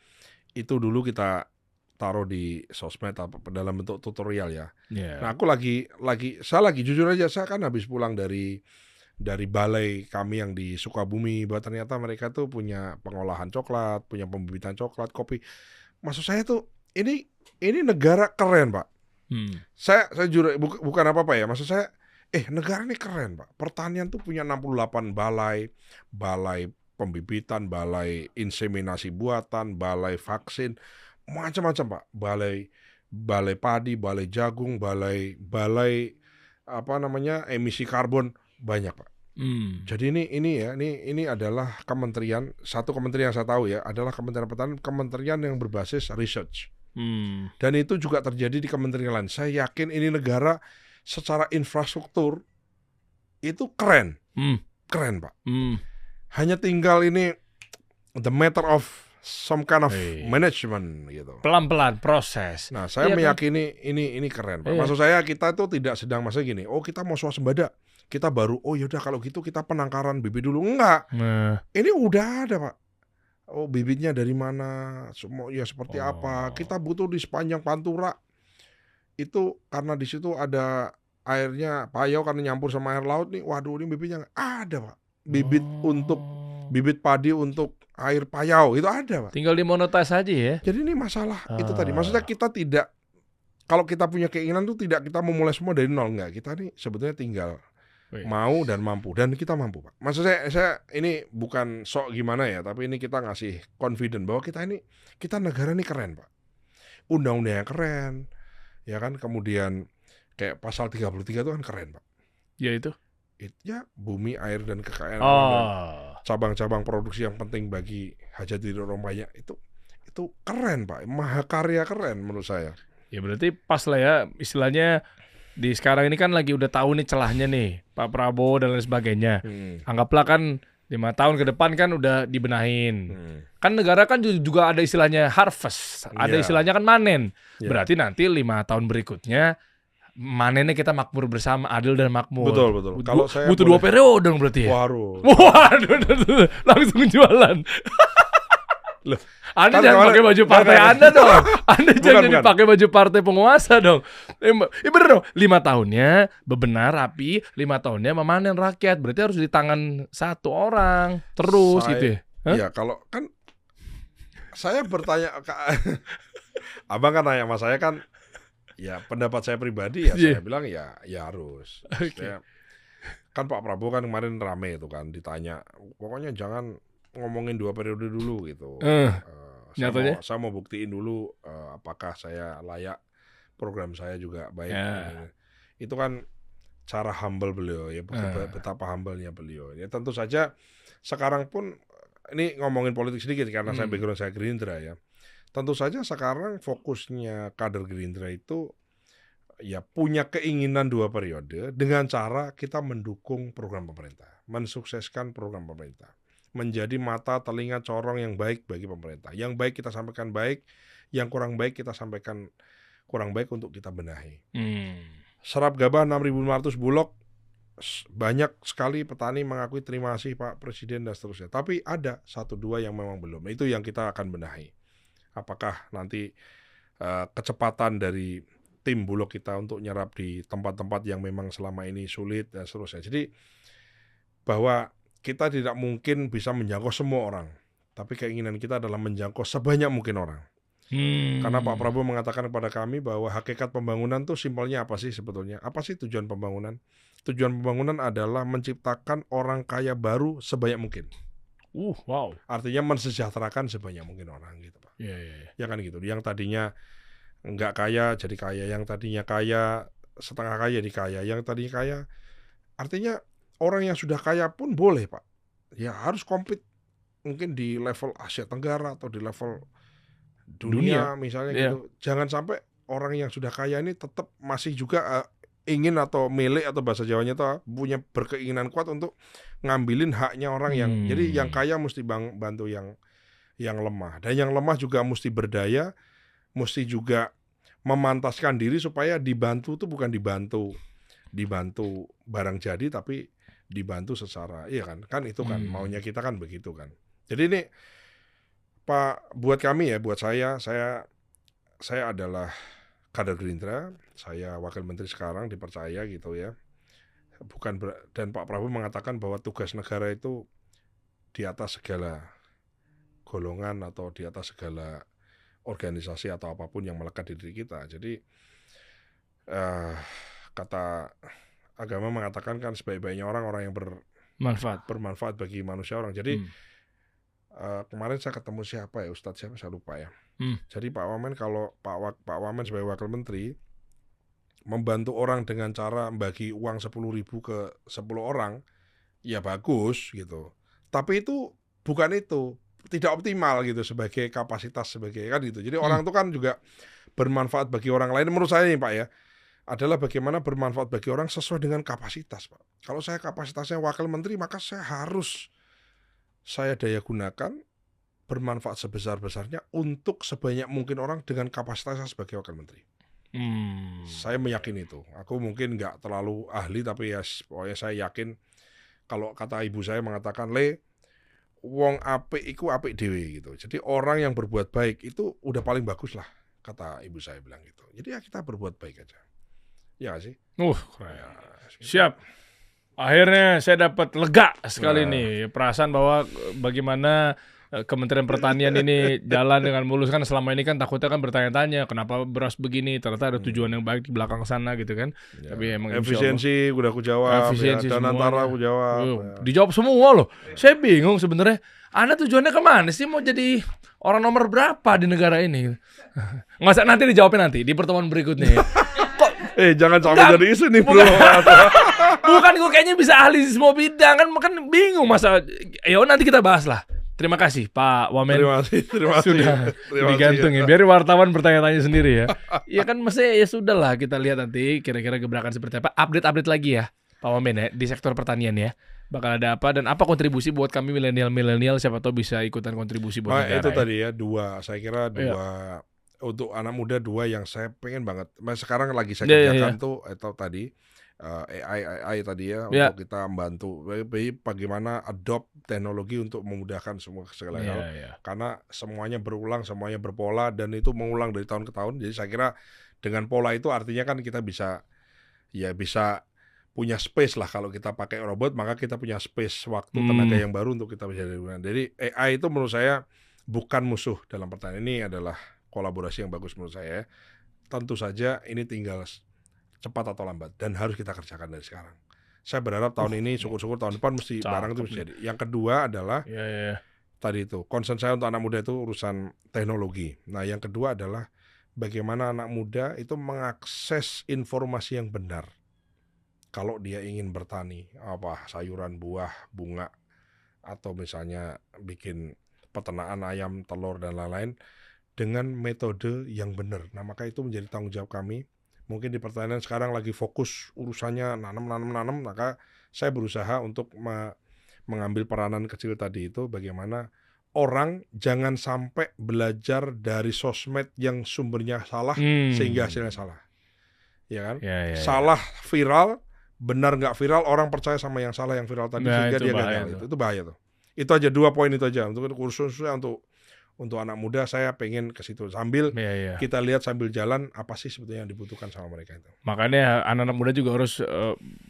itu dulu kita taruh di sosmed atau dalam bentuk tutorial ya. Nah, aku saya jujur aja, saya kan habis pulang dari balai kami yang di Sukabumi, bahwa ternyata mereka tuh punya pengolahan coklat, punya pembibitan coklat, kopi. Maksud saya tuh ini negara keren, Pak. Saya jujur bukan apa-apa ya. Maksud saya negara ini keren, Pak. Pertanian tuh punya 68 balai pembibitan, balai inseminasi buatan, balai vaksin, macam-macam, Pak. Balai padi, balai jagung, balai emisi karbon. Banyak, Pak. Jadi ini adalah satu kementerian yang saya tahu ya, adalah Kementerian Pertanian, kementerian yang berbasis research. Dan itu juga terjadi di kementerian lain. Saya yakin ini negara secara infrastruktur itu keren. Keren, Pak. Hanya tinggal ini the matter of some kind of management gitu. Pelan-pelan proses. Nah, saya meyakini ini keren, Pak. Maksud saya kita tuh tidak sedang masa gini, kita mau swasembada. Kita baru, yaudah kalau gitu kita penangkaran bibit dulu. Enggak. Ini udah ada, Pak. Bibitnya dari mana, semua ya seperti apa. Kita butuh di sepanjang Pantura. Itu karena di situ ada airnya payau karena nyampur sama air laut nih. Waduh, ini bibitnya ada, Pak. Bibit padi untuk air payau itu ada, Pak. Tinggal dimonetize aja ya. Jadi ini masalah itu tadi. Maksudnya kita tidak kalau kita punya keinginan tuh tidak kita memulai semua dari nol, enggak. Kita nih sebetulnya tinggal mau dan mampu, dan kita mampu, Pak. Maksud saya ini bukan sok gimana ya, tapi ini kita ngasih confident bahwa kita negara ini keren, Pak. Undang-undangnya keren, ya kan. Kemudian kayak pasal 33 itu kan keren, Pak. Ya itu. Ya bumi, air dan kekayaan alam, cabang-cabang produksi yang penting bagi hajat hidup orang banyak itu keren, Pak. Mahakarya keren menurut saya. Ya berarti pas lah ya, istilahnya di sekarang ini kan lagi udah tahu nih celahnya nih Pak Prabowo dan lain sebagainya. Anggaplah kan 5 tahun ke depan kan udah dibenahin. Kan negara kan juga ada istilahnya harvest, ada istilahnya kan manen. Berarti nanti 5 tahun berikutnya manennya kita makmur bersama, adil dan makmur. Betul. Kalau saya butuh 2 periode dong berarti ya. Waduh, langsung jualan. Loh, Anda jangan pakai baju partai Anda dong. Anda jangan pakai baju partai penguasa dong. Bener dong. 5 tahunnya bebenar rapi, 5 tahunnya memanen rakyat. Berarti harus di tangan satu orang terus gitu ya. Iya, kalau kan saya bertanya, Abang kan nanya sama saya kan, ya pendapat saya pribadi ya saya bilang ya harus. Kan Pak Prabowo kan kemarin rame itu kan ditanya, pokoknya jangan ngomongin 2 periode dulu gitu. Saya mau buktiin dulu apakah saya layak, program saya juga baik. Itu kan cara humble beliau ya, betapa humble-nya beliau. Ya tentu saja sekarang pun ini ngomongin politik sedikit karena saya background saya Gerindra ya. Tentu saja sekarang fokusnya kader Gerindra itu ya punya keinginan 2 periode dengan cara kita mendukung program pemerintah, mensukseskan program pemerintah, menjadi mata, telinga, corong yang baik bagi pemerintah. Yang baik kita sampaikan baik, yang kurang baik kita sampaikan kurang baik untuk kita benahi. Serap gabah 6.500 bulog, banyak sekali petani mengakui terima kasih Pak Presiden dan seterusnya. Tapi ada 1-2 yang memang belum. Itu yang kita akan benahi. Apakah nanti kecepatan dari tim bulog kita untuk nyerap di tempat-tempat yang memang selama ini sulit dan seterusnya. Jadi bahwa kita tidak mungkin bisa menjangkau semua orang, tapi keinginan kita adalah menjangkau sebanyak mungkin orang. Karena Pak Prabowo mengatakan kepada kami bahwa hakikat pembangunan tuh simpelnya apa sih sebetulnya? Apa sih tujuan pembangunan? Tujuan pembangunan adalah menciptakan orang kaya baru sebanyak mungkin. Wow. Artinya mensejahterakan sebanyak mungkin orang gitu, Pak. Ya kan gitu. Yang tadinya nggak kaya jadi kaya, yang tadinya kaya setengah kaya jadi kaya, yang tadinya kaya. Artinya orang yang sudah kaya pun boleh, Pak. Ya harus komplit mungkin di level Asia Tenggara atau di level dunia misalnya gitu. Jangan sampai orang yang sudah kaya ini tetap masih juga ingin atau milik atau bahasa Jawanya itu punya berkeinginan kuat untuk ngambilin haknya orang yang. Jadi yang kaya mesti bantu yang lemah, dan yang lemah juga mesti berdaya, mesti juga memantaskan diri supaya dibantu tuh bukan dibantu barang jadi, tapi dibantu secara kan itu kan maunya kita kan begitu kan. Jadi ini Pak, buat kami ya, buat saya adalah kader Gerindra, saya wakil menteri sekarang dipercaya gitu ya. Dan Pak Prabowo mengatakan bahwa tugas negara itu di atas segala golongan atau di atas segala organisasi atau apapun yang melekat di diri kita. Jadi kata agama mengatakan kan sebaik-baiknya orang yang bermanfaat bagi manusia orang. Jadi kemarin saya ketemu siapa ya, Ustadz siapa saya lupa ya. Jadi Pak Wamen, kalau Pak Wamen sebagai wakil menteri membantu orang dengan cara membagi uang 10.000 ke 10 orang, ya bagus gitu. Tapi itu bukan itu, tidak optimal gitu sebagai kapasitas sebagai kan gitu. Jadi orang itu kan juga bermanfaat bagi orang lain. Menurut saya nih Pak ya, adalah bagaimana bermanfaat bagi orang sesuai dengan kapasitas, Pak. Kalau saya kapasitasnya wakil menteri, maka saya daya gunakan bermanfaat sebesar-besarnya untuk sebanyak mungkin orang dengan kapasitasnya sebagai wakil menteri. Saya meyakini itu. Aku mungkin nggak terlalu ahli, tapi ya pokoknya saya yakin kalau kata ibu saya mengatakan, wong apik iku apik dhewe gitu. Jadi orang yang berbuat baik itu udah paling bagus lah, kata ibu saya bilang gitu. Jadi ya kita berbuat baik aja. Ya gak sih? Ya, siap. Akhirnya saya dapat lega sekali nih perasaan bahwa bagaimana Kementerian Pertanian ini jalan dengan mulus kan. Selama ini kan takutnya kan bertanya-tanya kenapa beras begini, ternyata ada tujuan yang baik di belakang sana gitu kan. Ya. Tapi emang efisiensi udah aku jawab, efisiensi dan antara aku jawab. Dijawab semua loh. Saya bingung sebenarnya. Anda tujuannya kemana sih, mau jadi orang nomor berapa di negara ini? Nggak usah, nanti dijawabin nanti di pertemuan berikutnya ya. Jangan sampai jadi isu nih bro. Bukan, gue kayaknya bisa ahli di semua bidang kan bingung masa. Nanti kita bahas lah. Terima kasih Pak Wamen. Terima kasih. Sudah digantungin. Biar wartawan bertanya-tanya sendiri ya. Iya kan, maksudnya ya sudah lah, kita lihat nanti kira-kira gebrakan seperti apa. Update lagi ya Pak Wamen ya di sektor pertanian ya. Bakal ada apa dan apa kontribusi buat kami milenial, siapa tahu bisa ikutan kontribusi buat negara. Itu tadi ya, saya kira dua. Untuk anak muda, dua yang saya pengen banget. Sekarang lagi saya kerjakan tuh atau tadi AI tadi ya, untuk kita membantu bagaimana adopt teknologi untuk memudahkan segala hal. Karena semuanya berulang, semuanya berpola, dan itu mengulang dari tahun ke tahun. Jadi saya kira dengan pola itu artinya kan kita bisa punya space lah. Kalau kita pakai robot, maka kita punya space, waktu, tenaga yang baru untuk kita bisa digunakan. Jadi AI itu menurut saya bukan musuh dalam pertanian. Ini adalah kolaborasi yang bagus menurut saya. Tentu saja ini tinggal cepat atau lambat dan harus kita kerjakan dari sekarang. Saya berharap tahun ini, syukur-syukur tahun depan mesti barang itu bisa jadi. Yang kedua adalah tadi itu, concern saya untuk anak muda itu urusan teknologi. Nah, yang kedua adalah bagaimana anak muda itu mengakses informasi yang benar. Kalau dia ingin bertani, sayuran, buah, bunga, atau misalnya bikin peternakan ayam, telur, dan lain-lain, dengan metode yang benar. Nah, maka itu menjadi tanggung jawab kami. Mungkin di pertanian sekarang lagi fokus urusannya nanam, maka saya berusaha untuk mengambil peranan kecil tadi itu, bagaimana orang jangan sampai belajar dari sosmed yang sumbernya salah sehingga hasilnya salah. Ya kan? Salah viral, benar nggak viral, orang percaya sama yang salah yang viral tadi sehingga dia gagal. Itu bahaya tuh. Itu aja 2 poin itu aja untuk khususnya untuk anak muda. Saya pengen ke situ sambil kita lihat sambil jalan apa sih sebetulnya yang dibutuhkan sama mereka itu. Makanya anak-anak muda juga harus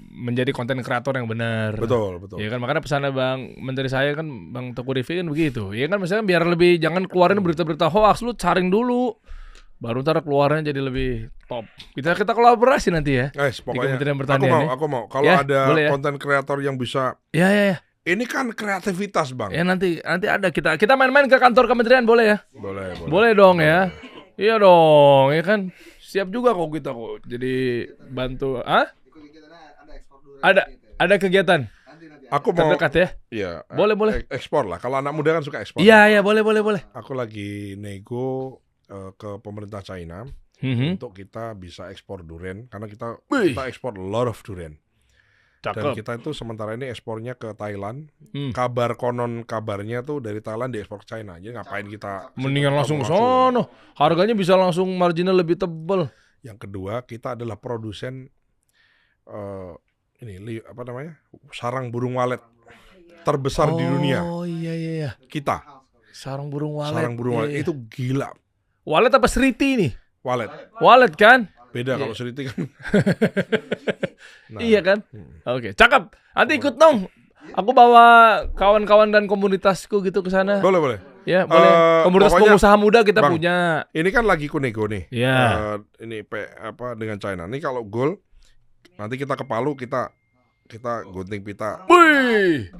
menjadi konten kreator yang benar. Betul. Ya kan, makanya pesannya Bang Menteri saya kan, Bang Teguh Rifki kan begitu. Ya kan, misalnya biar lebih jangan keluarin berita-berita hoax, lu saring dulu. Baru ntar keluarnya jadi lebih top. Kita kolaborasi nanti ya. Pokoknya Kementerian Pertanian. Aku mau. Kalau ada konten kreator yang bisa. Ya. Ini kan kreativitas Bang. Ya nanti ada kita main-main ke kantor kementerian boleh ya? Boleh dong ya. Iya dong, ya kan. Siap juga kok kita kok. Jadi bantu. Ada kegiatan. Aku mau terdekat ya? Iya. Boleh. Ekspor lah. Kalau anak muda kan suka ekspor. Iya, boleh. Aku lagi nego ke pemerintah China untuk kita bisa ekspor durian, karena kita ekspor a lot of durian. Dan kita itu sementara ini ekspornya ke Thailand. Kabarnya tuh dari Thailand diekspor ke China. Jadi ngapain kita? Mendingan langsung ke sono. Harganya bisa langsung marginal lebih tebal. Yang kedua, kita adalah produsen sarang burung walet terbesar di dunia. Oh iya. Kita. Sarang burung walet itu gila. Walet apa seriti nih? Walet kan? Beda kalau seriti kan. Iya kan? Oke, cakep. Nanti ikut dong. Aku bawa kawan-kawan dan komunitasku gitu ke sana. Boleh. Ya, boleh. Komunitas pengusaha muda kita Bang, punya. Ini kan lagi nego nih. Iya. Ini dengan China. Ini kalau goal nanti kita ke Palu, kita gunting pita. Wih.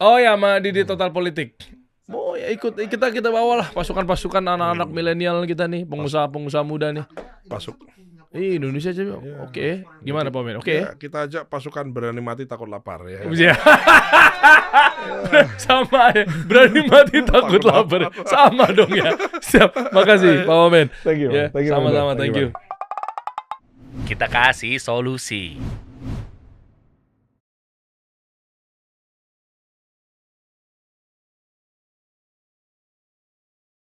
Oh ya, sama Didi Total Politik. Oh ya, ikut kita bawalah pasukan anak-anak milenial kita nih, pengusaha muda nih. Indonesia aja. Oke. Gimana Pak Men? Oke. Ya, kita ajak pasukan berani mati takut lapar ya. Sama ya. Berani mati takut lapar. Sama dong ya. Siap. Makasih Pak Men. Thank you. Sama-sama, thank you. Kita kasih solusi.